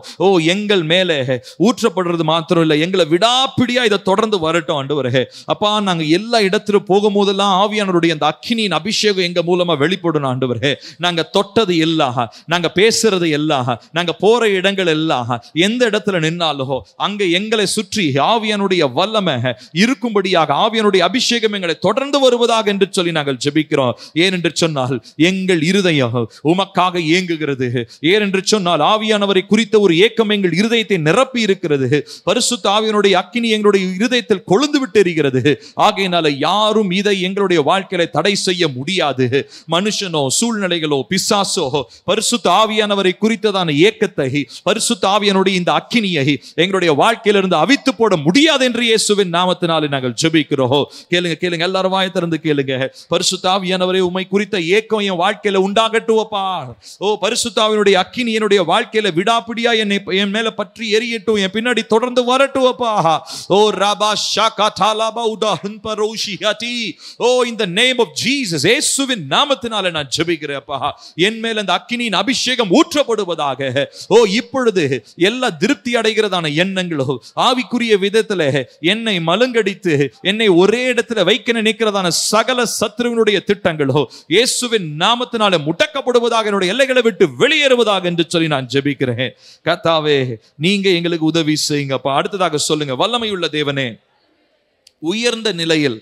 எங்கள் மேலே ஊற்றப்படுறது மாத்திரம் இல்லை, எங்களை விடாப்பிடியா இதை தொடர்ந்து வரட்டும் ஆண்டவரே. அப்பா நாங்க எல்லா இடத்திலும் போகும் போதெல்லாம் ஆவியானவருடைய அந்த அக்கினியின் அபிஷேகம் எங்க மூலமா வெளிப்படணும் ஆண்டவரே. நாங்க தொட்டது எல்லாம், நாங்க பேசுறது எல்லாம், நாங்க போற இடங்கள் எல்லாம், எந்த இடத்துல நின்னாலும் அங்க எங்களை சுற்றி ஆவியானுடைய வல்லமை இருக்கும்படியாக, ஆவியானுடைய அபிஷேகம் எங்களை தொடர்ந்து வருவதாக என்று சொல்லி நாங்கள் ஜெபிக்கிறோம். ஏனென்று சொன்னால் எங்கள் இருதயம் உமக்காக ஏங்குகிறது. ஏனென்று சொன்னால் ஆவியானவரை குறித்த ஒரு ஏக்கம் எங்கள் இருதயத்தை நிரப்பி இருக்கிறது. பரிசுத்த ஆவியானுடைய அக்கினி எங்களுடைய இருதயத்தில் கொழுந்து விட்டு எரிகிறது. ஆகையினால யாரும் இதை எங்களுடைய வாழ்க்கையில தடை செய்ய முடியாது. மனுஷனோ சூழ்நிலைகளோ பிசாசோ பரிசுத்த ஆவியானவரை குறித்ததான ஏக்கத்தை, பரிசுத்த ஆவியானுடைய இந்த அக்கினியை எங்களுடைய வாழ்க்கையிலிருந்து அவித்து போட முடியாது என்று இயேசுவின் நாமத்தினாலே நாங்கள் ஜெபிக்கிறோம். கேளுங்க சொல்லுங்க, எல்லாரும் வாயை திறந்து கேளுங்க. பரிசுத்த ஆவியானவரே, உம்மை குறித்த ஏக்கம் என் வாழ்க்கையில உண்டாகட்டும்ப்பா. ஓ பரிசுத்த ஆவியினுடைய அக்கினி என்னுடைய வாழ்க்கையில விடாப்பிடியா என் மேல பற்றி எரியட்டும், என் பின்னாடி தொடர்ந்து வரட்டும்ப்பா. ஓ ரபா ஷாகா தாலாபா உதாஹன் பரோஷிஹதி. Oh in the name of Jesus, இயேசுவின் நாமத்தினால நான் ஜெபிக்கிறேன்ப்பா. என் மேல் அந்த அக்கினியின் அபிஷேகம் ஊற்றப்படுவதாக. ஓ இப்பொழுது எல்லா திருப்தி அடைகிறதான எண்ணங்களோ, ஆவிக்குரிய விதத்துல என்னை மலங்கடித்து என்னை ஒரே இடத்துல வைக்க நினைக்கிறதான சகல சத்துருவினுடைய திட்டங்களோ இயேசுவின் நாமத்தினால முடக்கப்படுவதாக, என்னுடைய எல்லைகளை விட்டு வெளியேறுவதாக என்று சொல்லி நான் ஜெபிக்கிறேன். கர்த்தாவே, நீங்க எங்களுக்கு உதவி செய்யுங்கப்பா. அடுத்ததாக சொல்லுங்க, வல்லமையுள்ள தேவனே, உயர்ந்த நிலையில்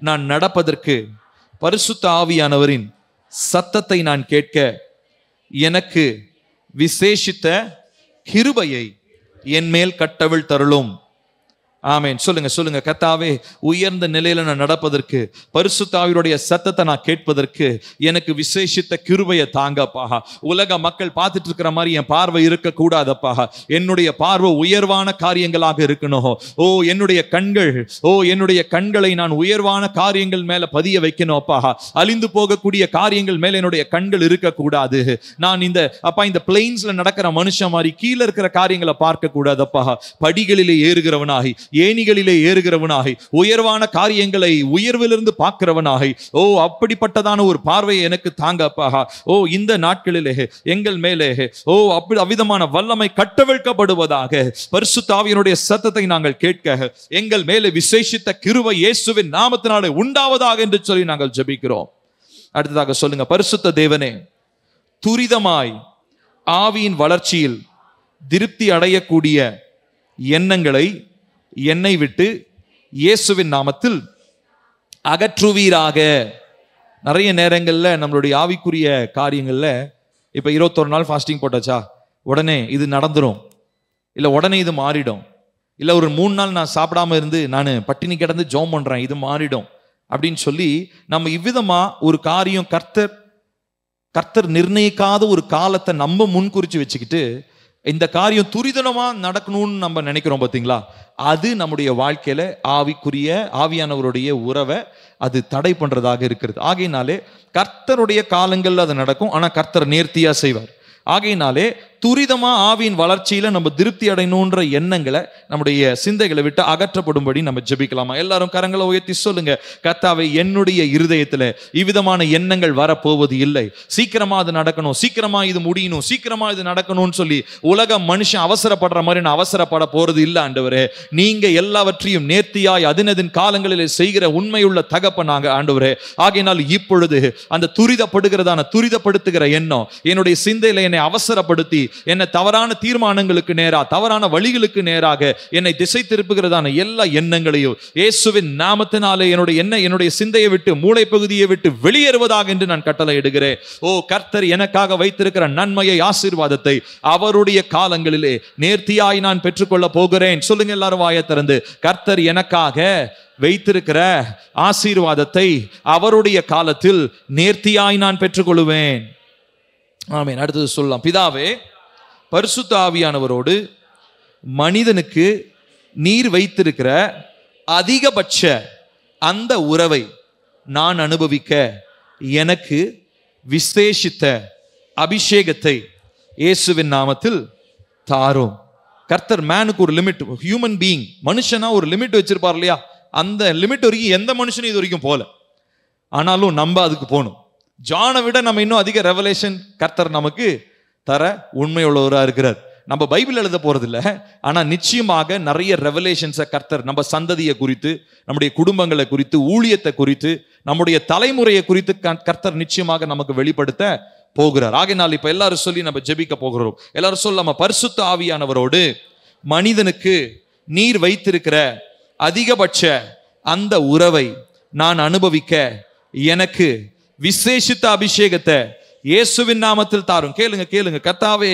நான் நடப்பதற்கு பரிசுத்த ஆவியானவரின் சத்தத்தை நான் கேட்க எனக்கு விசேஷித்த கிருபையை என் மேல் கட்டவிழ் தருளும். ஆமென். சொல்லுங்க சொல்லுங்க, கர்த்தாவே, உயர்ந்த நிலையில நான் நடப்பதற்கு, பரிசுத்த ஆவியுடைய சத்தத்தை நான் கேட்பதற்கு எனக்கு விசேஷித்த கிருபையை தாங்கப்பா. உலக மக்கள் பார்த்துட்டு இருக்கிற மாதிரி என் பார்வை இருக்க கூடாதப்பா. என்னுடைய பார்வை உயர்வான காரியங்களாக இருக்கணும். ஓ என்னுடைய கண்களை நான் உயர்வான காரியங்கள் மேல பதிய வைக்கணும்ப்பா. அழிந்து போகக்கூடிய காரியங்கள் மேல என்னுடைய கண்கள் இருக்கக்கூடாது. நான் இந்த பிளெயின்ஸ்ல நடக்கிற மனுஷன் மாதிரி கீழே இருக்கிற காரியங்களை பார்க்க கூடாதப்பா. படிகளிலே ஏறுகிறவனாகி, ஏணிகளிலே ஏறுகிறவனாகி, உயர்வான காரியங்களை உயர்விலிருந்து பார்க்கிறவனாகி, ஓ அப்படிப்பட்டதான ஒரு பார்வையை எனக்கு தாங்கப்பா. ஓ இந்த நாட்களிலே எங்கள் மேலே ஓ அவ்விதமான வல்லமை கட்டவிழ்க்கப்படுவதாக. பரிசுத்த ஆவியினுடைய சத்தத்தை நாங்கள் கேட்க எங்கள் மேலே விசேஷித்த கிருபை இயேசுவின் நாமத்தினாலே உண்டாவதாக என்று சொல்லி நாங்கள் ஜெபிக்கிறோம். அடுத்ததாக சொல்லுங்க, பரிசுத்த தேவனே, துரிதமாய் ஆவியின் வளர்ச்சியில் திருப்தி அடையக்கூடிய எண்ணங்களை என்னை விட்டு இயேசுவின் நாமத்தில் அகற்றுவீராக. நிறைய நேரங்கள்ல நம்மளுடைய ஆவிக்குரிய காரியங்கள்ல, இப்ப 21 நாள் ஃபாஸ்டிங் போட்டாச்சா, உடனே இது நடந்துரும், இல்ல உடனே இது மாறிடும், இல்ல ஒரு 3 நாள் நான் சாப்பிடாம இருந்து நான் பட்டினி கிடந்து ஜெபம் பண்றேன், இது மாறிடும் அப்படின்னு சொல்லி நம்ம இவ்விதமா ஒரு காரியம் கர்த்தர் நிர்ணயிக்காத ஒரு காலத்தை நம்ம முன்குறிச்சு வச்சுக்கிட்டு இந்த காரியம் துரிதமா நடக்கணும்னு நம்ம நினைக்கிறோம் பாத்தீங்களா. அது நம்முடைய வாழ்க்கையில ஆவியானவருடைய உறவை அது தடை பண்றதாக இருக்கிறது. ஆகையினாலே கர்த்தருடைய காலங்கள்ல அது நடக்கும், ஆனா கர்த்தர் நேர்த்தியா செய்வார். ஆகையினாலே துரிதமா ஆவியின் வளர்ச்சியில நம்ம திருப்தி அடையணுன்ற எண்ணங்களை நம்முடைய சிந்தைகளை விட்டு அகற்றப்படும்படி நம்ம ஜெபிக்கலாமா? எல்லாரும் கரங்களை உயர்த்தி சொல்லுங்க, கர்த்தாவே, என்னுடைய இருதயத்துல இவ்விதமான எண்ணங்கள் வரப்போவது இல்லை. சீக்கிரமா அது நடக்கணும், சீக்கிரமா இது முடியணும், சீக்கிரமா இது நடக்கணும்னு சொல்லி உலக மனுஷன் அவசரப்படுற மாதிரி நான் அவசரப்பட போறது இல்லை ஆண்டவரே. நீங்க எல்லாவற்றையும் நேர்த்தியாய் அதினதின் காலங்களிலே செய்கிற உண்மையுள்ள தகப்பனாக ஆண்டவரே. ஆகையினால் இப்பொழுது அந்த துரிதப்படுத்துகிற எண்ணம் என்னுடைய சிந்தையில என்னை அவசரப்படுத்தி என்னை தவறான தீர்மானங்களுக்கு நேராக, தவறான வழிகளுக்கு நேராக என்னை திசை திருப்புகிறதான எல்லா எண்ணங்களையும் இயேசுவின் நாமத்தினாலே என்னுடைய சிந்தையை விட்டு, மூளை பகுதியை விட்டு வெளியேறுவதாக என்று நான் கட்டளை இடுகிறேன். ஓ கர்த்தர் எனக்காக வைத்திருக்கிற நன்மையை, ஆசீர்வாதத்தை அவருடைய காலங்களிலே நேர்த்தியாய் நான் பெற்றுக்கொள்ள போகிறேன். சொல்லுங்க எல்லாரும் வாயை திறந்து, கர்த்தர் எனக்காக வைத்திருக்கிற ஆசீர்வாதத்தை அவருடைய காலத்தில் நேர்த்தியாய் நான் பெற்றுக்கொள்வேன். ஆமென். அடுத்தது சொல்லலாம், பிதாவே, பரிசுத்த ஆவியானவரோடு மனிதனுக்கு நீர் வைத்திருக்கிற அதிகபட்ச அந்த உறவை நான் அனுபவிக்க எனக்கு விசேஷித்த அபிஷேகத்தை இயேசுவின் நாமத்தில் தாரும். கர்த்தர் மேனுக்கு ஒரு லிமிட், ஹியூமன் பீயிங், மனுஷனா ஒரு லிமிட் வச்சிருப்பார் இல்லையா? அந்த லிமிட் வரைக்கும் எந்த மனுஷனும் இது வரைக்கும் போல, ஆனாலும் நம்ம அதுக்கு போகணும். ஜானை விட நம்ம இன்னும் அதிக ரெவலேஷன் கர்த்தர் நமக்கு தர உண்மை உள்ளவராக இருக்கிறார். நம்ம பைபிள் எழுத போறது இல்லை, ஆனா நிச்சயமாக நிறைய ரெவலேஷன்ஸை கர்த்தர் நம்ம சந்ததியை குறித்து, நம்முடைய குடும்பங்களை குறித்து, ஊழியத்தை குறித்து, நம்முடைய தலைமுறையை குறித்து கர்த்தர் நிச்சயமாக நமக்கு வெளிப்படுத்த போகிறார். ஆகையினால் இப்ப எல்லாரும் சொல்லி நம்ம ஜெபிக்க போகிறோம். எல்லாரும் சொல்லாம, பரிசுத்த ஆவியானவரோடு மனிதனுக்கு நீர் வைத்திருக்கிற அதிகபட்ச அந்த உறவை நான் அனுபவிக்க எனக்கு விசேஷித்த அபிஷேகத்தை இயேசுவின் நாமத்தில் தாரும். கேளுங்க கேளுங்க. கர்த்தாவே,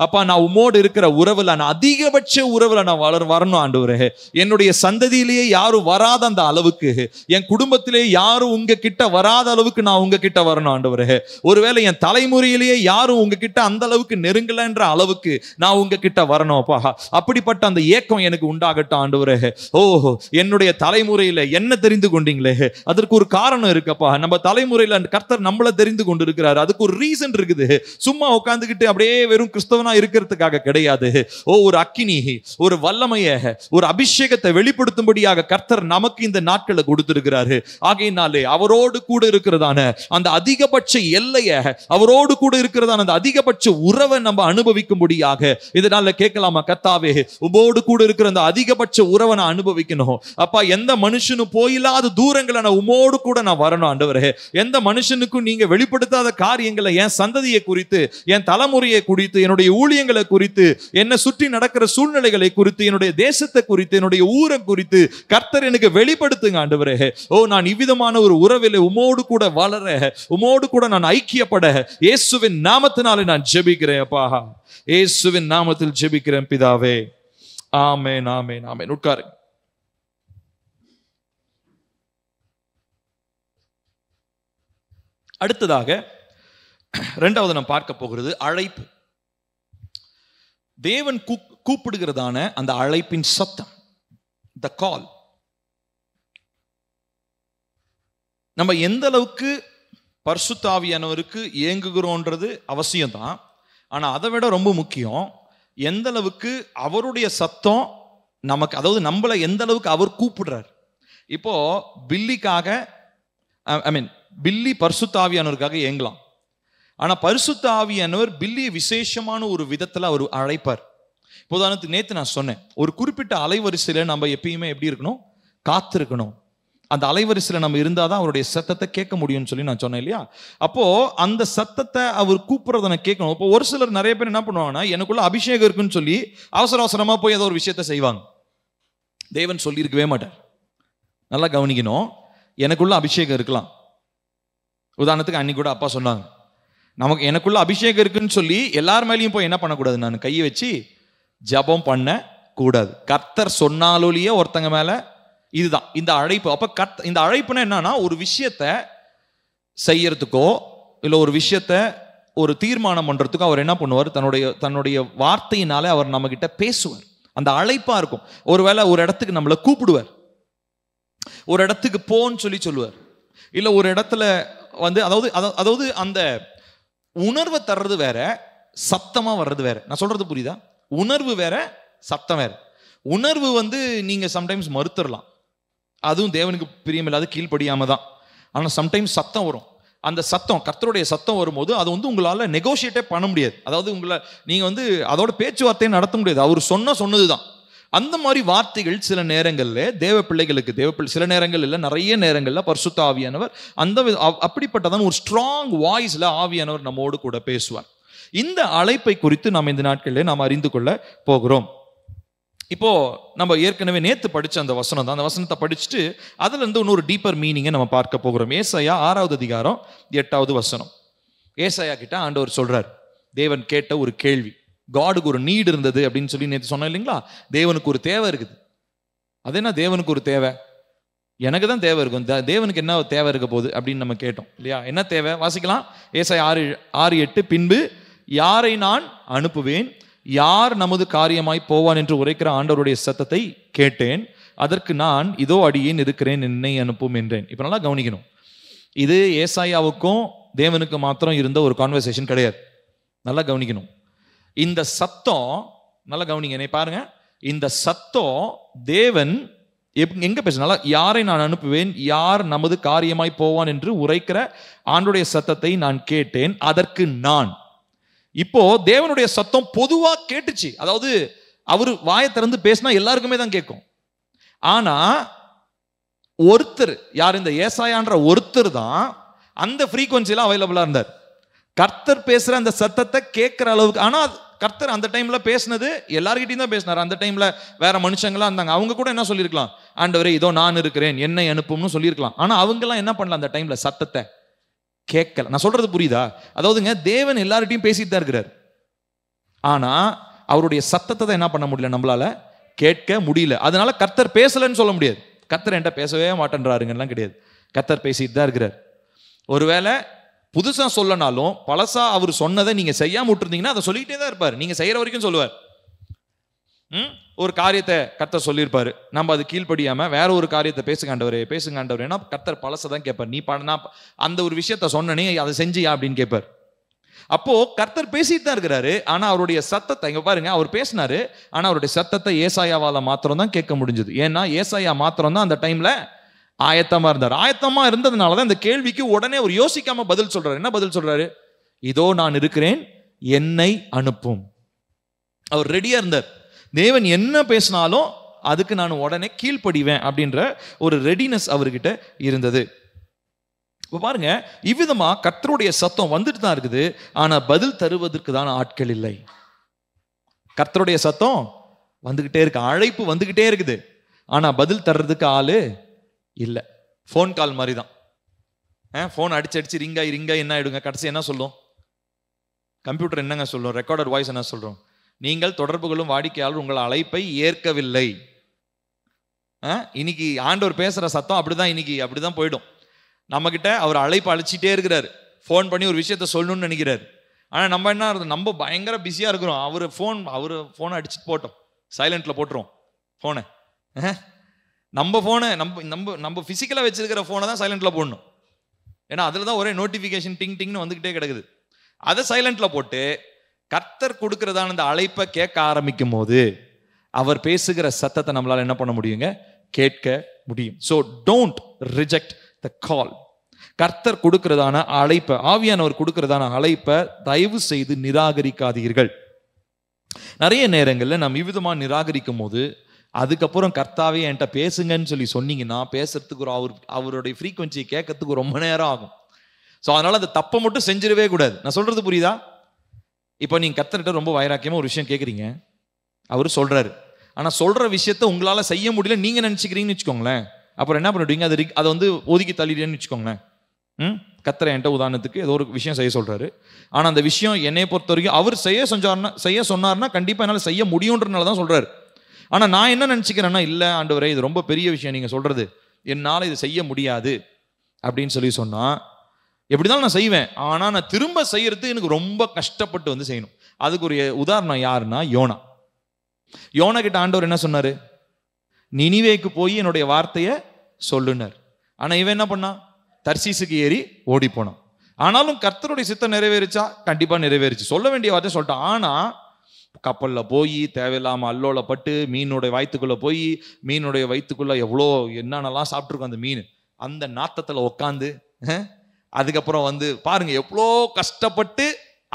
அப்பா நான் உம்மோடு இருக்கிற உறவுல, நான் அதிகபட்ச உறவுல நான் வரணும் ஆண்டவரே. என்னுடைய சந்ததியிலேயே யாரும் வராத அந்த அளவுக்கு, என் குடும்பத்திலே யாரும் உங்க கிட்ட வராத அளவுக்கு நான் உங்ககிட்ட வரணும் ஆண்டவரே. ஒருவேளை என் தலைமுறையிலேயே யாரும் உங்ககிட்ட அந்த அளவுக்கு நெருங்கலன்ற அளவுக்கு நான் உங்ககிட்ட வரணும் அப்பா. அப்படிப்பட்ட அந்த ஏக்கம் எனக்கு உண்டாகட்டும் ஆண்டவரே. ஓ, என்னுடைய தலைமுறையில என்ன தெரிந்து கொண்டீங்களே, அதற்கு ஒரு காரணம் இருக்குப்பா. நம்ம தலைமுறையில கர்த்தர் நம்மள தெரிந்து கொண்டு இருக்கிறாரு. அதுக்கு ஒரு ரீசன் இருக்குது. சும்மா உட்கார்ந்துகிட்டு அப்படியே வெறும் கிறிஸ்தவனா இருக்கிறதுக்காக கிடையாது. ஓ, ஒரு அக்கினி, ஒரு வல்லமைய, ஒரு அபிஷேகத்தை வெளிப்படுத்தும்படியாக கர்த்தர் நமக்கு இந்த நாட்களை கொடுத்திருக்கிறாரு. ஆகையினாலே அவரோடு கூட இருக்கிறதான அந்த அதிகபட்ச எல்லைய, அவரோடு கூட இருக்கிறதான அந்த அதிகபட்ச உறவை நம்ம அனுபவிக்கும்படியாக இதனால கேட்கலாமா? கர்த்தாவே, உம்மோடு கூட இருக்கிற அந்த அதிகபட்ச உறவை நான் அனுபவிக்கணும் அப்பா. எந்த மனுஷனும் போயில்லாத தூரங்களை நான் உம்மோடு கூட நான் வரணும் ஆண்டவரே. எந்த மனுஷனுக்கும் நீங்க வெளிப்படுத்தாத காரியங்களை, என் சந்ததியை குறித்து, என் தலைமுறையை குறித்து, என்னுடைய ஊழியங்களை குறித்து, என்னை சுற்றி நடக்கிற சூழ்நிலைகளை குறித்து, என்னுடைய தேசத்தை குறித்து, என்னுடைய ஊரை குறித்து கர்த்தர் எனக்கு வெளிப்படுத்துங்க ஆண்டவரே. ஓ, நான் இவ்விதமான ஒரு உறவிலே உம்மோடு கூட வளர, உம்மோடு கூட நான் ஐக்கியப்பட இயேசுவின் நாமத்தினாலே நான் ஜெபிக்கிறேன் அப்பா. இயேசுவின் நாமத்தில் ஜெபிக்கிறேன் பிதாவே. ஆமென், ஆமென், ஆமென். உட்காருங்க. அடுத்ததாக இரண்டாவது நாம் பார்க்க போகிறது அழைப்பு. தேவன் கூப்பிடுகிறதான அந்த அழைப்பின் சத்தம், the call. நம்ம எந்த அளவுக்கு பரிசுத்த ஆவியானவருக்கு ஏங்குகிறோன்றது அவசியம்தான். ஆனா அதை விட ரொம்ப முக்கியம், எந்த அளவுக்கு அவருடைய சத்தம் நமக்கு, அதாவது நம்மளை எந்த அளவுக்கு அவர் கூப்பிடுறார். இப்போ பில்லிக்காக, பில்லி பரிசுத்த ஆவியானவருக்காக ஏங்கலாம். ஆனா பரிசுத்த ஆவியானவர் பில்லியை விசேஷமான ஒரு விதத்துல அவர் அழைப்பார். உதாரணத்துக்கு நேத்து நான் சொன்னேன், ஒரு குறிப்பிட்ட அலைவரிசையில நம்ம எப்பயுமே எப்படி இருக்கணும்? காத்திருக்கணும். அந்த அலைவரிசையில நம்ம இருந்தாதான் அவருடைய சத்தத்தை கேட்க முடியும்னு சொல்லி நான் சொன்னேன் இல்லையா? அப்போ அந்த சத்தத்தை அவர் கூப்பிடுறத நான் கேட்கணும். இப்போ ஒரு சிலர், நிறைய பேர் என்ன பண்ணுவாங்கன்னா, எனக்குள்ள அபிஷேகம் இருக்குன்னு சொல்லி அவசர அவசரமா போய் ஏதோ ஒரு விஷயத்த செய்வாங்க. தேவன் சொல்லி இருக்கவே மாட்டார். நல்லா கவனிக்கணும். எனக்குள்ள அபிஷேகம் இருக்கலாம். உதாரணத்துக்கு அன்னைக்கு கூட அப்பா சொன்னாங்க, எனக்குள்ள அபிஷேகம் இருக்குன்னு சொல்லி எல்லார் மேலேயும் போய் என்ன பண்ணக்கூடாது? நான் கையை வச்சு ஜபம் பண்ண கூடாது. கர்த்தர் சொன்னாலோலியே ஒருத்தங்க மேல, இதுதான் இந்த அழைப்பு. அப்ப இந்த அழைப்புனா என்னன்னா, ஒரு விஷயத்த செய்யறதுக்கோ இல்லை ஒரு விஷயத்த ஒரு தீர்மானம் பண்றதுக்கோ அவர் என்ன பண்ணுவார்? தன்னுடைய வார்த்தையினாலே அவர் நம்ம கிட்ட பேசுவார். அந்த அழைப்பா இருக்கும். ஒருவேளை ஒரு இடத்துக்கு நம்மளை கூப்பிடுவார், ஒரு இடத்துக்கு போன்னு சொல்லி சொல்லுவார், இல்லை ஒரு இடத்துல வந்து, அதாவது அந்த உணர்வை தர்றது வேற, சத்தமா வர்றது வேற. நான் சொல்றது புரியுதா? உணர்வு வேற, சத்தம் வேற. உணர்வு வந்து நீங்க சம்டைம்ஸ் மறுத்துடலாம், அதுவும் தேவனுக்கு பிரியமில்லாத கீழ்ப்படியாம தான். ஆனா சம்டைம்ஸ் சத்தம் வரும். அந்த சத்தம், கர்த்தருடைய சத்தம் வரும்போது அது வந்து உங்களால நெகோஷியேட்டே பண்ண முடியாது. அதாவது நீங்க வந்து அதோட பேச்சுவார்த்தையை நடத்த முடியாது. அவர் சொன்னதுதான். அந்த மாதிரி வார்த்தைகள் சில நேரங்கள்ல தேவ பிள்ளைகளுக்கு, சில நேரங்கள் இல்லை, நிறைய நேரங்கள்ல பரிசுத்த ஆவியானவர் அப்படிப்பட்டதான ஒரு ஸ்ட்ராங் வாய்ஸ்ல ஆவியானவர் நம்மோடு கூட பேசுவார். இந்த அழைப்பை குறித்து நாம் இந்த நாட்களில் நாம் அறிந்து கொள்ள போகிறோம். இப்போ நம்ம ஏற்கனவே நேத்து படிச்ச அந்த வசனம் தான். அந்த வசனத்தை படிச்சுட்டு அதுல இருந்து இன்னொரு டீப்பர் மீனிங்கை நம்ம பார்க்க போகிறோம். ஏசாயா 6வது அதிகாரம் 8வது வசனம். ஏசாயா கிட்ட ஆண்டவர் சொல்றார், தேவன் கேட்ட ஒரு கேள்வி. காடுக்கு ஒரு நீடு இருந்தது அப்படின்னு சொல்லி நேற்று சொன்னோம் இல்லைங்களா? தேவனுக்கு ஒரு தேவை இருக்குது. அது என்ன தேவனுக்கு ஒரு தேவை? எனக்கு தான் தேவை இருக்கும், தேவனுக்கு என்ன தேவை இருக்க போகுது அப்படின்னு நம்ம கேட்டோம் இல்லையா? என்ன தேவை? வாசிக்கலாம். ஏசாயா 6:8. பின்பு யாரை நான் அனுப்புவேன், யார் நமது காரியமாய் போவான் என்று உரைக்கிற ஆண்டவருடைய சத்தத்தை கேட்டேன். அதற்கு நான் இதோ அடியேன் இருக்கிறேன், என்னை அனுப்பும் என்றேன். இப்ப நல்லா கவனிக்கணும். இது ஏசாயாவுக்கும் தேவனுக்கு மாத்திரம் இருந்த ஒரு கான்வர்சேஷன் கிடையாது. நல்லா கவனிக்கணும். இந்த சத்தம், நல்லா கவனிங்க பாருங்க, இந்த சத்தம் தேவன் எங்க பேசுனால, யாரை நான் அனுப்புவேன், யார் நமது காரியமாய் போவான் என்று உரைக்கிற ஆண்டுடைய சத்தத்தை நான் கேட்டேன். அதற்கு நான். இப்போ தேவனுடைய சத்தம் பொதுவா கேட்டுச்சு. அதாவது அவரு வாயை திறந்து பேசினா எல்லாருக்குமே தான் கேட்கும். ஆனா ஒருத்தர், யார்? இந்த ஏசாயான்ற ஒருத்தர் தான் அந்த ஃப்ரீக்வன்சில அவைலபிளா இருந்தார். கர்த்தர் பேசுற அந்த சத்தத்தை கேட்கிற அளவுக்கு. ஆனா கர்த்தர் அந்த டைம்ல பேசினது எல்லார்கிட்டையும் தான் பேசினார். அந்த டைம்ல வேற மனுஷங்களா இருந்தாங்க. அவங்க கூட என்ன சொல்லியிருக்கலாம்? ஆண்டவரே இதோ நான் இருக்கிறேன், என்னை அனுப்பும்னு சொல்லியிருக்கலாம். ஆனா அவங்க எல்லாம் என்ன பண்ணல? அந்த டைம்ல சத்தத்தை கேட்கல. நான் சொல்றது புரியுதா? அதாவதுங்க, தேவன் எல்லார்ட்டையும் பேசிட்டு தான் இருக்கிறார். ஆனா அவருடைய சத்தத்தை தான் என்ன பண்ண முடியல, நம்மளால கேட்க முடியல. அதனால கர்த்தர் பேசலன்னு சொல்ல முடியாது. கர்த்தர் என்கிட்ட பேசவே மாட்டேன்றாருங்கலாம் கிடையாது. கர்த்தர் பேசிட்டு தான் இருக்கிறார். ஒருவேளை புதுசா சொல்லனாலும் பழசா அவர் சொன்னதை நீங்க செய்யாம விட்டுருந்தீங்கன்னா அதை சொல்லிக்கிட்டே தான் இருப்பார். நீங்க செய்யற வரைக்கும் சொல்லுவார். ஒரு காரியத்தை கர்த்தர் சொல்லியிருப்பாரு, நம்ம அது கீழ்ப்படியாம வேற ஒரு காரியத்தை பேசுங்க ஆண்டவரே, ஏன்னா கர்த்தர் பழசதான் கேட்பார். நீ அந்த ஒரு விஷயத்த சொன்னனே அதை செஞ்சியா அப்படின்னு கேட்பார். அப்போ கர்த்தர் பேசிட்டு தான் இருக்கிறாரு. ஆனா அவருடைய சத்தத்தை இங்க பாருங்க, அவர் பேசினாரு, ஆனா அவருடைய சத்தத்தை ஏசாயாவால மாத்திரம் தான் கேட்க முடிஞ்சது. ஏன்னா ஏசாயா மாத்திரம் தான் அந்த டைம்ல ஆயத்தமா இருந்தார். ஆயத்தமா இருந்ததுனாலதான் இந்த கேள்விக்கு உடனே அவர் யோசிக்காம பதில் சொல்றாரு. என்ன பதில் சொல்றாரு? இதோ நான் இருக்கிறேன், என்னை அனுப்பும். அவர் ரெடியா இருந்தார். தேவன் என்ன பேசினாலும் அதுக்கு நான் உடனே கீழ்ப்படிவேன் அப்படின்ற ஒரு ரெடினஸ் அவர்கிட்ட இருந்தது. இப்ப பாருங்க, இவ்விதமா கர்த்தருடைய சத்தம் வந்துட்டு தான் இருக்குது. ஆனா பதில் தருவதற்கு தான் ஆட்கள் இல்லை. கர்த்தருடைய சத்தம் வந்துகிட்டே இருக்கு, அழைப்பு வந்துகிட்டே இருக்குது. ஆனா பதில் தர்றதுக்கு ஆளு இல்லை. ஃபோன் கால் மாதிரி தான். ஃபோன் அடிச்சு ரிங்காய் என்ன ஆயிடுங்க, கடைசி என்ன சொல்லும்? கம்ப்யூட்டர் என்னங்க சொல்லும்? ரெக்கார்டர் வாய்ஸ் என்ன சொல்றோம்? நீங்கள் தொடர்பு கொள்ளும் வாடிக்கையாளர் உங்கள் அழைப்பை ஏற்கவில்லை. இன்னைக்கு ஆண்டவர் பேசுற சத்தம் அப்படிதான், இன்னைக்கு அப்படிதான் போயிடும். நம்ம கிட்ட அவர் அழைப்பு அழைச்சிட்டே இருக்கிறாரு. ஃபோன் பண்ணி ஒரு விஷயத்த சொல்லணும்னு நினைக்கிறாரு. ஆனா நம்ம என்ன, நம்ம பயங்கர பிஸியா இருக்கிறோம். அவரு ஃபோனை அடிச்சுட்டு போட்டோம், சைலண்ட்ல போட்டுரும் ஃபோனை. நம்ம ஃபோனை நம்ம பிசிக்கலா வச்சிருக்கிற ஃபோனை தான் சைலண்ட்ல போடணும். ஏன்னா அதுல தான் ஒரே நோட்டிபிகேஷன் டிங் டிங்னு வந்துகிட்டே கிடக்குது. அதை சைலண்ட்ல போட்டு கர்த்தர் கொடுக்கிறதான அந்த அழைப்பை கேட்க ஆரம்பிக்கும் போது அவர் பேசுகிற சத்தத்தை நம்மளால என்ன பண்ண முடியுங்க? கேட்க முடியும். ஸோ டோன்ட் ரிஜெக்ட் த கால். கர்த்தர் கொடுக்கிறதான அழைப்பை, ஆவியானவர் கொடுக்கிறதான அழைப்பை தயவு செய்து நிராகரிக்காதீர்கள். நிறைய நேரங்களில் நம்ம இவ்விதமா நிராகரிக்கும் போது அதுக்கப்புறம் கர்த்தாவே என்கிட்ட பேசுங்கன்னு சொல்லி சொன்னீங்கன்னா பேசுறதுக்கு அவருடைய ஃப்ரீக்வன்சியை கேட்கறதுக்கு ரொம்ப நேரம் ஆகும். ஸோ அதனால அந்த தப்பை மட்டும் செஞ்சிடவே கூடாது. நான் சொல்றது புரியுதா? இப்போ நீங்க கர்த்தர்கிட்ட ரொம்ப வைராக்கியமா ஒரு விஷயம் கேட்குறீங்க, அவரு சொல்றாரு. ஆனா சொல்ற விஷயத்த உங்களால செய்ய முடியல நீங்க நினைச்சுக்கிறீங்கன்னு வச்சுக்கோங்களேன். அப்புறம் என்ன பண்ணிடுவீங்க? அதை ஒதுக்கி தள்ளிடுன்னு வச்சுக்கோங்களேன். கர்த்தர் என்கிட்ட உதாரணத்துக்கு ஏதோ ஒரு விஷயம் செய்ய சொல்றாரு. ஆனா அந்த விஷயம் என்னை பொறுத்த வரைக்கும் அவர் செய்ய சொன்னார்னா கண்டிப்பா என்னால் செய்ய முடியும்ன்றனால தான் சொல்றாரு. ஆனா நான் என்ன நினைச்சுக்கிறேன்னா, இல்ல ஆண்டவரே இது ரொம்ப பெரிய விஷயம் நீங்க சொல்றது, என்னால இது செய்ய முடியாது அப்படின்னு சொல்லி சொன்னா எப்படிதான் நான் செய்வேன். ஆனா நான் திரும்ப செய்யறது எனக்கு ரொம்ப கஷ்டப்பட்டு வந்து செய்யணும். அதுக்கு ஒரு உதாரணம் யாருன்னா யோனா கிட்ட ஆண்டவர் என்ன சொன்னாரு? நினிவேக்கு போய் என்னுடைய வார்த்தைய சொல்லுனார். ஆனா இவன் என்ன பண்ணா? தர்சீசுக்கு ஏறி ஓடி போனான். ஆனாலும் கர்த்தருடைய சித்தம் நிறைவேறிச்சா? கண்டிப்பா நிறைவேறிச்சு. சொல்ல வேண்டிய வார்த்தை சொல்லிட்டான். ஆனா கப்பல்ல போய் தேவையில்லாம அல்லோலப்பட்டு மீனுடைய வயிற்றுக்குள்ள போய் மீனுடைய வயிற்றுக்குள்ள எவ்வளோ என்னென்னலாம் சாப்பிட்டுருக்கோம் அந்த மீன். அந்த நாத்தத்துல உட்காந்து அதுக்கப்புறம் வந்து பாருங்க எவ்வளோ கஷ்டப்பட்டு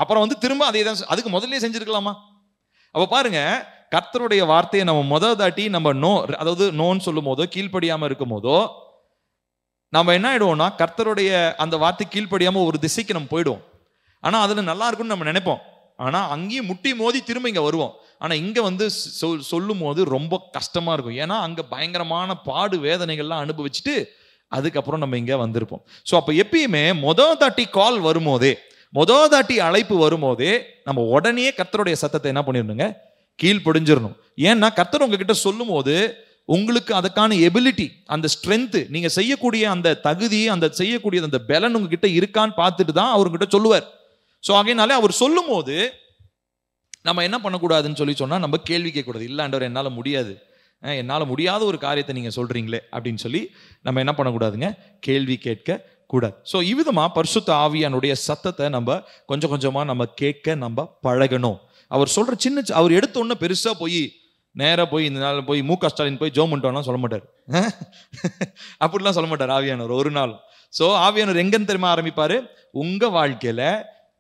அப்புறம் வந்து திரும்ப அதே தான். அதுக்கு முதல்ல செஞ்சிருக்கலாமா? அப்ப பாருங்க, கர்த்தருடைய வார்த்தையை நம்ம தாட்டி நம்ம அதாவது நோன்னு சொல்லும் போதோ கீழ்ப்படியாம இருக்கும் போதோ நம்ம என்ன ஆயிடுவோம்னா கர்த்தருடைய அந்த வார்த்தை கீழ்ப்படியாம ஒரு திசைக்கு நம்ம போயிடுவோம். ஆனா அதுல நல்லா இருக்கும்னு நம்ம நினைப்போம். ஆனா அங்கேயும் முட்டி மோதி திரும்ப இங்க வருவோம். ஆனா இங்க வந்து சொல்லும் போது ரொம்ப கஷ்டமா இருக்கும். ஏன்னா அங்க பயங்கரமான பாடு வேதனைகள்லாம் அனுபவிச்சுட்டு அதுக்கப்புறம் நம்ம இங்க வந்திருப்போம். ஸோ அப்ப எப்பயுமே தாட்டி கால் வரும்போதே, தாட்டி அழைப்பு வரும்போதே நம்ம உடனே கர்த்தருடைய சத்தத்தை என்ன பண்ணிடணுங்க? கீழ்ப்படிஞ்சிடணும். ஏன்னா கர்த்தர் உங்ககிட்ட சொல்லும் போது உங்களுக்கு அதுக்கான எபிலிட்டி, அந்த ஸ்ட்ரென்த், நீங்க செய்யக்கூடிய அந்த தகுதி, அந்த செய்யக்கூடிய அந்த பலன் உங்ககிட்ட இருக்கான்னு பார்த்துட்டு தான் அவர்கிட்ட சொல்லுவார். ஸோ ஆகையினாலே அவர் சொல்லும் போது நம்ம என்ன பண்ணக்கூடாதுன்னு சொல்லி சொன்னா நம்ம கேள்வி கேட்கக்கூடாது. இல்ல ஆண்டவர் என்னால் முடியாது, என்னால் முடியாத ஒரு காரியத்தை நீங்க சொல்றீங்களே அப்படின்னு சொல்லி நம்ம என்ன பண்ணக்கூடாதுங்க? கேள்வி கேட்க கூடாது. ஸோ இவ்விதமா பரிசுத்த ஆவியானுடைய சத்தத்தை நம்ம கொஞ்சம் கொஞ்சமா நம்ம கேட்க நம்ம பழகணும். அவர் சொல்ற அவர் எடுத்த உடனே பெருசா போய் நேராக போய் இந்த நாள் போய் மு க ஸ்டாலின் போய் ஜோம் பண்ணிட்டோம்னா சொல்ல மாட்டார். அப்படிலாம் சொல்ல மாட்டார் ஆவியானவர் ஒரு நாள். ஸோ ஆவியானவர் எங்கன்னு தெரியுமா ஆரம்பிப்பாரு? உங்க வாழ்க்கையில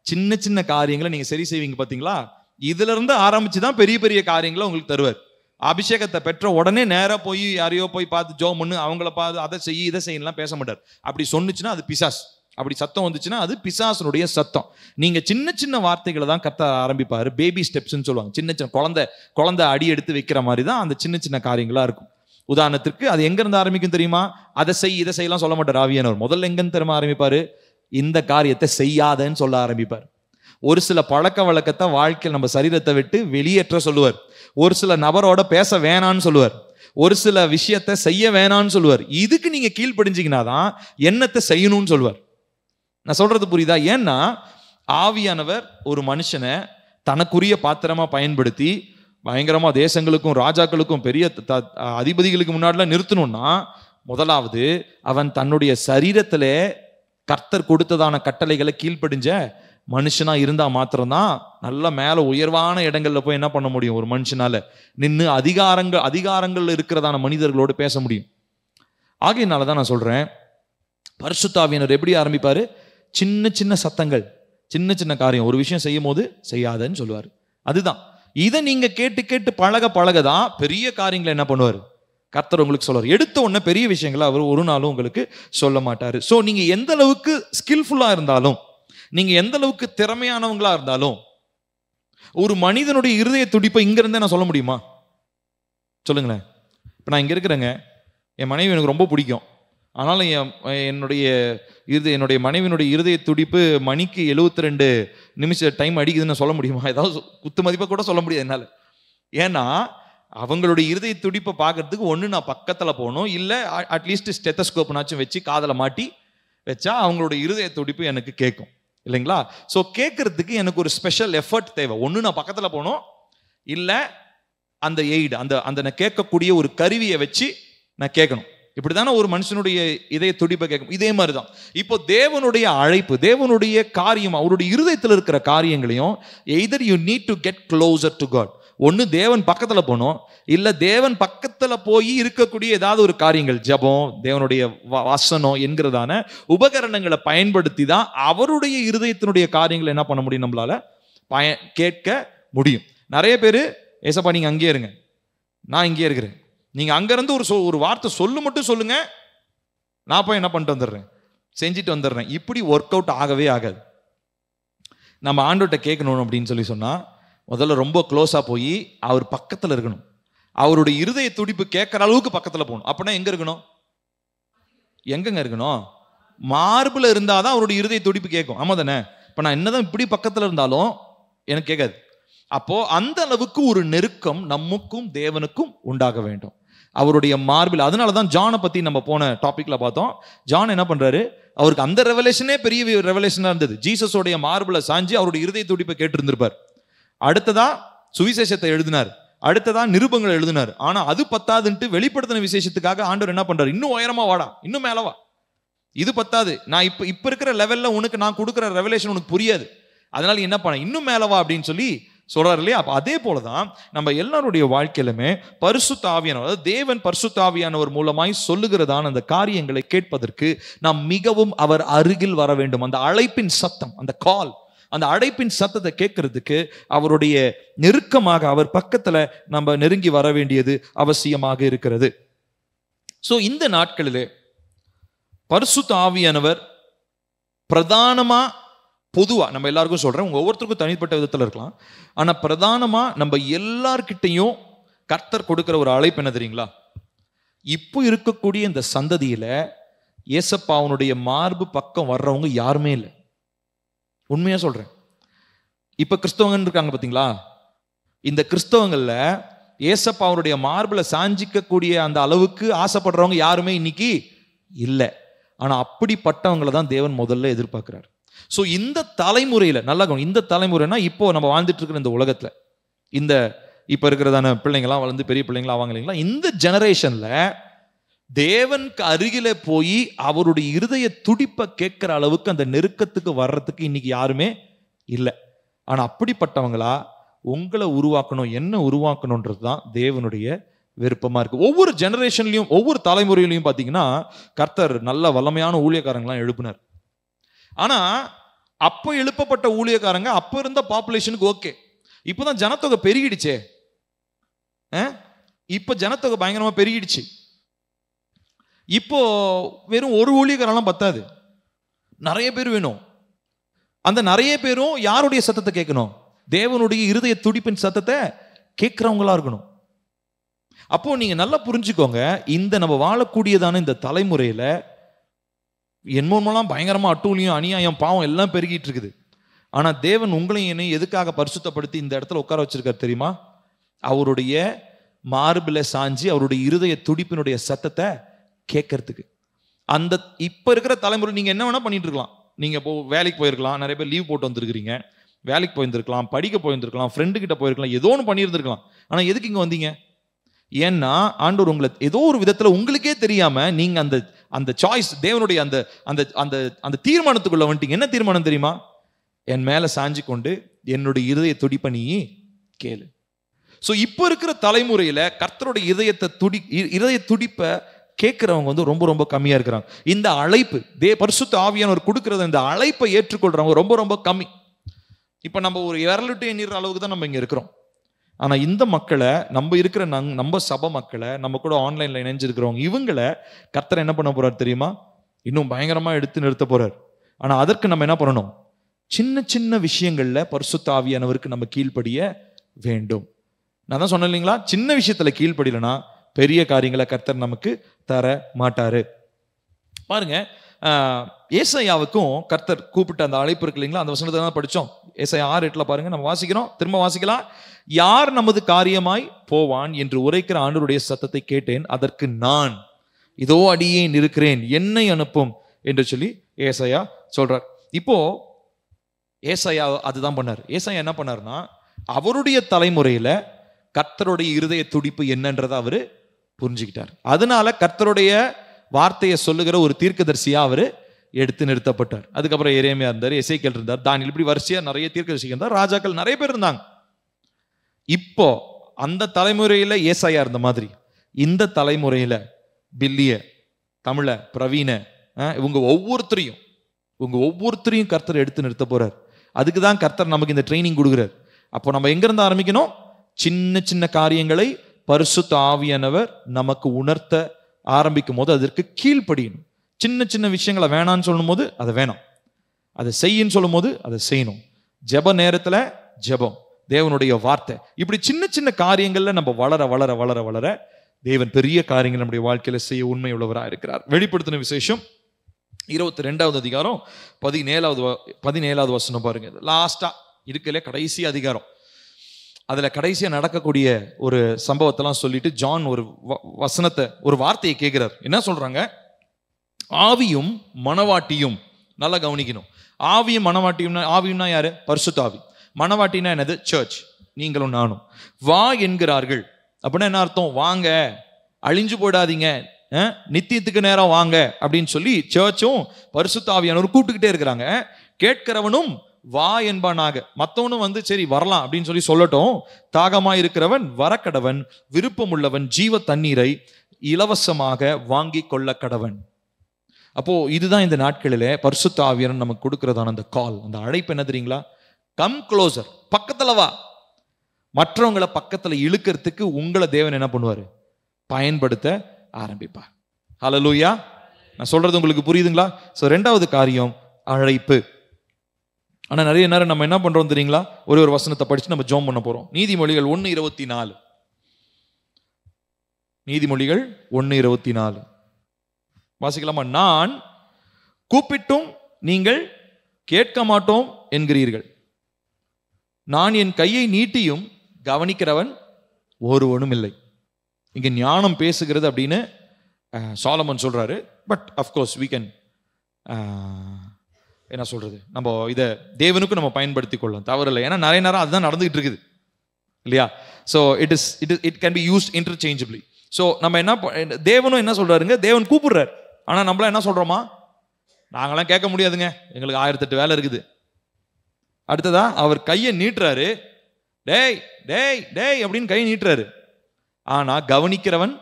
சின்ன சின்ன காரியங்களை நீங்க சரி செய்வீங்க பாத்தீங்களா, இதுல இருந்து ஆரம்பிச்சுதான் பெரிய பெரிய காரியங்களை உங்களுக்கு தருவார். அபிஷேகத்தை பெற்ற உடனே நேரா போய் யாரையோ போய் பார்த்து ஜோம் பண்ணு, அவங்கள பார்த்து அதை செய்ய இதை செய்யலாம் பேச மாட்டார். அப்படி சொன்னுச்சுன்னா அது பிசாஸ். அப்படி சத்தம் வந்துச்சுன்னா அது பிசாசனுடைய சத்தம். நீங்க சின்ன சின்ன வார்த்தைகளை தான் கத்த ஆரம்பிப்பாரு. பேபி ஸ்டெப்ஸ்ன்னு சொல்லுவாங்க. சின்ன சின்ன குழந்தை அடி எடுத்து வைக்கிற மாதிரி தான் அந்த சின்ன சின்ன காரியங்களா இருக்கும். உதாரணத்திற்கு அது எங்க இருந்து ஆரம்பிக்கும் தெரியுமா? அதை செய் இதை செய்யலாம் சொல்ல மாட்டார் ஆவியானவர். முதல்ல எங்கன்னு தெரியுமா ஆரம்பிப்பாரு? இந்த காரியத்தை செய்யாதன்னு சொல்ல ஆரம்பிப்பார். ஒரு சில பழக்க வழக்கத்தை வாழ்க்கையில் நம்ம சரீரத்தை விட்டு வெளியேற்ற சொல்லுவார். ஒரு சில நபரோட பேச வேணான்னு சொல்லுவார். ஒரு சில விஷயத்தை செய்ய வேணான்னு சொல்லுவார். இதுக்கு நீங்க கீழ்ப்படிஞ்சிங்கன்னா தான் என்னத்தை செய்யணும்னு சொல்லுவார். நான் சொல்றது புரியுதா? ஏன்னா ஆவியானவர் ஒரு மனுஷனை தனக்குரிய பாத்திரமா பயன்படுத்தி பயங்கரமா தேசங்களுக்கும் ராஜாக்களுக்கும் பெரிய அதிபதிகளுக்கு முன்னாடிலாம் நிறுத்தணும்னா, முதலாவது அவன் தன்னுடைய சரீரத்துல கர்த்தர் கொடுத்ததான கட்டளைகளை கீழ்ப்படிஞ்ச மனுஷனா இருந்தா மாத்திரம்தான் நல்ல மேல உயர்வான இடங்கள்ல போய் என்ன பண்ண முடியும். ஒரு மனுஷனால நின்று அதிகாரங்கள் இருக்கிறதான மனிதர்களோடு பேச முடியும். ஆகையினாலதான் நான் சொல்றேன், பரிசுத்த ஆவியானவர் எப்படி ஆரம்பிப்பாரு? சின்ன சின்ன சத்தங்கள், சின்ன சின்ன காரியம், ஒரு விஷயம் செய்யும் போது செய்யாதன்னு சொல்லுவாரு. அதுதான். இதை நீங்க கேட்டு கேட்டு பழகதான் பெரிய காரியங்களை என்ன பண்ணுவார் கர்த்தர் உங்களுக்கு சொல்லுவார். எடுத்த உடனே பெரிய விஷயங்களை அவர் ஒரு நாளும் உங்களுக்கு சொல்ல மாட்டாரு. ஸோ நீங்க எந்த அளவுக்கு ஸ்கில்ஃபுல்லா இருந்தாலும், நீங்க எந்த அளவுக்கு திறமையானவங்களா இருந்தாலும், ஒரு மனிதனுடைய இருதய துடிப்பை இங்க இருந்தே நான் சொல்ல முடியுமா? சொல்லுங்களேன். இப்ப நான் இங்க இருக்கிறேங்க, என் மனைவி எனக்கு ரொம்ப பிடிக்கும். ஆனாலும் என்னுடைய மனைவியினுடைய இருதய துடிப்பு மணிக்கு 72 நிமிஷம் டைம் அடிக்குதுன்னு சொல்ல முடியுமா? ஏதாவது குத்து மதிப்பை கூட சொல்ல முடியாது என்னால். ஏன்னா அவங்களுடைய இருதய துடிப்பை பார்க்கறதுக்கு ஒன்று நான் பக்கத்தில் போகணும், இல்லை அட்லீஸ்ட் ஸ்டெத்தஸ்கோப்னாச்சும் வச்சு காதில் மாட்டி வச்சா அவங்களுடைய இருதய துடிப்பு எனக்கு கேட்கும், இல்லைங்களா? ஸோ கேட்கறதுக்கு எனக்கு ஒரு ஸ்பெஷல் எஃபர்ட் தேவை. ஒன்று நான் பக்கத்தில் போகணும், இல்லை அந்த எய்டு அந்த நான் கேட்கக்கூடிய ஒரு கருவியை வச்சு நான் கேட்கணும். இப்படித்தானே ஒரு மனுஷனுடைய இதய துடிப்பை கேட்கும். இதே மாதிரிதான் இப்போ தேவனுடைய அழைப்பு, தேவனுடைய காரியம், அவருடைய இருதயத்தில் இருக்கிற காரியங்களையும் either you need to get closer to God. ஒன்று தேவன் பக்கத்தில் போகணும், இல்லை தேவன் பக்கத்தில் போய் இருக்கக்கூடிய ஏதாவது ஒரு காரியங்கள், ஜபம், தேவனுடைய வசனம் என்கிறதான உபகரணங்களை பயன்படுத்தி தான் அவருடைய இருதயத்தினுடைய காரியங்களை என்ன பண்ண முடியும், நம்மளால கேட்க முடியும். நிறைய பேர், ஏசப்பா நீங்க அங்கேயே இருங்க, நான் இங்கேயே இருக்கிறேன், நீங்க அங்கிருந்து ஒரு வார்த்தை மட்டும் சொல்லுங்க, நான் போய் என்ன பண்ணிட்டு வந்துடுறேன், செஞ்சுட்டு வந்துடுறேன். இப்படி ஒர்க் அவுட் ஆகவே ஆகாது. நம்ம ஆண்டவர்கிட்ட கேட்கணும் அப்படின்னு சொன்னா முதல்ல ரொம்ப க்ளோஸா போய் அவர் பக்கத்துல இருக்கணும். அவருடைய இருதய துடிப்பு கேட்கற அளவுக்கு பக்கத்துல போகணும். அப்படின்னா எங்க இருக்கணும்? எங்கங்க இருக்கணும்? மார்புல இருந்தாதான் அவருடைய இருதய துடிப்பு கேட்கும். ஆமா தானே? இப்ப நான் என்னதான் இப்படி பக்கத்துல இருந்தாலும் எனக்கு கேட்காது. அப்போ அந்த அளவுக்கு ஒரு நெருக்கம் நமக்கும் தேவனுக்கும் உண்டாக வேண்டும், அவருடைய மார்பில். அதனாலதான் ஜானை பத்தி நம்ம போன டாபிக்ல பார்த்தோம். ஜான் என்ன பண்றாரு, அவருக்கு அந்த ரெவலேஷனே பெரிய ரெவலேஷனா இருந்தது. ஜீசஸோடைய மார்பில் சாஞ்சி அவருடைய இருதய துடிப்பை கேட்டு இருந்திருப்பார். அடுத்ததா சுவிசேஷத்தை எழுதினார், அடுத்ததா நிருபங்கள் எழுதினார். ஆனா அது பத்தாதுன்ட்டு வெளிப்படுத்தின விசேஷத்துக்காக ஆண்டவர் என்ன பண்றாரு, இன்னும் உயரமா வாடா, இன்னும் மேலவா, இது பத்தாது, நான் இப்ப இருக்கிற லெவல்ல உனக்கு நான் கொடுக்குற ரெவலேஷன் உனக்கு புரியாது, அதனால என்ன பண்ண, இன்னும் மேலவா அப்படின்னு சொல்லி சொல்றாரு இல்லையா? அப்ப அதே போலதான் நம்ம எல்லாருடைய வாழ்க்கையிலுமே பரிசுத்த ஆவியானவர், அதாவது தேவன் பரிசுத்த ஆவியானவர் மூலமாய் சொல்லுகிறதான அந்த காரியங்களை கேட்பதற்கு நாம் மிகவும் அவர் அருகில் வர வேண்டும். அந்த அழைப்பின் சத்தம், அந்த கால், அந்த அழைப்பின் சத்தத்தை கேட்கறதுக்கு அவருடைய நெருக்கமாக, அவர் பக்கத்துல நம்ம நெருங்கி வர வேண்டியது அவசியமாக இருக்கிறது. சோ இந்த நாட்களிலே பரிசுத்த ஆவியானவர் பிரதானமா, பொதுவா நம்ம எல்லாருக்கும் சொல்றேன், உங்க ஒவ்வொருத்தருக்கும் தனிப்பட்ட விதத்துல இருக்கலாம், ஆனா பிரதானமா நம்ம எல்லார்கிட்டையும் கர்த்தர் கொடுக்கிற ஒரு அழைப்பு என்ன தெரியுங்களா? இப்போ இருக்கக்கூடிய இந்த சந்ததியில ஏசப்பாவனுடைய மார்பு பக்கம் வர்றவங்க யாருமே இல்லை. உண்மையா சொல்றேன். இப்ப கிறிஸ்தவங்க இருக்காங்க பாத்தீங்களா, இந்த கிறிஸ்தவங்கள்ல ஏசப்பாவனுடைய மார்புல சாஞ்சிக்கக்கூடிய அந்த அளவுக்கு ஆசைப்படுறவங்க யாருமே இன்னைக்கு இல்லை. ஆனா அப்படிப்பட்டவங்களை தான் தேவன் முதல்ல எதிர்பார்க்கிறார். ஸோ இந்த தலைமுறையில நல்லா, இந்த தலைமுறைனா இப்போ நம்ம வாழ்ந்துட்டு இருக்கிற இந்த உலகத்துல, இந்த இப்ப இருக்கிறதான பிள்ளைங்களாம் வளர்ந்து பெரிய பிள்ளைங்களா ஆவாங்க இல்லைங்களா, இந்த ஜெனரேஷன்ல தேவனுக்கு அருகில போய் அவருடைய இருதய துடிப்பை கேட்கிற அளவுக்கு அந்த நெருக்கத்துக்கு வர்றதுக்கு இன்னைக்கு யாருமே இல்லை. ஆனா அப்படிப்பட்டவங்களா உங்களை உருவாக்கணும், என்ன உருவாக்கணும்ன்றது தான் தேவனுடைய விருப்பமா இருக்கு. ஒவ்வொரு ஜெனரேஷன்லயும் ஒவ்வொரு தலைமுறையிலையும் பாத்தீங்கன்னா கர்த்தர் நல்ல வல்லமையான ஊழியக்காரங்களாம் எழுப்பினார். ஆனா அப்ப எழுப்பப்பட்ட ஊழியக்காரங்க அப்ப இருந்த பாப்புலேஷனுக்கு ஓகே. இப்பதான் ஜனத்தொகை பெருகிடுச்சே, இப்ப ஜனத்தொகை பயங்கரமா பெருகிடுச்சு. இப்போ வெறும் ஒரு ஊழியக்காரெல்லாம் பத்தாது, நிறைய பேர் வேணும். அந்த நிறைய பேரும் யாருடைய சத்தத்தை கேட்கணும்? தேவனுடைய இருதய துடிப்பின் சத்தத்தை கேட்கிறவங்களா இருக்கணும். அப்போ நீங்க நல்லா புரிஞ்சுக்கோங்க, இந்த நம்ம வாழக்கூடியதான இந்த தலைமுறையில என் மூலமெல்லாம் பயங்கரமா அட்டூழியம், அநியாயம், பாவம் எல்லாம் பெருகிட்டு இருக்குது. ஆனா தேவன் உங்களையும் என்னை எதுக்காக பரிசுத்தப்படுத்தி இந்த இடத்துல உட்கார வச்சிருக்காரு தெரியுமா? அவருடைய மார்பில சாஞ்சி அவருடைய இருதய துடிப்பினுடைய சத்தத்தை கேட்கறதுக்கு. அந்த இப்ப இருக்கிற தலைமுறை நீங்க என்ன வேணா பண்ணிட்டு இருக்கலாம். நீங்க வேலைக்கு போயிருக்கலாம், நிறைய பேர் லீவ் போட்டு வந்திருக்கிறீங்க, வேலைக்கு போயிருந்திருக்கலாம், படிக்க போயிருந்திருக்கலாம், ஃப்ரெண்டு கிட்ட போயிருக்கலாம், ஏதோ ஒன்று பண்ணியிருந்திருக்கலாம். ஆனா எதுக்கு இங்க வந்தீங்க? ஏன்னா ஆண்டவர் உங்களை ஏதோ ஒரு விதத்துல உங்களுக்கே தெரியாம நீங்க அந்த அந்த சாய்ஸ், தேவனுடைய அந்த அந்த அந்த அந்த தீர்மானத்துக்குள்ள வந்துட்டீங்க. என்ன தீர்மானம் தெரியுமா? என் மேல சாஞ்சி கொண்டு என்னுடைய இருதய துடிப்பை நீ கேளு. ஸோ இப்போ இருக்கிற தலைமுறையில கர்த்தருடைய இருதய துடிப்பை கேட்கிறவங்க வந்து ரொம்ப ரொம்ப கம்மியா இருக்கிறாங்க. இந்த அழைப்பு பரிசுத்த ஆவியானவர் கொடுக்கிறது, இந்த அழைப்பை ஏற்றுக்கொள்றவங்க ரொம்ப ரொம்ப கம்மி. இப்ப நம்ம ஒரு விரலிட்டு எண்ணிற அளவுக்கு தான் நம்ம இங்க இருக்கிறோம். ஆனா இந்த மக்களை, நம்ம இருக்கிற நம்ம சபை மக்களை, நம்ம கூட ஆன்லைன்ல இணைஞ்சிருக்கிறவங்க, இவங்களை கர்த்தர் என்ன பண்ண போறாரு தெரியுமா? இன்னும் பயங்கரமா எடுத்து நிறுத்த போறார். ஆனா அதற்கு நம்ம என்ன பண்ணணும்? சின்ன சின்ன விஷயங்கள்ல பரிசுத்த ஆவியானவருக்கு நம்ம கீழ்ப்படிய வேண்டும். நான் தான் சொன்னேன் இல்லைங்களா, சின்ன விஷயத்துல கீழ்ப்படியலனா பெரிய காரியங்களை கர்த்தர் நமக்கு தர மாட்டாரு. பாருங்க, ஏசாயாவுக்கும் கர்த்தர் கூப்பிட்ட அந்த அழைப்பு இருக்கு இல்லைங்களா, அந்த வசனத்தை தான் படிச்சோம். ஏசாயா 6:8 பாருங்க, நம்ம வாசிக்கிறோம், திரும்ப வாசிக்கலாம். யார் நமது காரியமாய் போவான் என்று உரைக்கிற ஆண்டவருடைய சத்தத்தை கேட்டேன், அதற்கு நான் இதோ அடியேன் இருக்கிறேன், என்னை அனுப்பும் என்று சொல்லி ஏசாயா சொல்றார். இப்போ ஏசாயா அதுதான் பண்ணார். ஏசாயா என்ன பண்ணார்னா, அவருடைய தலைமுறையில கர்த்தருடைய இருதய துடிப்பு என்னன்றதை அவரு புரிஞ்சுக்கிட்டார். அதனால கர்த்தருடைய வார்த்தையை சொல்லுகிற ஒரு தீர்க்கதரிசியா அவரு எடுத்து நிறுத்தப்பட்டார். அதுக்கப்புறம் எரேமியா இருந்தார், எசேக்கியேல் இருந்தார், தானியேல், இப்படி வரிசையா நிறைய தீர்க்கதரிசிகள் இருந்தார், ராஜாக்கள் நிறைய பேர் இருந்தாங்க. இப்போ அந்த தலைமுறையில ஏசாயா இருந்த மாதிரி இந்த தலைமுறையில பில்லிய, தமிழ, பிரவீன, இவங்க ஒவ்வொருத்தரையும் கர்த்தர் எடுத்து நிறுத்த போறார். அதுக்கு தான் கர்த்தர் நமக்கு இந்த ட்ரைனிங் கொடுக்குறார். அப்போ நம்ம எங்க இருந்து ஆரம்பிக்கணும்? சின்ன சின்ன காரியங்களை பரிசுத்த ஆவியானவர் நமக்கு உணர்த்த ஆரம்பிக்கும் போது அதற்கு கீழ்ப்படியணும். சின்ன சின்ன விஷயங்களை வேணான்னு சொல்லும் போது அதை வேணாம், அதை செய்யன்னு சொல்லும் போது அதை செய்யணும். ஜெப நேரத்துல ஜெபம், தேவனுடைய வார்த்தை, இப்படி சின்ன சின்ன காரியங்கள்ல நம்ம வளர வளர வளர வளர தேவன் பெரிய காரியங்கள் நம்முடைய வாழ்க்கையில செய்ய உண்மை உள்ளவராக இருக்கிறார். வெளிப்படுத்தின விசேஷம் 22வது அதிகாரம் 17வது வசனம் பாருங்க. லாஸ்டா இருக்கல கடைசி அதிகாரம். அதுல கடைசியா நடக்கக்கூடிய ஒரு சம்பவத்தெல்லாம் சொல்லிட்டு ஜான் ஒரு வசனத்தை, ஒரு வார்த்தையை கேட்கிறார். என்ன சொல்றாங்க? ஆவியும் மணவாட்டியும், நல்லா கவனிக்கணும். ஆவியும் மணவாட்டியும்னா, ஆவியும்னா யாரு? பரிசுத்த ஆவி. மணவாட்டினா என்னது? சர்ச், நீங்களும் நானும். வா என்கிறார்கள். அப்படின்னா என்ன அர்த்தம்? வாங்க, அழிஞ்சு போயிடாதீங்க, நித்தியத்துக்கு நேரம் வாங்க அப்படின்னு சொல்லி சர்ச்சும் பரிசுத்த ஆவியானவர் கூப்பிட்டுக்கிட்டே இருக்கிறாங்க. கேட்கிறவனும் வா என்பானாக. மத்தவனும் வந்து சரி வரலாம் அப்படின்னு சொல்லி சொல்லட்டும். தாகமாய் இருக்கிறவன் வரக்கடவன், விருப்பம் உள்ளவன் ஜீவ தண்ணீரை இலவசமாக வாங்கி கொள்ள கடவன். அப்போ இதுதான் இந்த நாட்களிலே பரிசுத்த ஆவியானவர் நமக்கு கொடுக்கிறதான அந்த கால், அந்த அழைப்பு என்ன தெரியுங்களா? கம் க்ளோசர், பக்கத்துல வா. மற்றவங்களை பக்கத்துல இழுக்கிறதுக்கு உங்களை தேவன் என்ன பண்ணுவாரு? பயன்படுத்த ஆரம்பிப்பார். ஹல்லேலூயா. நான் சொல்றது உங்களுக்கு புரியுதுங்களா? சோ ரெண்டாவது காரியம் அழைப்பு. ஆனா நிறைய நேரம் நம்ம என்ன பண்றோம் தெரியுங்களா? ஒரு வசனத்தை படிச்சு நம்ம ஜெபம் பண்ண போறோம். நீதிமொழிகள் 1:24. நீதிமொழிகள் 1:24 வாசிக்கலாமா? நான் கூப்பிட்டும் நீங்கள் கேட்க மாட்டோம் என்கிறீர்கள், நான் என் கையை நீட்டியும் கவனிக்கிறவன் ஒருவனும் இல்லை. இங்க ஞானம் பேசுகிறது அப்படின்னு சாலமன் சொல்றாரு. பட் அஃப்கோர்ஸ் we can என்ன சொல்றது, நம்ம இதை தேவனுக்கும் நம்ம பயன்படுத்தி கொள்ளலாம், தவறில்லை. ஏன்னா நிறைய நேரம் அதுதான் நடந்துகிட்டு இருக்குது இல்லையா? So it can be used interchangeably. So நம்ம என்ன, தேவனும் என்ன சொல்றாருங்க? தேவன் கூப்பிடுறாரு. ஆனா நம்மளாம் என்ன சொல்றோமா? நாங்களாம் கேட்க முடியாதுங்க, எங்களுக்கு 1008 வேலை இருக்குது. அடுத்ததா அவர் கையை நீட்டுறாரு, டேய் டேய் டேய் அப்படின்னு கையை நீட்டுறாரு. ஆனா கவனிக்கிறவன்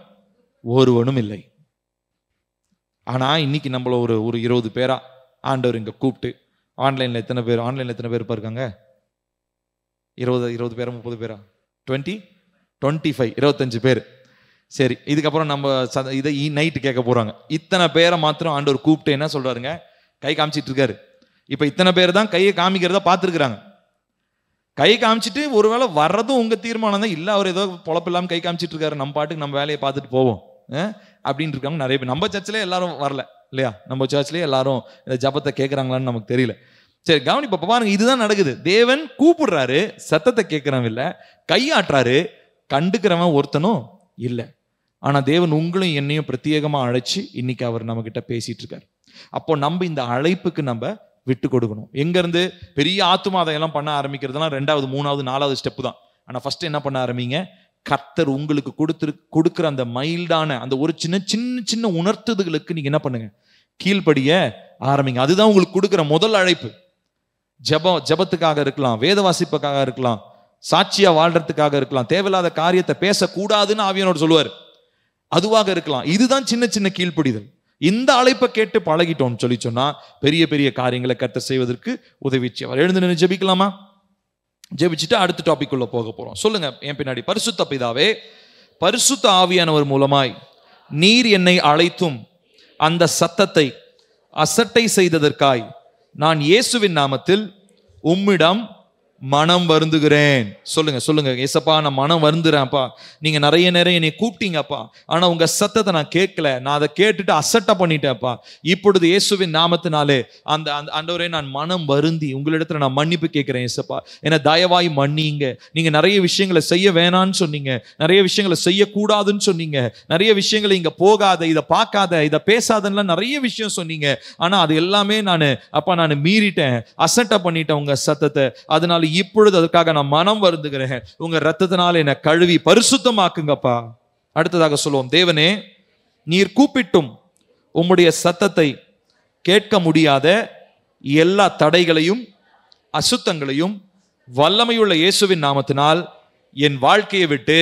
ஒருவனும் இல்லை. ஆனா இன்னைக்கு நம்மள ஒரு 20 பேரா ஆண்டவர் இங்க கூப்பிட்டு, ஆன்லைன்ல எத்தனை பேர் இருக்காங்க? 20 பேரா 30 பேரா? 25 25 பேர். சரி, இதுக்கப்புறம் நம்ம இதை நைட்டு கேட்க போறாங்க. இத்தனை பேரை மாத்திரம் ஆண்டவர் கூப்பிட்டு என்ன சொல்றாருங்க? கை காமிச்சிட்டு இருக்காரு. இப்ப இத்தனை பேர் தான் கையை காமிக்கிறதா பார்த்துருக்குறாங்க. கை காமிச்சிட்டு ஒருவேளை வர்றதும் உங்க தீர்மானம் தான், இல்ல அவர் ஏதோ பொழப்பு இல்லாம கை காமிச்சிட்டு இருக்காரு, நம்ம பாட்டுக்கு நம்ம வேலையை பார்த்துட்டு போவோம் அப்படின்னு இருக்காங்க நிறைய பேர். நம்ம சர்ச்சில் எல்லாரும் வரல, இல்லையா? நம்ம சர்ச்லயே எல்லாரும் இந்த ஜபத்தை கேட்கறாங்களான்னு நமக்கு தெரியல. சரி, கவனிப்ப பாருங்க, இதுதான் நடக்குது. தேவன் கூப்பிடுறாரு, சத்தத்தை கேட்கிறவன் இல்ல, கையாட்டுறாரு, கண்டுக்கிறவன் ஒருத்தனும் இல்லை. ஆனா தேவன் உங்களையும் என்னையும் பிரத்யேகமா அழைச்சு இன்னைக்கு அவர் நம்ம கிட்ட பேசிட்டு இருக்காரு. அப்போ நம்ம இந்த அழைப்புக்கு நம்ம விட்டு கொடுக்கணும். எங்க இருந்து பெரிய ஆத்துமாதையெல்லாம் பண்ண ஆரம்பிக்கிறதுலாம் 2வது 3வது 4வது ஸ்டெப் தான். ஆனா ஃபர்ஸ்ட் என்ன பண்ண ஆரம்பிங்க, கர்த்தர் உங்களுக்கு கொடுக்குற அந்த மைல்டான அந்த ஒரு சின்ன சின்ன சின்ன உணர்த்துதலுக்கு நீங்க என்ன பண்ணுங்க, கீழ்ப்படிய ஆரம்பிங்க. அதுதான் உங்களுக்கு கொடுக்குற முதல் அழைப்பு. ஜபத்துக்காக இருக்கலாம், வேத வாசிப்புக்காக இருக்கலாம், சாட்சியா வாழ்றதுக்காக இருக்கலாம், தேவையில்லாத காரியத்தை பேசக்கூடாதுன்னு ஆவியானவர் சொல்லுவார், அதுவாக இருக்கலாம். இதுதான் சின்ன சின்ன கீழ்ப்படிதல். இந்த அழைப்பை கேட்டு பழகிட்டோம்னு சொல்லி சொன்னா பெரிய பெரிய காரியங்களை கர்த்தர் செய்வதற்கு உதவிச்சு. அவர் எழுந்து நின்று ஜெபிக்கலாமா? ஜெபிச்சுட்டு அடுத்த டாபிக் உள்ள போக போறோம். சொல்லுங்க என் பின்னாடி. பரிசுத்த பிதாவே, பரிசுத்த ஆவியானவர் மூலமாய் நீர் என்னை அழைத்தும் அந்த சத்தத்தை அசட்டை செய்ததற்காய் நான் இயேசுவின் நாமத்தில் உம்மிடம் மனம் வருந்துகிறேன். சொல்லுங்க சொல்லுங்க, ஏசப்பா நான் மனம் வருந்துறேன்ப்பா. நீங்க நிறைய நேரம் என்னை கூப்பிட்டீங்கப்பா, ஆனா உங்க சத்தத்தை நான் கேட்கல, நான் அதை கேட்டுட்டு அசட்டை பண்ணிட்டேன்ப்பா. இப்பொழுது இயேசுவின் நாமத்தினாலே அந்த ஆண்டவரே நான் மனம் வருந்தி உங்களிடத்துல நான் மன்னிப்பு கேட்கிறேன். ஏசப்பா என்னை தயவாய் மன்னிங்க. நீங்க நிறைய விஷயங்களை செய்ய வேணான்னு சொன்னீங்க, நிறைய விஷயங்களை செய்யக்கூடாதுன்னு சொன்னீங்க, நிறைய விஷயங்களை இங்க போகாத, இதை பார்க்காத, இதை பேசாதன்னா நிறைய விஷயம் சொன்னீங்க. ஆனா அது எல்லாமே நான் மீறிட்டேன், அசட்டை பண்ணிட்டேன் உங்க சத்தத்தை. அதனால இப்பொழுது அதுக்காக நான் மனம் வருந்துகிறேன். உங்க ரத்தத்தினால என்னை கழுவி பரிசுத்தமாக்குங்கப்பா. அடுத்ததாக சொல்லுவோம், தேவனே நீர் கூப்பிட்டும் உம்முடைய சத்தத்தை கேட்க முடியாத எல்லா தடைகளையும் அசுத்தங்களையும் வல்லமையுள்ள இயேசுவின் நாமத்தினால் என் வாழ்க்கையை விட்டு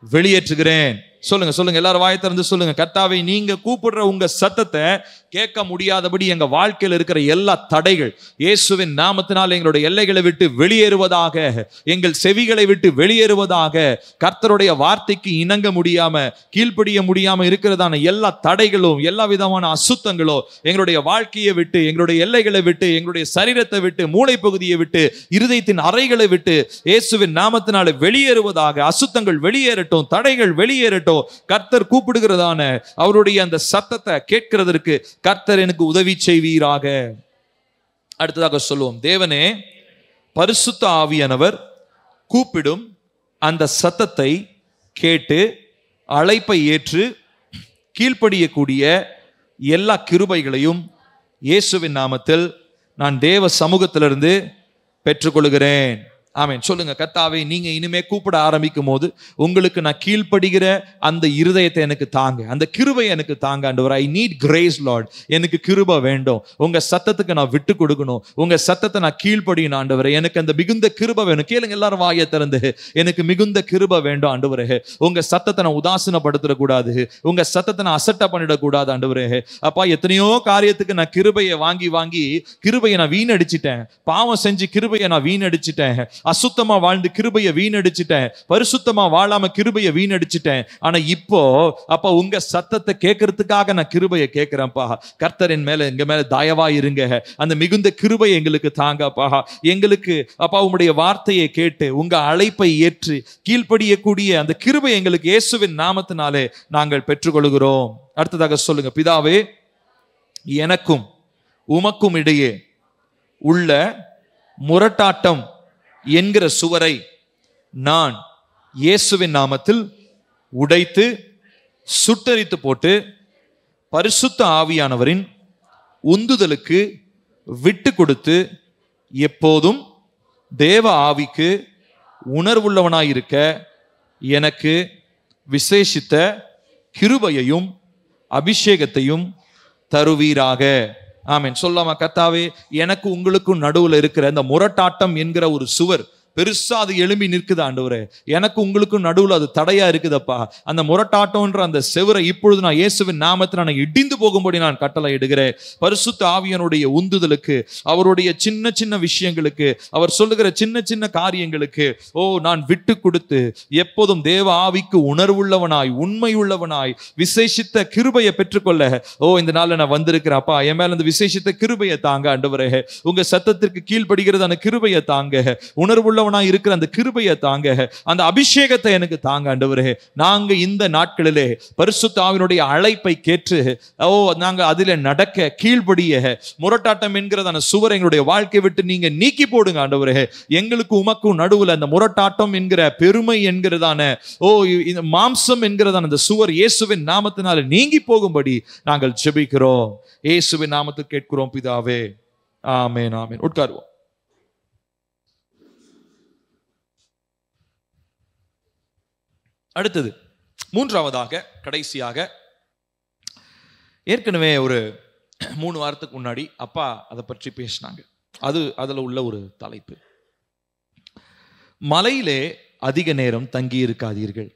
வெளியேற்றுகிறேன். சொல்லுங்க சொல்லுங்க, எல்லாரும் வாயை திறந்து சொல்லுங்க. கர்த்தாவே, நீங்க கூப்பிடுற உங்க சத்தத்தை கேட்க முடியாதபடி எங்க வாழ்க்கையில் இருக்கிற எல்லா தடைகள் இயேசுவின் நாமத்தினால் எங்களுடைய எல்லைகளை விட்டு வெளியேறுவதாக, எங்கள் செவிகளை விட்டு வெளியேறுவதாக. கர்த்தருடைய வார்த்தைக்கு இணங்க முடியாம, கீழ்ப்படிய முடியாம இருக்கிறதான எல்லா தடைகளும், எல்லா விதமான அசுத்தங்களும் எங்களுடைய வாழ்க்கையை விட்டு, எங்களுடைய எல்லைகளை விட்டு, எங்களுடைய சரீரத்தை விட்டு, மூளை பகுதியை விட்டு, இருதயத்தின் அறைகளை விட்டு இயேசுவின் நாமத்தினால வெளியேறுவதாக. அசுத்தங்கள் வெளியேறட்டும், தடைகள் வெளியேறட்டும். கர்த்தர் கூப்பிடுகிறதான அவருடைய அந்த சத்தத்தை கேட்கிறதற்கு கர்த்தர் எனக்கு உதவி செய்வீராக. அடுத்ததாக சொல்லுவோம், தேவனே பரிசுத்த ஆவியானவர் கூப்பிடும் அந்த சத்தத்தை கேட்டு அழைப்பை ஏற்று கீழ்ப்படியக்கூடிய எல்லா கிருபைகளையும் இயேசுவின் நாமத்தில் நான் தேவ சமூகத்திலிருந்து பெற்றுக்கொள்கிறேன். ஆமென். சொல்லுங்க, கர்த்தாவே நீங்க இனிமே கூப்பிட ஆரம்பிக்கும் போது உங்களுக்கு நான் கீழ்ப்படுகிற அந்த இருதயத்தை எனக்கு தாங்க, அந்த கிருபை எனக்கு தாங்க ஆண்டவரே. I need grace Lord. எனக்கு கிருபை வேண்டும். உங்க சத்தத்துக்கு நான் விட்டு கொடுக்கணும், உங்க சத்தத்தை நான் கீழ்ப்படியணும் ஆண்டவரே. எனக்கு அந்த மிகுந்த கிருபை வேணும். கேளுங்க எல்லாரும் வாயை திறந்து, எனக்கு மிகுந்த கிருபை வேண்டும் ஆண்டவரே. உங்க சத்தத்தை நான் உதாசீனப்படுத்தக்கூடாது, உங்க சத்தத்தை நான் அசட்டை பண்ணிடக்கூடாது ஆண்டவரே. அப்பா, எத்தனையோ காரியத்துக்கு நான் கிருபையை வாங்கி வாங்கி கிருபையை நான் வீணடிச்சிட்டேன், பாவம் செஞ்சு கிருபையை நான் வீணடிச்சிட்டேன், அசுத்தமா வாழ்ந்து கிருபையை வீணடிச்சிட்டேன், பரிசுத்தமா வாழாம கிருபையை வீணடிச்சிட்டேன். ஆனா இப்போ அப்பா உங்க சத்தத்தை கேட்கறதுக்காக நான் கிருபையை கேட்கிறேன்ப்பா. கர்த்தர் எங்க மேல தயவா இருங்க, அந்த மிகுந்த கிருபை எங்களுக்கு தாங்கப்பா. எங்களுக்கு அப்பா உம்முடைய வார்த்தையை கேட்டு உங்க அழைப்பை ஏற்று கீழ்ப்படியக்கூடிய அந்த கிருபை எங்களுக்கு இயேசுவின் நாமத்தினாலே நாங்கள் பெற்றுக்கொள்கிறோம். அடுத்ததாக சொல்லுங்க, பிதாவே எனக்கும் உமக்கும் இடையே உள்ள முரட்டாட்டம் என்கிற சுவரை நான் இயேசுவின் நாமத்தில் உடைத்து சுட்டரித்து போட்டு பரிசுத்த ஆவியானவரின் உந்துதலுக்கு விட்டு கொடுத்து எப்போதும் தேவ ஆவிக்கு உணர்வுள்ளவனாயிருக்க எனக்கு விசேஷித்த கிருபையையும் அபிஷேகத்தையும் தருவீராக. ஆமென். சொல்லாமா, கர்த்தாவே எனக்கு உங்களுக்கும் நடுவுல இருக்கிற இந்த முரட்டாட்டம் என்கிற ஒரு சுவர் பெருசா அது எழும்பி நிற்குது ஆண்டவரே. எனக்கு உங்களுக்கும் நடுவுல அது தடையா இருக்குதப்பா. அந்த முரட்டாட்டம்ன்ற அந்த செவரை இப்பொழுது நான் இயேசுவின் நாமத்தில் நான் இடிந்து போகும்படி நான் கட்டளை இடுகிறேன். பரிசுத்த ஆவியானுடைய உந்துதலுக்கு, அவருடைய சின்ன சின்ன விஷயங்களுக்கு, அவர் சொல்லுகிற சின்ன சின்ன காரியங்களுக்கு நான் விட்டு கொடுத்து எப்போதும் தேவ ஆவிக்கு உணர்வுள்ளவனாய், உண்மை உள்ளவனாய், விசேஷித்த கிருபையை பெற்றுக்கொள்ள இந்த நாள்ல நான் வந்திருக்கிறேன். அப்பா, என் மேல அந்த விசேஷித்த கிருபையை தாங்க ஆண்டவரே. உங்க சத்தத்திற்கு கீழ்ப்படுகிறது அந்த கிருபையை தாங்க, உணர்வுள்ள உள்ளவனா இருக்கிற அந்த கிருபையை தாங்க, அந்த அபிஷேகத்தை எனக்கு தாங்க ஆண்டவரே. நாங்க இந்த நாட்களிலே பரிசுத்த ஆவியினுடைய அழைப்பை கேட்டு நாங்க அதிலே நடக்க கீழ்ப்படிய, முரட்டாட்டம் என்கிறதான சுவர் எங்களுடைய வாழ்க்கையை விட்டு நீங்க நீக்கி போடுங்க ஆண்டவரே. எங்களுக்கு உமக்கும் நடுவுல அந்த முரட்டாட்டம் என்கிற பெருமை என்கிறதான இந்த மாம்சம் என்கிறதான அந்த சுவர் இயேசுவின் நாமத்தினால நீங்கி போகும்படி நாங்கள் ஜெபிக்கிறோம். இயேசுவின் நாமத்தில் கேட்கிறோம் பிதாவே, ஆமென் ஆமென். உட்காருவோம். அடுத்தது மூன்றாவதாக கடைசியாக, ஏற்கனவே ஒரு 3 வாரத்துக்கு முன்னாடி அப்பா அதை பற்றி பேசினாங்க. அதுல உள்ள ஒரு தலைப்பு, மலையிலே அதிக நேரம் தங்கி இருக்காதீர்கள்.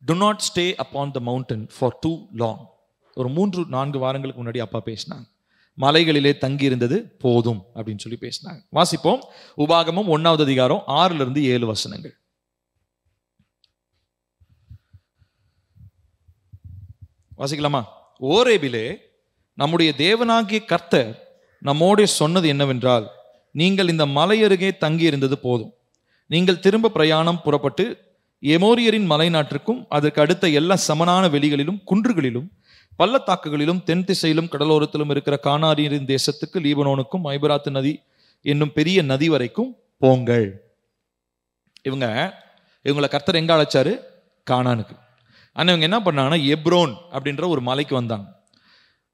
Do not stay upon the mountain for too long. ஒரு 3-4 வாரங்களுக்கு முன்னாடி அப்பா பேசினாங்க. மலைகளிலே தங்கி இருந்தது போதும் அப்படின்னு சொல்லி பேசினாங்க. வாசிப்போம். உபாகமம் 1வது அதிகாரம் 6-7 வசனங்கள். வாசிக்கலாமா? ஓரேபிலே நம்முடைய தேவனாகிய கர்த்தர் நம்மோட சொன்னது என்னவென்றால், நீங்கள் இந்த மலை அருகே தங்கி இருந்தது போதும். நீங்கள் திரும்ப பிரயாணம் புறப்பட்டு எமோரியரின் மலை நாட்டிற்கும் அதற்கு அடுத்த எல்லா சமனான வெளிகளிலும் குன்றுகளிலும் பள்ளத்தாக்குகளிலும் தென் திசையிலும் கடலோரத்திலும் இருக்கிற கானானியரின் தேசத்துக்கு, லீபனோனுக்கும் ஐபராத்து நதி என்னும் பெரிய நதி வரைக்கும் போங்கள். இவங்களை கர்த்தர் எங்க அழைச்சாரு? கானானுக்கு. ஆனால் இவங்க என்ன பண்ணாங்கன்னா எப்ரோன் அப்படின்ற ஒரு மலைக்கு வந்தாங்க.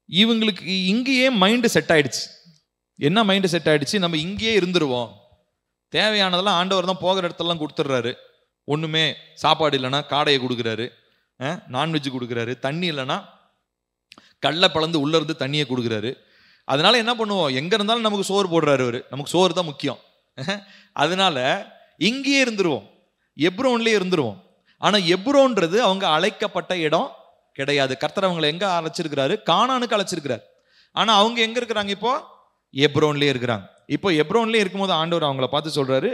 இவங்களுக்கு இங்கேயே மைண்டு செட் ஆயிடுச்சு. என்ன மைண்டு செட் ஆயிடுச்சு? நம்ம இங்கேயே இருந்துருவோம், தேவையானதெல்லாம் ஆண்டவர் தான் போகிற இடத்தெல்லாம் கொடுத்துட்றாரு. ஒன்றுமே சாப்பாடு இல்லைன்னா காடையை கொடுக்குறாரு, நான்வெஜ் கொடுக்குறாரு, தண்ணி இல்லைன்னா கடலை பிளந்து உள்ள இருந்து தண்ணியை கொடுக்குறாரு. அதனால என்ன பண்ணுவோம்? எங்க இருந்தாலும் நமக்கு சோறு போடுறாரு அவரு, நமக்கு சோறு தான் முக்கியம். அதனால இங்கேயே இருந்துருவோம், எப்ரோன்லேயே இருந்துருவோம். ஆனா எப்ரோன்றது அவங்க அழைக்கப்பட்ட இடம் கிடையாது. கர்த்தர் அவங்களை எங்க அழைச்சிருக்கிறாரு? கானானுக்கு அழைச்சிருக்கிறார். ஆனா அவங்க எங்க இருக்கிறாங்க? இப்போ எப்ரோன்லேயே இருக்கிறாங்க. இப்போ எப்ரோன்லேயே இருக்கும்போது ஆண்டவர் அவங்கள பார்த்து சொல்றாரு,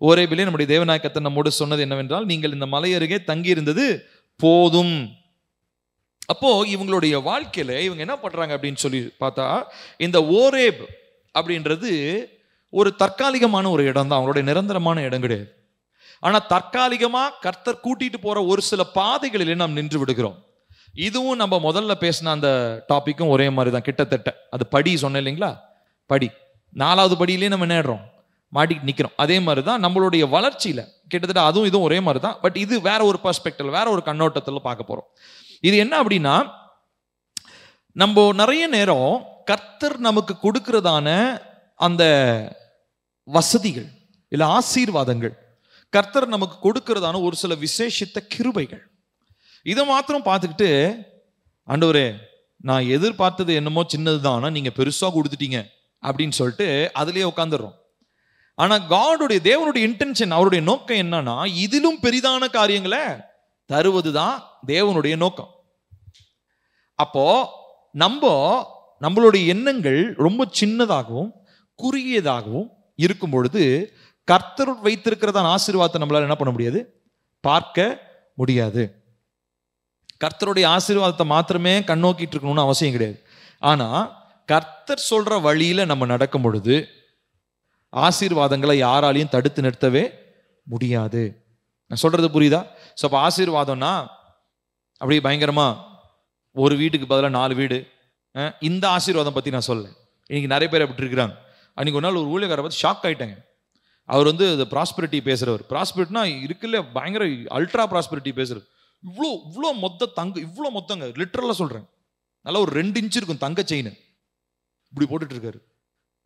ஓரேபிலே நம்முடைய தேவனாகிய கர்த்தர் நம்மோடு சொன்னது என்னவென்றால், நீங்கள் இந்த மலை அருகே தங்கி இருந்தது போதும். அப்போ இவங்களுடைய வாழ்க்கையில இவங்க என்ன பண்றாங்க அப்படின்னு சொல்லி பார்த்தா, இந்த ஓரேப் அப்படின்றது ஒரு தற்காலிகமான ஒரு இடம் தான், அவங்களுடைய நிரந்தரமான இடம் கிடையாது. ஆனா தற்காலிகமா கர்த்தர் கூட்டிட்டு போற ஒரு சில பாதைகளிலே நாம் நின்று விடுகிறோம். இதுவும் நம்ம முதல்ல பேசின அந்த டாபிக்கும் ஒரே மாதிரி தான் கிட்டத்தட்ட. அது படி சொன்னேன் இல்லைங்களா? படி 4வது படியிலே நம்ம நேடுறோம், மாட்டிட்டு நிற்கிறோம். அதே மாதிரி தான் நம்மளுடைய வளர்ச்சியில கிட்டத்தட்ட அதுவும் இதுவும் ஒரே மாதிரி தான். பட் இது வேற ஒரு பெர்ஸ்பெக்டிவ், வேற ஒரு கண்ணோட்டத்தில் பார்க்க போறோம். இது என்ன அப்படின்னா, நம்ம நிறைய நேரம் கர்த்தர் நமக்கு கொடுக்கிறதான அந்த வசதிகள் இல்லை ஆசீர்வாதங்கள், கர்த்தர் நமக்கு கொடுக்கிறதான ஒரு சில விசேஷித்த கிருபைகள், இதை மாத்திரம் பார்த்துக்கிட்டு, ஆண்டவரே நான் எதிர்பார்த்தது என்னமோ சின்னதுதான், ஆனால் நீங்க பெருசா கொடுத்துட்டீங்க அப்படின்னு சொல்லிட்டு அதுலயே உட்காந்துடுறோம். ஆனா காடுடைய தேவனுடைய இன்டென்ஷன், அவருடைய நோக்கம் என்னன்னா, இதிலும் பெரிதான காரியங்களை தருவதுதான் தேவனுடைய நோக்கம். அப்போ நம்மளுடைய எண்ணங்கள் ரொம்ப சின்னதாகவும் குறுகியதாகவும் இருக்கும் பொழுது கர்த்தர் வைத்திருக்கிறதான ஆசீர்வாதத்தை நம்மளால என்ன பண்ண முடியாது? பார்க்க முடியாது. கர்த்தருடைய ஆசீர்வாதத்தை மாத்திரமே கண்ணோக்கிட்டு இருக்கணும்னு அவசியம் கிடையாது. ஆனா கர்த்தர் சொல்ற வழியில நம்ம நடக்கும் பொழுது ஆசீர்வாதங்களை யாராலையும் தடுத்து நிறுத்தவே முடியாது. நான் சொல்றது புரியுதா? ஸோ அப்போ ஆசீர்வாதம்னா அப்படியே பயங்கரமா ஒரு வீட்டுக்கு பதிலாக 4 வீடு, இந்த ஆசீர்வாதம் பத்தி நான் சொல்ல. இன்னைக்கு நிறைய பேர் அப்படி இருக்கிறாங்க. அன்னைக்கு ஒரு நாள் ஒரு ஊழியக்காரை பார்த்து ஷாக் ஆயிட்டாங்க. அவர் இந்த ப்ராஸ்பரிட்டி பேசுறவர். ப்ராஸ்பரிட்டினா இருக்குல்ல, பயங்கர அல்ட்ரா ப்ராஸ்பரிட்டி பேசுறது. இவ்வளோ மொத்த இவ்வளோ மொத்தங்க, லிட்டரலா சொல்றேன், நல்லா ஒரு 2 இன்ச் இருக்கும் தங்க செயின் இப்படி போட்டுட்டு இருக்காரு.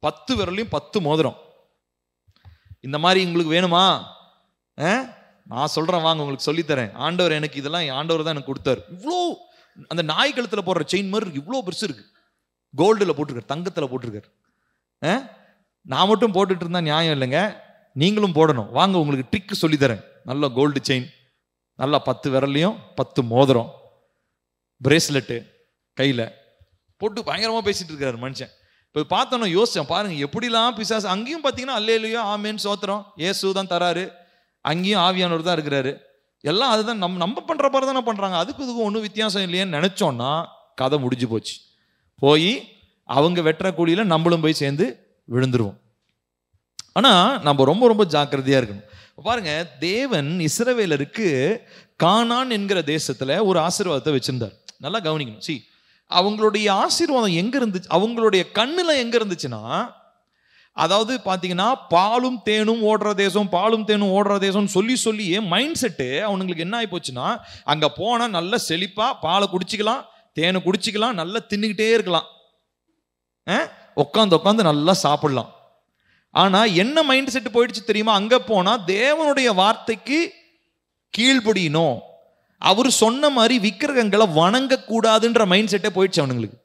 10 விரலையும் 10 மோதிரம். இந்த மாதிரி உங்களுக்கு வேணுமா? நான் சொல்றேன் வாங்க, உங்களுக்கு சொல்லித்தரேன். ஆண்டவர் எனக்கு இதெல்லாம் ஆண்டவர் தான் எனக்கு கொடுத்தாரு. இவ்வளோ அந்த நாய் கழுத்துல போடுற செயின் மாதிரி இருக்கு, இவ்வளோ பெருசு இருக்கு. கோல்டுல போட்டிருக்காரு, தங்கத்துல போட்டிருக்காரு. நான் மட்டும் போட்டுட்டு இருந்தா நியாயம் இல்லைங்க, நீங்களும் போடணும். வாங்க உங்களுக்கு ட்ரிக் சொல்லித்தரேன். நல்ல கோல்டு செயின், நல்லா 10 விரல்லையும் 10 மோதிரம், பிரேஸ்லெட்டு கையில போட்டு பயங்கரமா பேசிட்டு இருக்காரு மனுஷன். இப்போ பார்த்தோன்னா யோசிச்சேன், பாருங்க எப்படிலாம் பிசாசு. அங்கேயும் பார்த்தீங்கன்னா அல்லேலூயா ஆமென் சோத்திரம், இயேசு தான் தராரு. அங்கேயும் ஆவியானவர் தான் இருக்கிறாரு. எல்லாம் அதுதான் நம்ம பண்ற மாதிரி தானே பண்றாங்க. அதுக்கு இதுக்கும் ஒன்றும் வித்தியாசம் இல்லையேன்னு நினைச்சோம்னா கதை முடிஞ்சு போச்சு. போய் அவங்க வெட்டுற கூலியில நம்மளும் போய் சேர்ந்து விழுந்துருவோம். ஆனா நம்ம ரொம்ப ரொம்ப ஜாக்கிரதையா இருக்கணும். பாருங்க, தேவன் இஸ்ரவேலருக்கு கானான் என்கிற தேசத்துல ஒரு ஆசீர்வாதத்தை வச்சிருந்தார். நல்லா கவனிக்கணும். அவங்களுடைய ஆசீர்வாதம் எங்க இருந்துச்சு, அவங்களுடைய கண்ணுல எங்க இருந்துச்சுன்னா, அதாவது பாத்தீங்கன்னா பாலும் தேனும் ஓடுற தேசம், பாலும் தேனும் ஓடுற தேசம் சொல்லி சொல்லியே மைண்ட் செட்டு அவனுங்களுக்கு என்ன ஆகி போச்சுன்னா, அங்க போனா நல்ல செழிப்பா பாலை குடிச்சிக்கலாம், தேனை குடிச்சிக்கலாம், நல்லா தின்னுக்கிட்டே இருக்கலாம், உட்காந்து உட்காந்து நல்லா சாப்பிடலாம். ஆனா என்ன மைண்ட் செட் போயிடுச்சு தெரியுமா? அங்க போனா தேவனுடைய வார்த்தைக்கு கீழ்ப்படியணும், அவர் சொன்ன மாதிரி விக்கிரகங்களை வணங்க கூடாதுன்ற மைண்ட் செட்டே போயிடுச்சு அவனுங்களுக்கு.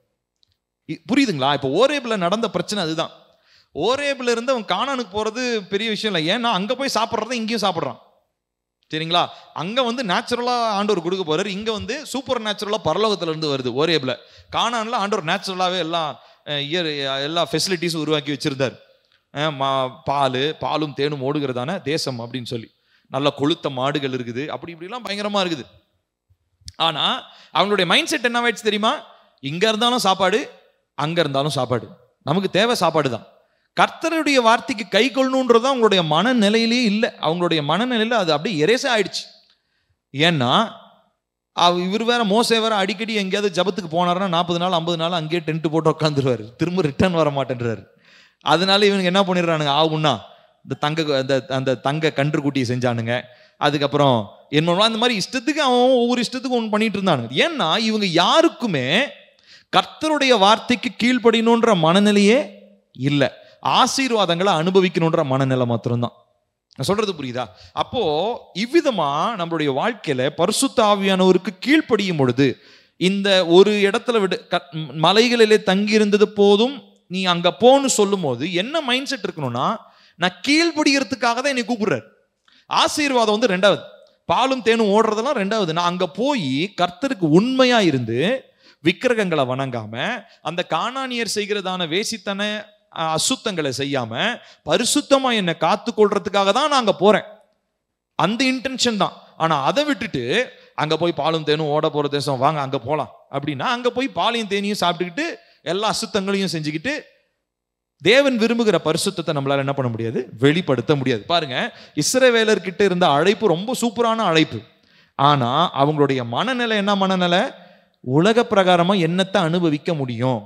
புரியுதுங்களா? இப்போ ஓரேப்ல நடந்த பிரச்சனை அதுதான். ஓரேப்ல இருந்து அவன் கானானுக்கு போறது பெரிய விஷயம் இல்லை. ஏன்னா அங்க போய் சாப்பிட்றத இங்கேயும் சாப்பிட்றான். சரிங்களா? அங்க நேச்சுரலா ஆண்டவர் கொடுக்க போறாரு, இங்க சூப்பர் நேச்சுரலா பரலோகத்துல இருந்து வருது. ஓரேப்ல, கானான்ல ஆண்டவர் நேச்சுரலாவே எல்லா ஃபெசிலிட்டிஸும் உருவாக்கி வச்சிருந்தார். பாலும் தேனும் ஓடுகிறதான தேசம் அப்படின்னு சொல்லி, நல்ல கொளுத்த மாடுகள் இருக்குது, அப்படி இப்படிலாம் பயங்கரமா இருக்குது. ஆனா அவங்களுடைய மைண்ட் செட் என்ன ஆயிடுச்சு தெரியுமா? இங்க இருந்தாலும் சாப்பாடு, அங்க இருந்தாலும் சாப்பாடு, நமக்கு தேவை சாப்பாடு தான். கர்த்தருடைய வார்த்தைக்கு கை கொள்ளணுன்றது அவங்களுடைய மனநிலையிலேயே இல்லை. அவங்களுடைய மனநிலையில அது அப்படியே எரேசே ஆயிடுச்சு. ஏன்னா இவர் வேற, மோசே வேற அடிக்கடி எங்கேயாவது ஜபத்துக்கு போனாருன்னா 40 நாள் 50 நாள் அங்கேயே டென்ட் போட்டு உட்காந்துருவாரு, திரும்ப ரிட்டர்ன் வர மாட்டேன்றாரு. அதனால இவனுக்கு என்ன பண்ணிடுறானுங்க, ஆகும்னா அந்த தங்க கன்றுக்குட்டியை செஞ்சானுங்க. அதுக்கப்புறம் என்னன்னா அந்த மாதிரி இஷ்டத்துக்கு அவன் ஒவ்வொரு இஷ்டத்துக்கு ஒன்று பண்ணிட்டு இருந்தானுங்க. ஏன்னா இவங்க யாருக்குமே கர்த்தருடைய வார்த்தைக்கு கீழ்ப்படியணுன்ற மனநிலையே இல்லை, ஆசீர்வாதங்களை அனுபவிக்கணுன்ற மனநிலை மாத்திரம்தான். நான் சொல்றது புரியுதா? அப்போ இவ்விதமா நம்மளுடைய வாழ்க்கையில பரிசுத்த ஆவியானவருக்கு கீழ்ப்படியும் பொழுது, இந்த ஒரு இடத்துல மலைகளிலே தங்கி இருந்தது போதும், நீ அங்க போன்னு சொல்லும் போது என்ன மைண்ட் செட் இருக்கணும்னா, நான் கீழ்படிகிறதுக்காக தான் என்னை கூப்பிடுறாரு. ஆசீர்வாதம் ரெண்டாவது, பாலும் தேனும் ஓடுறதெல்லாம் ரெண்டாவது. நான் அங்க போய் கர்த்தருக்கு உண்மையா இருந்து விக்கிரகங்களை வணங்காம, அந்த கானானியர் செய்கிறதான வேசித்தன அசுத்தங்களை செய்யாம பரிசுத்தமா என்னை காத்து கொள்றதுக்காக தான் நான் அங்க போறேன். அந்த இன்டென்ஷன் தான். ஆனா அதை விட்டுட்டு அங்க போய் பாலும் தேனும் ஓட போற தேசம், வாங்க அங்க போலாம் அப்படின்னா, அங்க போய் பாலையும் தேனியும் சாப்பிட்டுக்கிட்டு எல்லா அசுத்தங்களையும் செஞ்சுக்கிட்டு தேவன் விரும்புகிற பரிசுத்தத்தை நம்மளால என்ன பண்ண முடியாது, வெளிப்படுத்த முடியாது. பாருங்க, இஸ்ரவேலர்கிட்ட இருந்த அழைப்பு ரொம்ப சூப்பரான அழைப்பு. ஆனா அவங்களுடைய மனநிலை என்ன மனநிலை? உலக பிரகாரமா என்னத்தை அனுபவிக்க முடியும்,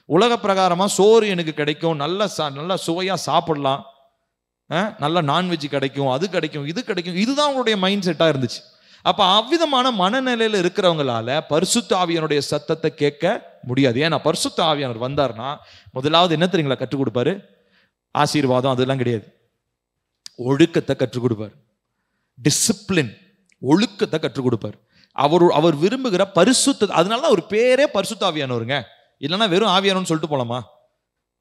உலக பிரகாரமா சோறு எனக்கு கிடைக்கும், நல்ல சுவையா சாப்பிடலாம், நல்ல நான்வெஜ் கிடைக்கும், அது கிடைக்கும், இது கிடைக்கும், இதுதான் அவங்களுடைய மைண்ட் செட்டா இருந்துச்சு. அப்ப அவ்விதமான மனநிலையில இருக்கிறவங்களால பரிசுத்த ஆவியானுடைய சத்தத்தை கேட்க முடியாது. ஏன்னா பரிசுத்த ஆவியானவர் வந்தார்னா முதலாவது என்ன தெரியுங்களா கற்றுக் கொடுப்பாரு? ஆசீர்வாதம் அதெல்லாம் கிடையாது, ஒழுக்கத்தை கற்றுக் கொடுப்பார். டிசிப்ளின், ஒழுக்கத்தை கற்றுக் கொடுப்பார். அவர் விரும்புகிற பரிசுத்த, அதனாலதான் அவர் பேரே பரிசுத்த ஆவியானவருங்க. இல்லைன்னா வெறும் ஆவியானவர்னு சொல்லிட்டு போலாமா?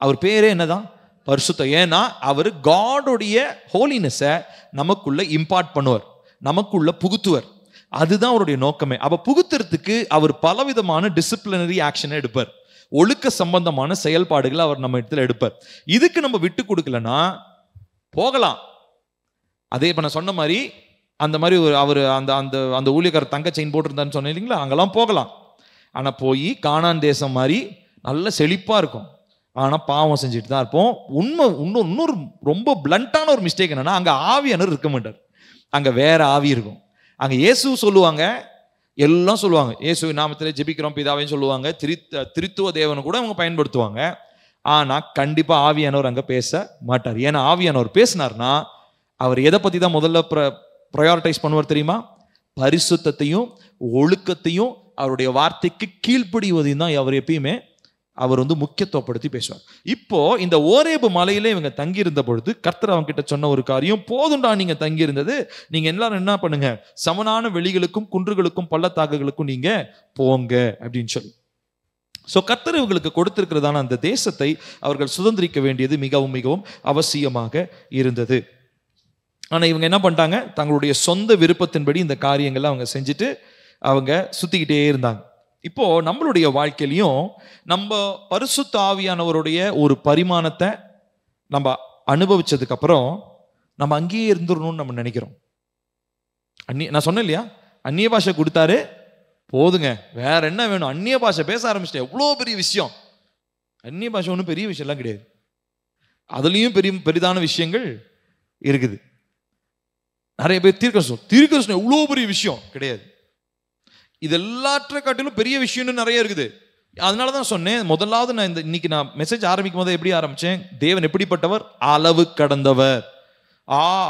அவர் பேரே என்னதான்? பரிசுத்தம். ஏன்னா அவர் காடோடைய ஹோலினஸை நமக்குள்ள இம்பார்ட் பண்ணுவார், நமக்குள்ள புகுத்துவர். அதுதான் அவருடைய நோக்கமே. அப்ப புகுத்துறதுக்கு அவர் பலவிதமான டிசிப்ளினரி ஆக்ஷனை எடுப்பார், ஒழுக்க சம்பந்தமான செயல்பாடுகளை அவர் நம்ம இடத்துல எடுப்பார். இதுக்கு நம்ம விட்டு கொடுக்கலன்னா போகலாம். அதே இப்ப நான் சொன்ன மாதிரி அந்த மாதிரி அவர் அந்த அந்த அந்த ஊழியக்காரர் தங்க செயின் போட்டிருந்தான்னு சொன்னேன் இல்லைங்களா, அங்கெல்லாம் போகலாம். ஆனா போய் கானான் தேசம் மாதிரி நல்ல செழிப்பா இருக்கும், ஆனா பாவம் செஞ்சுட்டு தான் இருப்போம். இன்னொரு ரொம்ப பிளண்டான ஒரு மிஸ்டேக் என்னன்னா, அங்க ஆவியானவர் இருக்க மாட்டார், அங்க வேற ஆவி இருக்கும். அங்க இயேசு சொல்லுவாங்க, எல்லாம் சொல்லுவாங்க, இயேசு நாமத்திலே ஜெபிக்கிறோம் பிதாவையும் சொல்லுவாங்க, திருத்துவ தேவனை கூட அவங்க பயன்படுத்துவாங்க. ஆனா கண்டிப்பா ஆவியானவர் அங்க பேச மாட்டார். ஏன்னா ஆவியானவர் பேசினார்னா அவர் எதை பத்தி தான் முதல்ல ப்ரையாரிட்டைஸ் பண்ணுவார் தெரியுமா? பரிசுத்தத்தையும் ஒழுக்கத்தையும் அவருடைய வார்த்தைக்கு கீழ்ப்படிவதையும் தான் அவர் எப்பயுமே அவர் முக்கியத்துவப்படுத்தி பேசுவார். இப்போ இந்த ஓரேபு மலையில இவங்க தங்கி இருந்த பொழுது கர்த்தர் அவங்க கிட்ட சொன்ன ஒரு காரியம், போதுண்டா நீங்க தங்கி இருந்தது, நீங்க எல்லாரும் என்ன பண்ணுங்க, சமனான வெளிகளுக்கும் குன்றுகளுக்கும் பள்ளத்தாக்குகளுக்கும் நீங்க போங்க அப்படின்னு சொல்லி. சோ கர்த்தர் இவங்களுக்கு கொடுத்திருக்கிறதான அந்த தேசத்தை அவர்கள் சுதந்திரிக்க வேண்டியது மிகவும் மிகவும் அவசியமாக இருந்தது. ஆனா இவங்க என்ன பண்ணிட்டாங்க, தங்களுடைய சொந்த விருப்பத்தின்படி இந்த காரியங்களை அவங்க செஞ்சுட்டு அவங்க சுத்திக்கிட்டே இருந்தாங்க. இப்போ நம்மளுடைய வாழ்க்கையிலையும் நம்ம பரிசுத்த ஆவியானவருடைய ஒரு பரிமாணத்தை நம்ம அனுபவிச்சதுக்கு அப்புறம் நம்ம அங்கேயே இருந்துடணும்னு நம்ம நினைக்கிறோம். நான் சொன்னேன் இல்லையா, அந்நிய பாஷை கொடுத்தாரு போதுங்க, வேற என்ன வேணும், அந்நிய பாஷை பேச ஆரம்பிச்சிட்டேன், எவ்வளோ பெரிய விஷயம். அந்நிய பாஷை ஒன்றும் பெரிய விஷயம் எல்லாம் கிடையாது. அதுலயும் பெரிதான விஷயங்கள் இருக்குது. நிறைய பேர் தீர்க்கதரிசனம் எவ்வளவு பெரிய விஷயம் கிடையாது. இது எல்லாற்றை காட்டிலும் பெரிய விஷயம்னு நிறைய இருக்குது. அதனாலதான் சொன்னேன், முதலாவது நான் இன்னைக்கு நான் மெசேஜ் ஆரம்பிக்கும் போது எப்படி ஆரம்பிச்சேன்? தேவன் எப்படிப்பட்டவர்? அளவு கடந்தவர்.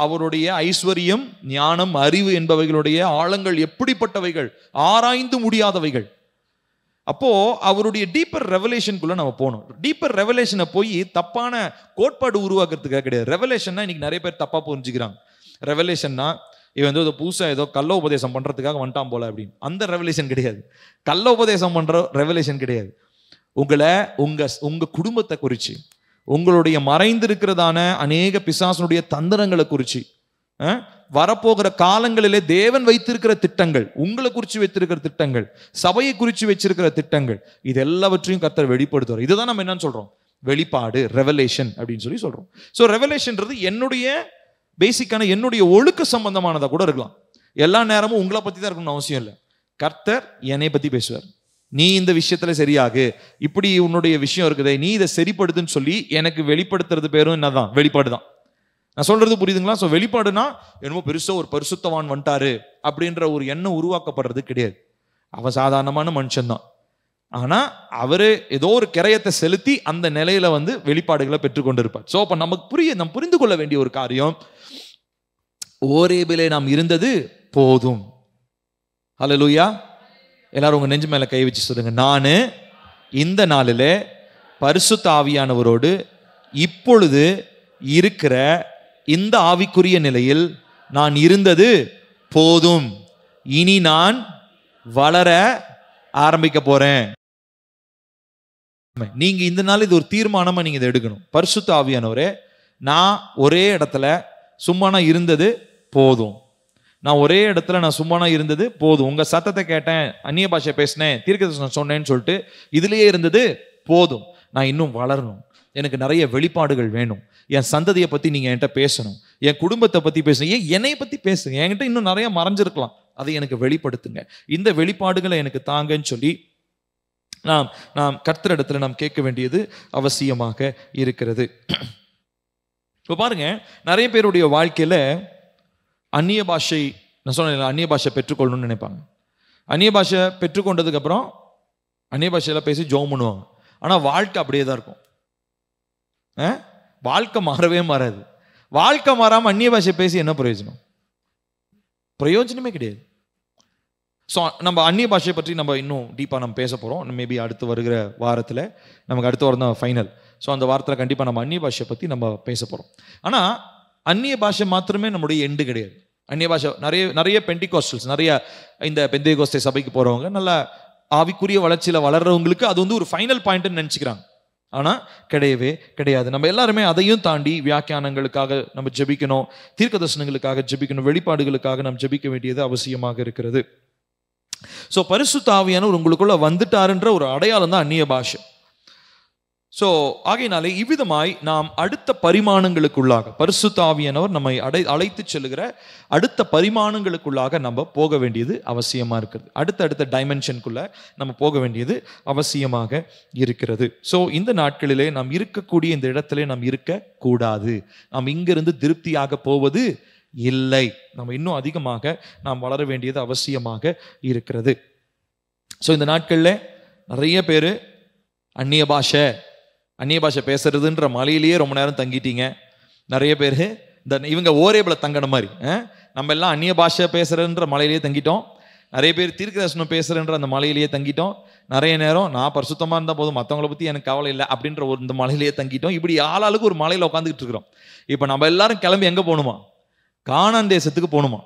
அவருடைய ஐஸ்வர்யம், ஞானம், அறிவு என்பவைகளுடைய ஆழங்கள் எப்படிப்பட்டவைகள், ஆராய்ந்து முடியாதவைகள். அப்போ அவருடைய டீப்பர் ரெவலேஷனுக்குள்ள நம்ம போகணும். டீப்பர் ரெவலேஷனை போய் தப்பான கோட்பாடு உருவாக்குறதுக்காக கிடையாது. ரெவலேஷன்னா இன்னைக்கு நிறைய பேர் தப்பா புரிஞ்சுக்கிறாங்க. ரெவலேஷன்னா இவன் வந்து புதுசா ஏதோ கள்ள உபதேசம் பண்றதுக்காக வந்துட்டான் போல அப்படின்னு. அந்த ரெவலேஷன் கிடையாது. கள்ள உபதேசம் பண்ற ரெவலேஷன் கிடையாது. உங்களை உங்க குடும்பத்தை குறிச்சு, உங்களுடைய மறைந்திருக்கிறதான அநேக பிசாசனுடைய தந்திரங்களை குறிச்சு, வரப்போகிற காலங்களிலே தேவன் வைத்திருக்கிற திட்டங்கள், உங்களை குறித்து வைத்திருக்கிற திட்டங்கள், சபையை குறித்து வச்சிருக்கிற திட்டங்கள், இது எல்லாவற்றையும் கர்த்தர் வெளிப்படுத்துவார். இதுதான் நம்ம என்னன்னு சொல்றோம்? வெளிப்பாடு, ரெவலேஷன் அப்படின்னு சொல்லி சொல்றோம். ஸோ ரெவலேஷன்ன்றது என்னுடைய பேசிக்கான என்னுடைய ஒழுக்க சம்பந்தமானதா கூட இருக்கலாம். எல்லா நேரமும் உங்களை பத்தி தான் இருக்கணும்னு அவசியம் இல்லை. கர்த்தர் என்னை பத்தி பேசுவார். நீ இந்த விஷயத்துல சரியாகு, இப்படி உன்னுடைய விஷயம் இருக்குதே, நீ இதை சரிப்படுத்துன்னு சொல்லி எனக்கு வெளிப்படுத்துறது பேரும் என்னதான்? வெளிப்பாடு தான். நான் சொல்றது புரியுதுங்களா? ஸோ வெளிப்பாடுனா என்னமோ பெருசா ஒரு பரிசுத்தவான் வந்துட்டாரு அப்படின்ற ஒரு எண்ணம் உருவாக்கப்படுறது கிடையாது. அவன் சாதாரணமான மனுஷன்தான். ஆனா அவரு ஏதோ ஒரு கிரயத்தை செலுத்தி அந்த நிலையில வந்து வெளிப்பாடுகளை பெற்றுக்கொண்டு இருப்பார். ஸோ அப்ப நமக்கு நம்ம புரிந்து கொள்ள வேண்டிய ஒரு காரியம், ஓரேபிலே நாம் இருந்தது போதும். ஹல்லேலூயா. எல்லாரும் உங்க நெஞ்சு மேல கை வச்சு சொல்லுங்க, நானு இந்த நாளிலே பரிசுத்த ஆவியானவரோடு இப்பொழுது இருக்கிற இந்த ஆவிக்குரிய நிலையில் நான் இருந்தது போதும். இனி நான் வளர ஆரம்பிக்க போறேன். நீங்க இந்த நாள் இது ஒரு தீர்மானமா நீங்க இதை எடுக்கணும். பரிசுத்த ஆவியானவரே, நான் ஒரே இடத்துல சும்மானா இருந்தது போதும். நான் ஒரே இடத்துல நான் சும்மானா இருந்தது போதும். உங்க சத்தத்தை கேட்டேன், அந்நிய பாஷை பேசினேன், தீர்க்கதரிசனம் சொன்னேன்னு சொல்லிட்டு இதுலயே இருந்தது போதும். நான் இன்னும் வளரணும். எனக்கு நிறைய வெளிப்பாடுகள் வேணும். என் சந்ததியை பத்தி நீங்க என்கிட்ட பேசணும், என் குடும்பத்தை பத்தி பேசணும், ஏன் என்னைய பத்தி பேசுங்க. என்கிட்ட இன்னும் நிறைய மறைஞ்சிருக்கலாம், அதை எனக்கு வெளிப்படுத்துங்க. இந்த வெளிப்பாடுகளை எனக்கு தாங்கன்னு சொல்லி நாம் கர்த்தரிடத்துல நாம் கேட்க வேண்டியது அவசியமாக இருக்கிறது. இப்போ பாருங்க, நிறைய பேருடைய வாழ்க்கையில அந்நிய பாஷை, நான் சொன்னேன் அந்நிய பாஷை பெற்றுக்கொள்ளணும்னு நினைப்பாங்க. அந்நிய பாஷை பெற்றுக்கொண்டதுக்கு அப்புறம் அந்நிய பாஷையில பேசி ஜெபம் பண்ணுவாங்க. ஆனா வாழ்க்கை அப்படியே தான் இருக்கும். வாழ்க்கை மாறவே மாறாது. வாழ்க்கை மாறாம அந்நிய பாஷை பேசி என்ன பிரயோஜனம்? பிரயோஜனமே கிடையாது. ஸோ நம்ம அந்நிய பாஷையை பற்றி நம்ம இன்னும் டீப்பாக நம்ம பேச போகிறோம். மேபி அடுத்து வருகிற வாரத்தில், நமக்கு அடுத்த வாரம் தான் ஃபைனல். ஸோ அந்த வாரத்தில் கண்டிப்பாக நம்ம அந்நிய பாஷையை பற்றி நம்ம பேச போகிறோம். ஆனால் அந்நிய பாஷை மாத்திரமே நம்முடைய எண்டு கிடையாது. அந்நிய பாஷை நிறைய பெண்டிகோஸ்டல்ஸ், நிறைய இந்த பெந்தேகோஸ்தே சபைக்கு போகிறவங்க, நல்ல ஆவிக்குரிய வளர்ச்சியில் வளர்றவங்களுக்கு அது வந்து ஒரு ஃபைனல் பாயிண்ட்னு நினச்சிக்கிறாங்க. ஆனால் கிடையவே கிடையாது. நம்ம எல்லாருமே அதையும் தாண்டி வியாக்கியானங்களுக்காக நம்ம ஜெபிக்கணும், தீர்க்க தரிசனங்களுக்காக ஜெபிக்கணும், வெளிப்பாடுகளுக்காக நாம் ஜெபிக்க வேண்டியது அவசியமாக இருக்கிறது. ஸோ பரிசுத்த ஆவியானவர் உங்களுக்குள்ள வந்துட்டாருன்ற ஒரு அடையாளம் தான் அந்நிய பாஷை. ஸோ ஆகையினாலே இவ்விதமாய் நாம் அடுத்த பரிமாணங்களுக்குள்ளாக, பரிசுத்த ஆவியானவர் நம்மை அழைத்து செல்லுகிற அடுத்த பரிமாணங்களுக்குள்ளாக நம்ம போக வேண்டியது அவசியமா இருக்கிறது. அடுத்த டைமென்ஷனுக்குள்ள நம்ம போக வேண்டியது அவசியமாக இருக்கிறது. ஸோ இந்த நாட்களிலே நாம் இருக்கக்கூடிய இந்த இடத்திலே நாம் இருக்கக்கூடாது. நாம் இங்கிருந்து திருப்தியாக போவது இல்லை. நம்ம இன்னும் அதிகமாக நாம் வளர வேண்டியது அவசியமாக இருக்கிறது. ஸோ இந்த நாட்களில் நிறைய பேர் அந்நிய பாஷை பேசுறதுன்ற மலையிலேயே ரொம்ப நேரம் தங்கிட்டீங்க. நிறைய பேர் இவங்க ஓரேபில் தங்கின மாதிரி நம்ம எல்லாம் அந்நிய பாஷை பேசுறன்ற மலையிலேயே தங்கிட்டோம். நிறைய பேர் தீர்க்கதரிசனம் பேசுறன்ற அந்த மலையிலேயே தங்கிட்டோம். நிறைய நேரம் நான் பரிசுத்தமாக இருந்தால் போதும், மற்றவங்களை பற்றி எனக்கு கவலை இல்லை அப்படின்ற ஒரு இந்த மலையிலேயே தங்கிட்டோம். இப்படி ஆளாளுக்கு ஒரு மலையில் உட்காந்துக்கிட்டு இருக்கிறோம். இப்போ நம்ம எல்லாரும் கிளம்பி எங்கே போகணுமா? கானான் தேசத்துக்கு போகணுமா?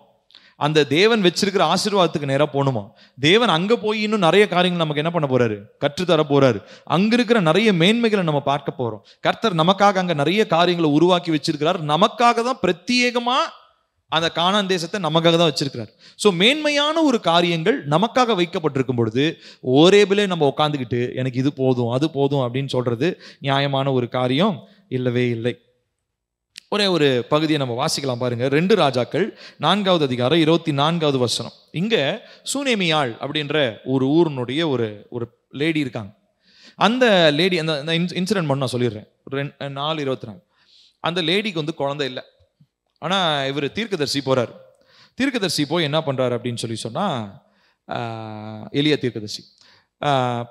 அந்த தேவன் வச்சிருக்கிற ஆசீர்வாதத்துக்கு நேராக போகணுமா? தேவன் அங்கே போய் இன்னும் நிறைய காரியங்கள் நமக்கு என்ன பண்ண போறாரு? கற்றுத்தர போறாரு. அங்க இருக்கிற நிறைய மேன்மைகளை நம்ம பார்க்க போறோம். கர்த்தர் நமக்காக அங்க நிறைய காரியங்களை உருவாக்கி வச்சிருக்கிறார். நமக்காக தான் பிரத்யேகமா அந்த கானான் தேசத்தை நமக்காக தான் வச்சிருக்கிறார். ஸோ மேன்மையான ஒரு காரியங்கள் நமக்காக வைக்கப்பட்டிருக்கும் பொழுது ஓரேபிலே நம்ம உட்காந்துக்கிட்டு எனக்கு இது போதும் அது போதும் அப்படின்னு சொல்றது நியாயமான ஒரு காரியம் இல்லவே இல்லை. ஒரே ஒரு பகுதியை நம்ம வாசிக்கலாம் பாருங்க. 2 ராஜாக்கள் 4வது அதிகாரம் 24வது வசனம். இங்க சூனேமியாள் அப்படின்ற ஒரு ஊரினுடைய ஒரு லேடி இருக்காங்க. அந்த லேடி, அந்த இன்சிடென்ட் மட்டும் நான் சொல்லிடுறேன். 4:24 அந்த லேடிக்கு வந்து குழந்தை இல்லை. ஆனால் இவர் தீர்க்கதரிசி போகிறார். தீர்க்கதரிசி போய் என்ன பண்ணுறாரு அப்படின்னு சொல்லி சொன்னால், எலியா தீர்க்கதரிசி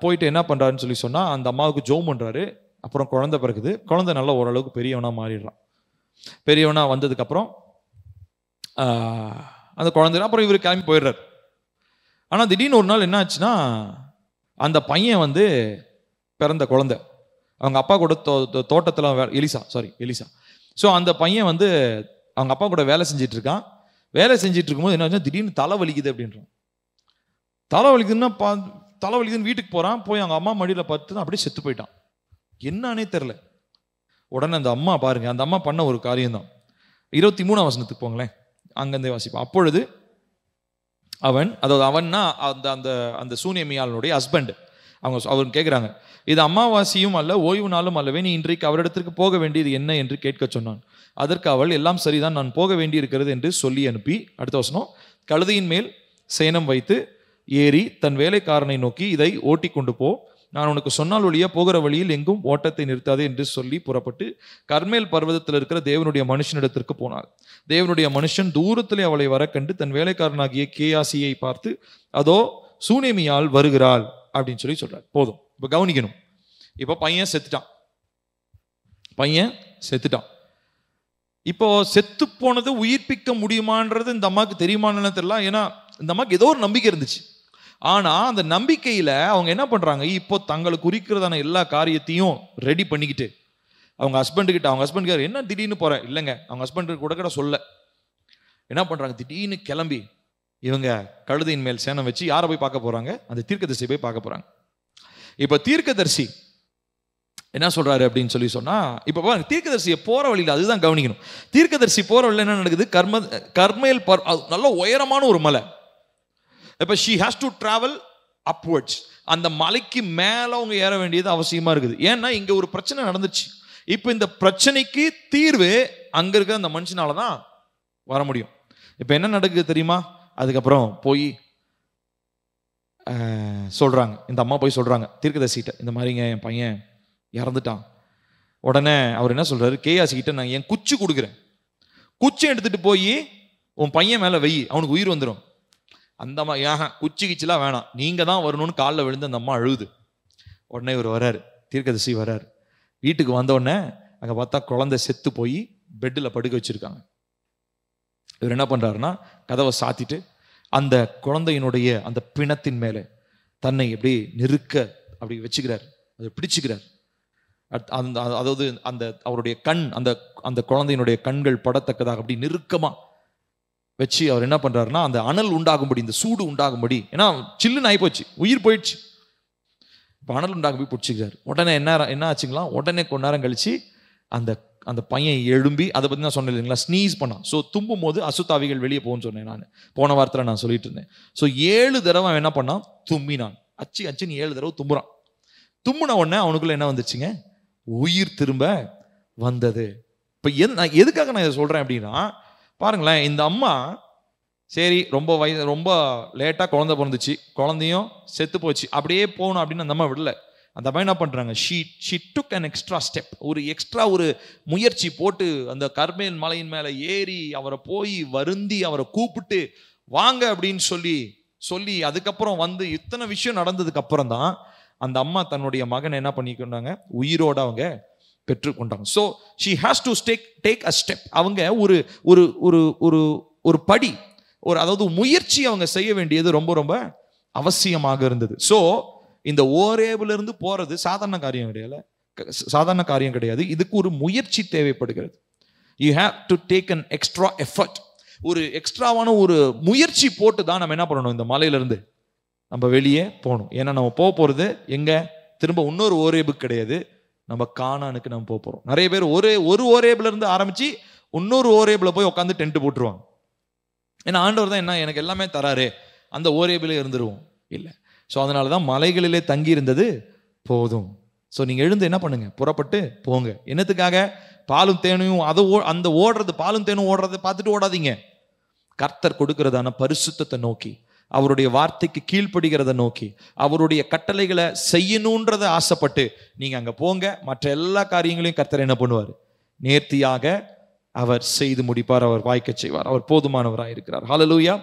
போயிட்டு என்ன பண்ணுறாருன்னு சொல்லி சொன்னால், அந்த அம்மாவுக்கு ஜோம் பண்ணுறாரு. அப்புறம் குழந்தை பிறகுது. குழந்தை நல்லா ஓரளவுக்கு பெரியவனாக மாறிடுறான். பெரியவனாக வந்ததுக்கப்புறம் அந்த குழந்தை அப்புறம் இவர் கிளம்பி போயிடுறாரு. ஆனால் திடீர்னு ஒரு நாள் என்ன ஆச்சுன்னா, அந்த பையன் வந்து பிறந்த குழந்தை அவங்க அப்பா கூட தோட்டத்தில் எலிசா. ஸோ அந்த பையன் வந்து அவங்க அப்பா கூட வேலை செஞ்சிட்டு இருக்கான். வேலை செஞ்சிட்டு இருக்கும்போது என்ன ஆச்சுன்னா, திடீர்னு தலை வலிக்குது அப்படின்றான். தலை வலிக்குதுன்னு வீட்டுக்கு போகிறான். போய் அவங்க அம்மா மடியில் பார்த்து அப்படியே செத்து போயிட்டான். என்னன்னே தெரில. உடனே அந்த அம்மா பாருங்க, அந்த அம்மா பண்ண ஒரு காரியம்தான். 23ஆம் வசனத்துக்கு போங்களேன், அங்கேருந்தே வாசிப்போம். அப்பொழுது அவன்னா அந்த சூனியமியாளனுடைய ஹஸ்பண்ட் அவர் கேட்குறாங்க, இது அமாவாசையும் அல்ல ஓய்வு நாளும் அல்லவே, நீ இன்றைக்கு அவரிடத்திற்கு போக வேண்டியது என்ன என்று கேட்க சொன்னான். அதற்கு அவள், எல்லாம் சரிதான், நான் போக வேண்டி இருக்கிறது என்று சொல்லி அனுப்பி, அடுத்த வசனம், கழுதையின் மேல் சேணம் வைத்து ஏறி தன் வேலைக்காரனை நோக்கி, இதை ஓட்டி கொண்டு போ, நான் உனக்கு சொன்னால் ஒழிய போகிற வழியில் எங்கும் ஓட்டத்தை நிறுத்தாதே என்று சொல்லி புறப்பட்டு கர்மேல் பர்வதத்தில் இருக்கிற தேவனுடைய மனுஷனிடத்திற்கு போனாள். தேவனுடைய மனுஷன் தூரத்திலே அவளை வர கண்டு தன் வேலைக்காரனாகிய கேயாசியை பார்த்து, அதோ சூனேமியால் வருகிறாள் அப்படின்னு சொல்லி சொல்றார். போதும், இப்ப கவனிக்கணும். இப்ப பையன் செத்துட்டான். இப்போ செத்து போனது உயிர்ப்பிக்க முடியுமான்றது இந்த அம்மாவுக்கு தெரியுமான்னு தெரியல. ஏன்னா இந்த அம்மாவுக்கு ஏதோ ஒரு நம்பிக்கை இருந்துச்சு. ஆனா அந்த நம்பிக்கையில அவங்க என்ன பண்றாங்க, இப்போ தங்களுக்கு குறிக்கிறதான எல்லா காரியத்தையும் ரெடி பண்ணிக்கிட்டு அவங்க ஹஸ்பண்ட் என்ன திடீர்னு போற இல்லைங்க, அவங்க ஹஸ்பண்ட் கூட சொல்ல என்ன பண்றாங்க, திடீர்னு கிளம்பி இவங்க கழுதையின் மேல் சேனம் வச்சு யாரை போய் பார்க்க போறாங்க, அந்த தீர்க்கதரிசி போய் பார்க்க போறாங்க. இப்ப தீர்க்கதரிசி என்ன சொல்றாரு அப்படின்னு சொல்லி சொன்னா, இப்ப பாருங்க, தீர்க்கதரிசியை போற வழியில் அதுதான் கவனிக்கணும். தீர்க்கதரிசி போற வழியில் என்ன நடக்குது, கர்மேல் நல்ல உயரமான ஒரு மலை. இப்ப she has to travel upwards. அந்த மலைக்கு மேல அவங்க ஏற வேண்டியது அவசியமா இருக்குது. ஏன்னா இங்க ஒரு பிரச்சனை நடந்துச்சு. இப்ப இந்த பிரச்சனைக்கு தீர்வு அங்க இருக்க அந்த மனுஷனாலதான் வர முடியும். இப்ப என்ன நடக்குது தெரியுமா, அதுக்கப்புறம் போய் சொல்றாங்க, இந்த அம்மா போய் சொல்றாங்க தீர்க்கதரிசிட்ட, இந்த மாதிரிங்க என் பையன் இறந்துட்டான். உடனே அவர் என்ன சொல்றாரு, கேயாசிக்கிட்ட நான் என் குச்சி கொடுக்குறேன், குச்சி எடுத்துட்டு போய் உன் பையன் மேல வெயி, அவனுக்கு உயிர் வந்துடும். அந்த அம்மா, குச்சி கிச்சிலாம் வேணாம், நீங்க தான் வரணும்னு காலில் விழுந்து அந்த அம்மா அழுகுது. உடனே இவர் வர்றாரு, தீர்க்கதரிசி வர்றாரு. வீட்டுக்கு வந்த உடனே அங்கே பார்த்தா குழந்தை செத்து போய் பெட்டில் படுக்க வச்சிருக்காங்க. இவர் என்ன பண்றாருன்னா, கதவை சாத்திட்டு அந்த குழந்தையினுடைய அந்த பிணத்தின் மேலே தன்னை எப்படி நெருக்க அப்படி வச்சுக்கிறார், அதை பிடிச்சுக்கிறார். அதாவது அந்த அவருடைய கண் அந்த குழந்தையினுடைய கண்கள் படத்தக்கதாக அப்படி நெருக்கமா வச்சு அவர் என்ன பண்றாருன்னா, அந்த அனல் உண்டாகும்படி, இந்த சூடு உண்டாகும்படி, ஏன்னா சில்லுன்னு ஆகி போச்சு, உயிர் போயிடுச்சு, இப்போ அனல் உண்டாகும்படி பிடிச்சிக்கிறார். உடனே என்ன ஆச்சுங்களா, உடனே கொஞ்ச நேரம் கழிச்சு அந்த பையன் எழும்பி, அதை பற்றி நான் சொன்னேன் இல்லைங்களா, ஸ்னீஸ் பண்ணான். ஸோ தும்பும் போது அசுத்தாவிகள் வெளியே போகும்னு சொன்னேன் நான் போன வாரத்தில் நான் சொல்லிட்டு இருந்தேன். ஸோ 7 தடவை அவன் என்ன பண்ணான், தும்பினான். அச்சுன்னு 7 தடவை தும்புறான். தும்புன உடனே அவனுக்குள்ள என்ன வந்துச்சுங்க, உயிர் திரும்ப வந்தது. இப்போ எதுக்காக நான் இதை சொல்றேன் அப்படின்னா, பாருங்களேன், இந்த அம்மா சரி ரொம்ப லேட்டாக குழந்தை பிறந்துச்சு, குழந்தையும் செத்து போச்சு, அப்படியே போகணும் அப்படின்னு அந்த அம்மா விடல. அந்த அம்மா என்ன பண்றாங்க, she took an extra step, ஒரு முயற்சி போட்டு அந்த கர்மேல் மலையின் மேலே ஏறி அவரை போய் வருந்தி அவரை கூப்பிட்டு வாங்க அப்படின்னு சொல்லி அதுக்கப்புறம் வந்து இத்தனை விஷயம் நடந்ததுக்கு அப்புறம் தான் அந்த அம்மா தன்னுடைய மகனை என்ன பண்ணிக்கொண்டாங்க, உயிரோட அவங்க பெற்றுக்கொண்டாங்க. So she has to take a step. அவங்க ஒரு படி, அதாவது முயற்சி அவங்க செய்ய வேண்டியது ரொம்ப ரொம்ப அவசியமாக இருந்தது. ஸோ இந்த ஓரேபுல இருந்து போறது சாதாரண காரியம் கிடையாது. இதுக்கு ஒரு முயற்சி தேவைப்படுகிறது. you have to take an extra effort. ஒரு எக்ஸ்ட்ராவான ஒரு முயற்சி போட்டு தான் நம்ம என்ன பண்ணணும், இந்த மலையிலிருந்து நம்ம வெளியே போகணும். ஏன்னா நம்ம போறது எங்க, திரும்ப இன்னொரு ஓரேபுக்கு கிடையாது, நம்ம கானானுக்கு நம்ம போறோம். நிறைய பேர் ஒரு ஓரேபுல இருந்து ஆரம்பிச்சு இன்னொரு ஓரேபுல போய் உட்காந்து டென்ட் போட்டுருவாங்க. ஏன்னா ஆண்டவர் தான் என்ன எனக்கு எல்லாமே தராரு, அந்த ஓரேபிலே இருந்துருவோம் இல்லை. ஸோ அதனால தான் மலைகளிலே தங்கி இருந்தது போதும். ஸோ நீங்கள் எழுந்து என்ன பண்ணுங்க, புறப்பட்டு போங்க. என்னத்துக்காக, பாலும் தேனையும் அந்த ஓடுறது, பாலும் தேனும் ஓடுறதை பார்த்துட்டு ஓடாதீங்க. கர்த்தர் கொடுக்கிறதான பரிசுத்தத்தை நோக்கி, அவருடைய வார்த்தைக்கு கீழ்ப்படுகிறத நோக்கி, அவருடைய கட்டளைகளை செய்யணுன்றதை ஆசைப்பட்டு நீங்க அங்க போங்க. மற்ற எல்லா காரியங்களையும் கர்த்தர் என்ன பண்ணுவார், நேர்த்தியாக அவர் செய்து முடிப்பார், அவர் வாய்க்க செய்வார், அவர் போதுமானவராக இருக்கிறார். ஹல்லேலூயா.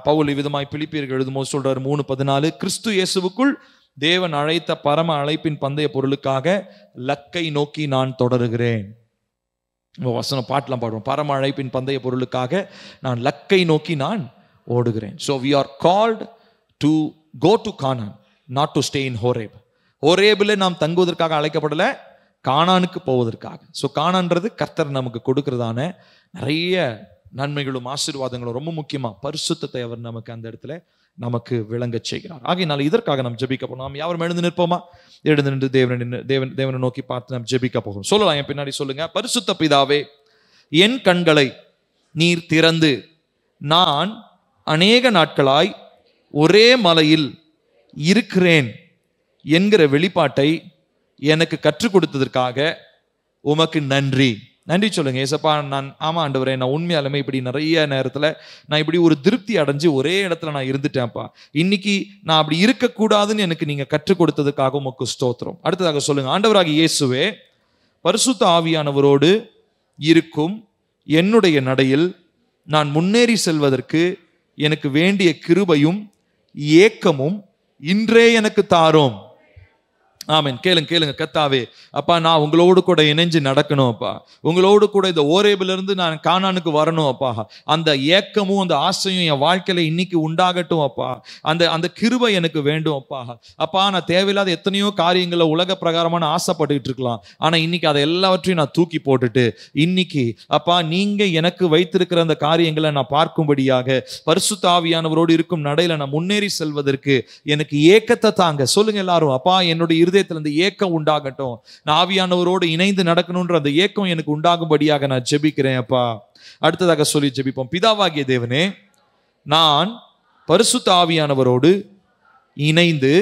பவுல் விதமாய் பிலிப்பியர்கள் எழுதும்போது சொல்றாரு 3:14, கிறிஸ்து இயேசுவுக்குள் தேவன் அழைத்த பரம அழைப்பின் பந்தய பொருளுக்காக லக்கை நோக்கி நான் தொடருகிறேன். வசனம் பாட்டெல்லாம் பாடுவோம். பரம அழைப்பின் பந்தய பொருளுக்காக நான் லக்கை நோக்கி நான் ஓடுகிறேன். So we are called to go to Canaan, not to stay in Horeb. ஹோரேபில் நாம் தங்குவதற்காக அழைக்கப்படல, கானானுக்கு போவதற்காக. ஸோ கானான்றது கர்த்தர் நமக்கு கொடுக்கிறதான நிறைய நன்மைகளும் ஆசீர்வாதங்களும். ரொம்ப முக்கியமா பரிசுத்தத்தை அவர் நமக்கு அந்த இடத்துல நமக்கு விளங்க செய்கிறார். ஆகையினால இதற்காக நாம் ஜெபிக்க போகணும். நாம் யாரும் எழுந்து நிற்போமா? எழுந்து நின்று தேவனை நோக்கி பார்த்து நாம் ஜெபிக்க போகிறோம். சொல்லலாம், என் பின்னாடி சொல்லுங்க. பரிசுத்த பிதாவே, என் கண்களை நீர் திறந்து நான் அநேக நாட்களாய் ஒரே மலையில் இருக்கிறேன் என்கிற வெளிப்பாட்டை எனக்கு கற்றுக் கொடுத்ததற்காக உமக்கு நன்றி. நன்றி சொல்லுங்க. ஏசப்பா, நான் ஆமா ஆண்டவரே, நான் உண்மையாலுமே இப்படி நிறைய நேரத்துல நான் இப்படி ஒரு திருப்தி அடைஞ்சு ஒரே இடத்துல நான் இருந்துட்டேன்ப்பா. இன்னைக்கு நான் அப்படி இருக்கக்கூடாதுன்னு எனக்கு நீங்க கற்றுக் கொடுத்ததுக்காக உமக்கு ஸ்தோத்திரம். அடுத்ததாக சொல்லுங்க. ஆண்டவராகிய இயேசுவே, பரிசுத்த ஆவியானவரோடு இருக்கும் என்னுடைய நடையில் நான் முன்னேறி செல்வதற்கு எனக்கு வேண்டிய கிருபையும் ஏக்கமும் இன்றே எனக்கு தாரும். ஆமென். கேளுங்க. கர்த்தாவே, அப்பா, நான் உங்களோடு கூட இணைஞ்சு நடக்கணும் அப்பா. உங்களோடு கூட இந்த ஓரேபில இருந்து நான் கானானுக்கு வரணும் அப்பா. அந்த ஏக்கமும் அந்த ஆசையும் என் வாழ்க்கையில இன்னைக்கு உண்டாகட்டும் அப்பா. அந்த கிருபை எனக்கு வேண்டும் அப்பா. அப்பா, நான் தேவையில்லாத எத்தனையோ காரியங்களை உலக பிரகாரமா நான் ஆசைப்பட்டுக்கிட்டு இருக்கலாம். ஆனா இன்னைக்கு அதை எல்லாவற்றையும் நான் தூக்கி போட்டுட்டு இன்னைக்கு அப்பா, நீங்க எனக்கு வைத்திருக்கிற அந்த காரியங்களை நான் பார்க்கும்படியாக பரிசுத்த ஆவியானவரோடு இருக்கும் நடையில நான் முன்னேறி செல்வதற்கு எனக்கு ஏக்கத்தை தாங்க. சொல்லுங்க எல்லாரும். அப்பா, என்னுடைய அந்த ஏக்கம் உண்டாகட்டும். நான் ஆவியானவரோடு இணைந்து நடக்கணும்ன்ற அந்த ஏக்கம் எனக்கு உண்டாகும்படியாக நான் ஜெபிக்கிறேன் அப்பா. அடுத்ததாக சொல்லி ஜெபிப்போம். பிதாவாகிய தேவனே, நான் பரிசுத்த ஆவியானவரோடு இணைந்து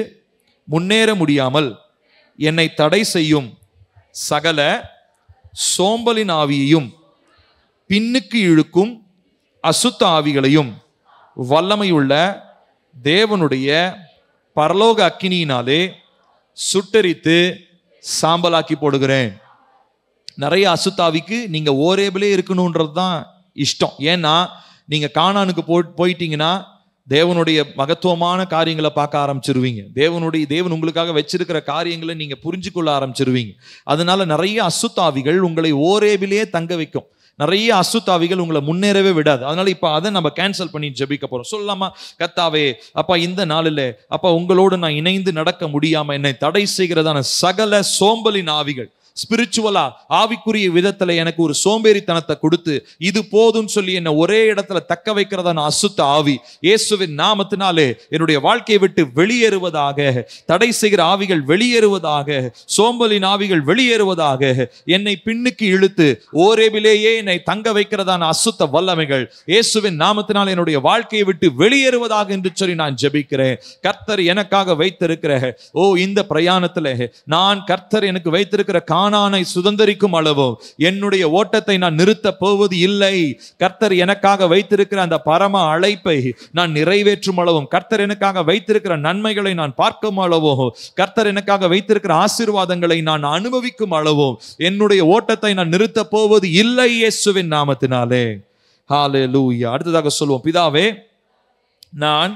முன்னேற முடியாமல் என்னை தடை செய்யும் சகல சோம்பலின் ஆவியையும் பின்னுக்கு இழுக்கும் அசுத்த ஆவிகளையும் வல்லமையுள்ள தேவனுடைய பரலோக அக்கினியினாலே சுட்டரித்து சாம்பலாக்கி போடுகிறேன். நிறைய அசுத்தாவிக்கு நீங்க ஓரேபிலே இருக்கணும்ன்றது தான் இஷ்டம். ஏன்னா நீங்க கானானுக்கு போயிட்டீங்கன்னா தேவனுடைய மகத்துவமான காரியங்களை பார்க்க ஆரம்பிச்சிருவீங்க. தேவன் உங்களுக்காக வச்சிருக்கிற காரியங்களை நீங்க புரிஞ்சு கொள்ள ஆரம்பிச்சிருவீங்க. அதனால நிறைய அசுத்தாவிகள் உங்களை ஓரேபிலே தங்க வைக்கும். நிறைய அசுத்தாவிகள் உங்களை முன்னேறவே விடாது. அதனால இப்ப அதை நம்ம கேன்சல் பண்ணி ஜெபிக்க போறோம். சொல்லலாமா? கர்த்தாவே, அப்பா, இந்த நாளில் அப்பா உங்களோடு நான் இணைந்து நடக்க முடியாம என்னை தடை செய்கிறதான சகல சோம்பலின் ஆவிகள், ஸ்பிரிச்சுவலா ஆவிக்குரிய விதத்துல எனக்கு ஒரு சோம்பேறித்தனத்தை கொடுத்து இது போதும் சொல்லி என்ன ஒரே இடத்துல தக்க வைக்கிறதான அசுத்த ஆவி இயேசுவின் நாமத்தினாலே என்னுடைய வாழ்க்கையை விட்டு வெளியேறுவதாக. தடை செய்கிற ஆவிகள் வெளியேறுவதாக. சோம்பலின் ஆவிகள் வெளியேறுவதாக. என்னை பின்னுக்கு இழுத்து ஓரேபிலேயே என்னை தங்க வைக்கிறதான அசுத்த வல்லமைகள் இயேசுவின் நாமத்தினால் என்னுடைய வாழ்க்கையை விட்டு வெளியேறுவதாக என்று சொல்லி நான் ஜெபிக்கிறேன். கர்த்தர் எனக்காக வைத்திருக்கிற இந்த பிரயாணத்துல நான் கர்த்தர் எனக்கு வைத்திருக்கிற கானானை சுதந்தரிக்கும் அளவும் என்னுடைய ஓட்டத்தை நான் நிறுத்த போவது இல்லை. கர்த்தர் எனக்காக வைத்திருக்கிற அந்த பரம அழைப்பை நான் நிறைவேற்றும் அளவும், கர்த்தர் எனக்காக வைத்திருக்கிற நன்மைகளை நான் பார்க்கும் அளவும், கர்த்தர் எனக்காக வைத்திருக்கிற ஆசீர்வாதங்களை நான் அனுபவிக்கும் அளவும் என்னுடைய ஓட்டத்தை நான் நிறுத்த போவது இல்லை இயேசுவின் நாமத்தினாலே. ஹல்லேலூயா. அடுத்ததாக சொல்வோம். பிதாவே, நான்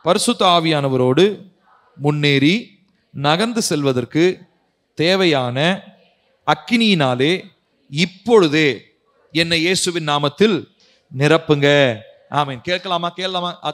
பரிசுத்த ஆவியானவரோடு முன்னேறி நகர்ந்து செல்வதற்கு தேவையான அக்கினியினாலே இப்பொழுதே என்னை இயேசுவின் நாமத்தில் நிரப்புங்க. ஆமென். கேட்கலாமா?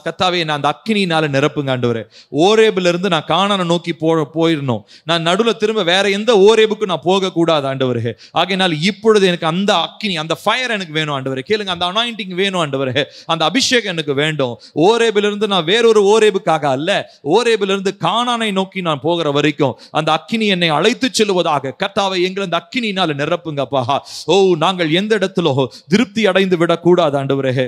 கர்த்தாவே, நான் அந்த அக்கினியினால நிரப்புங்க ஆண்டவரே. ஓரேபில இருந்து நான் கானானை நோக்கி போயிடணும். நான் நடுவில் திரும்ப வேற எந்த ஓரேபுக்கு நான் போக கூடாது ஆண்டவரே. ஆகையினால் இப்பொழுது எனக்கு அந்த அக்கினி, அந்த ஃபயர் எனக்கு வேணும் ஆண்டவரே. கேளுங்க, அந்த அனாயிண்டிங் வேணும் ஆண்டவரே. அந்த அபிஷேகம் எனக்கு வேண்டும். ஓரேபில இருந்து நான் வேறொரு ஓரேபுக்காக அல்ல, ஓரேபில இருந்து கானானை நோக்கி நான் போகிற வரைக்கும் அந்த அக்கினி என்னை அழைத்து செல்வதாக. கர்த்தாவே, எங்களை அந்த அக்கினியினால நிரப்புங்கப்பா. நாங்கள் எந்த இடத்திலோ திருப்தி அடைந்து விடக்கூடாது ஆண்டவரே.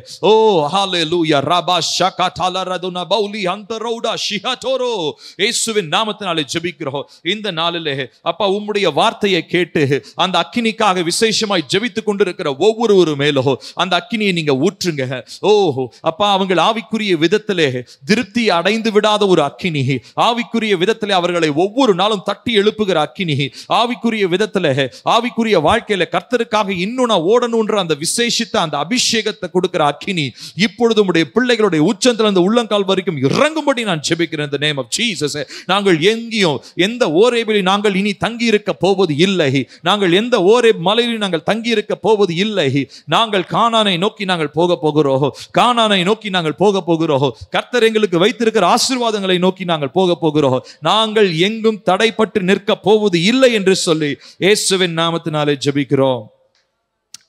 ஹalleluya ரபா ஷகதல ரதுன பௌலி அந்தரோடா ஷிஹதோரோ. இயேசுவின் நாமத்தினாலே ஜெபிக்கிறோம் இந்த நாளிலே அப்பா உம்முடைய வார்த்தையை கேட்டு அந்த அக்கினிக்காக விசேஷமாய் ஜெபித்துக் கொண்டிருக்கிற ஒவ்வொரு மேலோ அந்த அக்கினியை நீங்க ஊற்றுங்க. ஓஹோ அப்பா அவங்கள் ஆவிக்குரிய விதத்திலே திருப்தி அடைந்து விடாத ஒரு அக்கினி, ஆவிக்குரிய விதத்திலே அவர்களை ஒவ்வொரு நாளும் தட்டி எழுப்புகிற அக்கினி, ஆவிக்குரிய விதத்திலே ஆவிக்குரிய வாழ்க்கையில கர்த்தருக்காக இன்னும் நான் ஓடணும்ன்ற அந்த விசேஷித்த அந்த அபிஷேகத்தை கொடுக்கிற அக்கினி இப்பொழுது உம்முடைய பிள்ளைகளுடைய உச்சத்தில் அந்த உள்ளங்கால் வரைக்கும் இறங்கும்படி நான் ஜெபிக்கிறேன். இந்த நேம் ஆஃப் ஜீசஸ். நாங்கள் எங்கேயும் எந்த ஓரேபில் நாங்கள் இனி தங்கி இருக்க போவது இல்லை. நாங்கள் எந்த ஓரேப் மலையில் நாங்கள் தங்கி இருக்க போவது இல்லை. நாங்கள் கானானை நோக்கி நாங்கள் போக போகிறோம். கானானை நோக்கி நாங்கள் போக போகிறோம். கர்த்தர் எங்களுக்கு வைத்திருக்கிற ஆசீர்வாதங்களை நோக்கி நாங்கள் போக போகிறோம். நாங்கள் எங்கும் தடைப்பட்டு நிற்க போவது இல்லை என்று சொல்லி இயேசுவின் நாமத்தினாலே ஜெபிக்கிறோம்.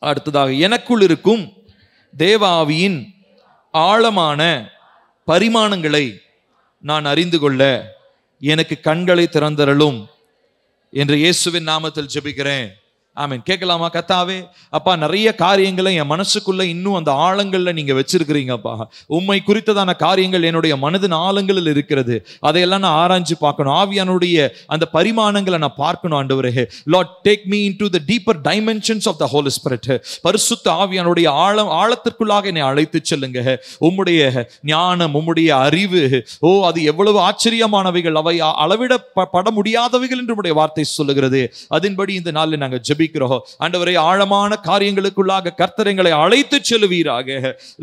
அடுத்ததாக, எனக்குள் இருக்கும் தேவ ஆவியின் ஆழமான பரிமாணங்களை நான் அறிந்து கொள்ள எனக்கு கண்களை திறந்தருளும் என்று இயேசுவின் நாமத்தில் ஜெபிக்கிறேன். ஆமென். கேட்கலாமா? கர்த்தாவே அப்பா நிறைய காரியங்களை என் மனசுக்குள்ள இன்னும் அந்த ஆழங்கள்ல நீங்க வச்சிருக்கிறீங்கப்பா. உம்மை குறித்ததான காரியங்கள் என்னுடைய மனதின் ஆழங்களில் இருக்கிறது. அதையெல்லாம் நான் ஆராய்ஞ்சு பார்க்கணும். ஆவியானுடைய அந்த பரிமாணங்களை நான் பார்க்கணும். ஆண்டவரே, lord take me into the deeper dimensions of the holy spirit. பரிசுத்த ஆவியானுடைய ஆழத்திற்குள்ளாக என்னை அழைத்து செல்லுங்க. உம்முடைய ஞானம், உம்முடைய அறிவு, அது எவ்வளவு ஆச்சரியமானவைகள், அவை அளவிடப்பட முடியாதவைகள் என்று உம்முடைய வார்த்தை சொல்லுகிறது. அதன்படி இந்த நாளில் நாங்கள் ஜெபிக்கிறோம். ஆண்டவரே, ஆழமான காரியங்களுக்குள்ளாக கர்த்தர் எங்களை அழைத்து செல்வீராக.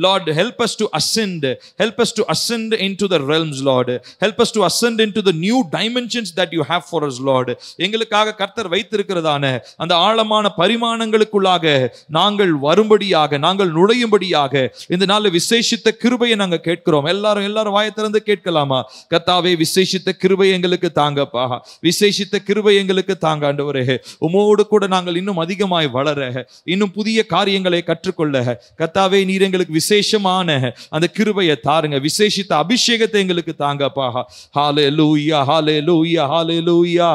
Lord, help us to ascend. Help us to ascend into the realms, Lord. Help us to ascend into the new dimensions that you have for us, Lord. எங்களுக்காக கர்த்தர் வைத்திருக்கிறதான அந்த ஆழமான பரிமாணங்களுக்குள்ளாக நாங்கள் வரும்படியாக, நாங்கள் நுழையும்படியாக இந்த நாளில் விசேஷித்த கிருபையை நாங்கள் கேட்கிறோம். எல்லாரும் வாயை திறந்து கேட்கலாமா? கர்த்தாவே, விசேஷித்த கிருபை எங்களுக்கு தாங்கப்பா. விசேஷித்த கிருபை எங்களுக்கு தாங்க ஆண்டவரே. உமோடு கூட நாங்கள் இன்னும் அதிகமாய் வளர, இன்னும் புதிய காரியங்களை கற்றுக்கொள்ள கர்த்தாவே நீர் எங்களுக்கு விசேஷமான அந்த கிருபையை தாருங்க. விசேஷித்த அபிஷேகத்தை எங்களுக்கு தாங்கப்பா. ஹல்லேலூயா, ஹல்லேலூயா, ஹல்லேலூயா.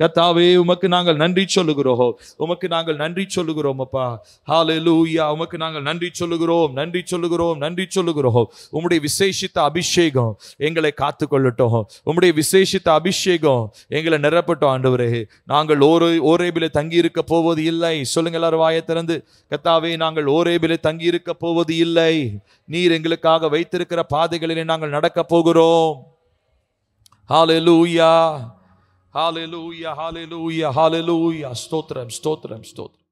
கர்த்தாவே, உமக்கு நாங்கள் நன்றி சொல்லுகிறோம். உமக்கு நாங்கள் நன்றி சொல்லுகிறோம் அப்பா. ஹல்லேலூயா. உமக்கு நாங்கள் நன்றி சொல்லுகிறோம், நன்றி சொல்லுகிறோம், நன்றி சொல்லுகிறோம். உம்முடைய விசேஷித்த அபிஷேகம் எங்களை காத்துக்கொள்ளட்டும். உம்முடைய விசேஷித்த அபிஷேகம் எங்களை நிரப்பட்டும் ஆண்டவரே. நாங்கள் ஓரேபிலே தங்கி இருக்க போவது இல்லை. சொல்லுங்க எல்லாரும் வாயை திறந்து. கர்த்தாவே, நாங்கள் ஓரேபிலே தங்கி இருக்க போவது இல்லை. நீர் எங்களுக்காக வைத்திருக்கிற பாதைகளிலே நாங்கள் நடக்க போகிறோம். ஹல்லேலூயா, ஹல்லேலூயா, ஹல்லேலூயா, ஹல்லேலூயா. ஸ்தோத்திரம், ஸ்தோத்திரம், ஸ்தோத்திரம்.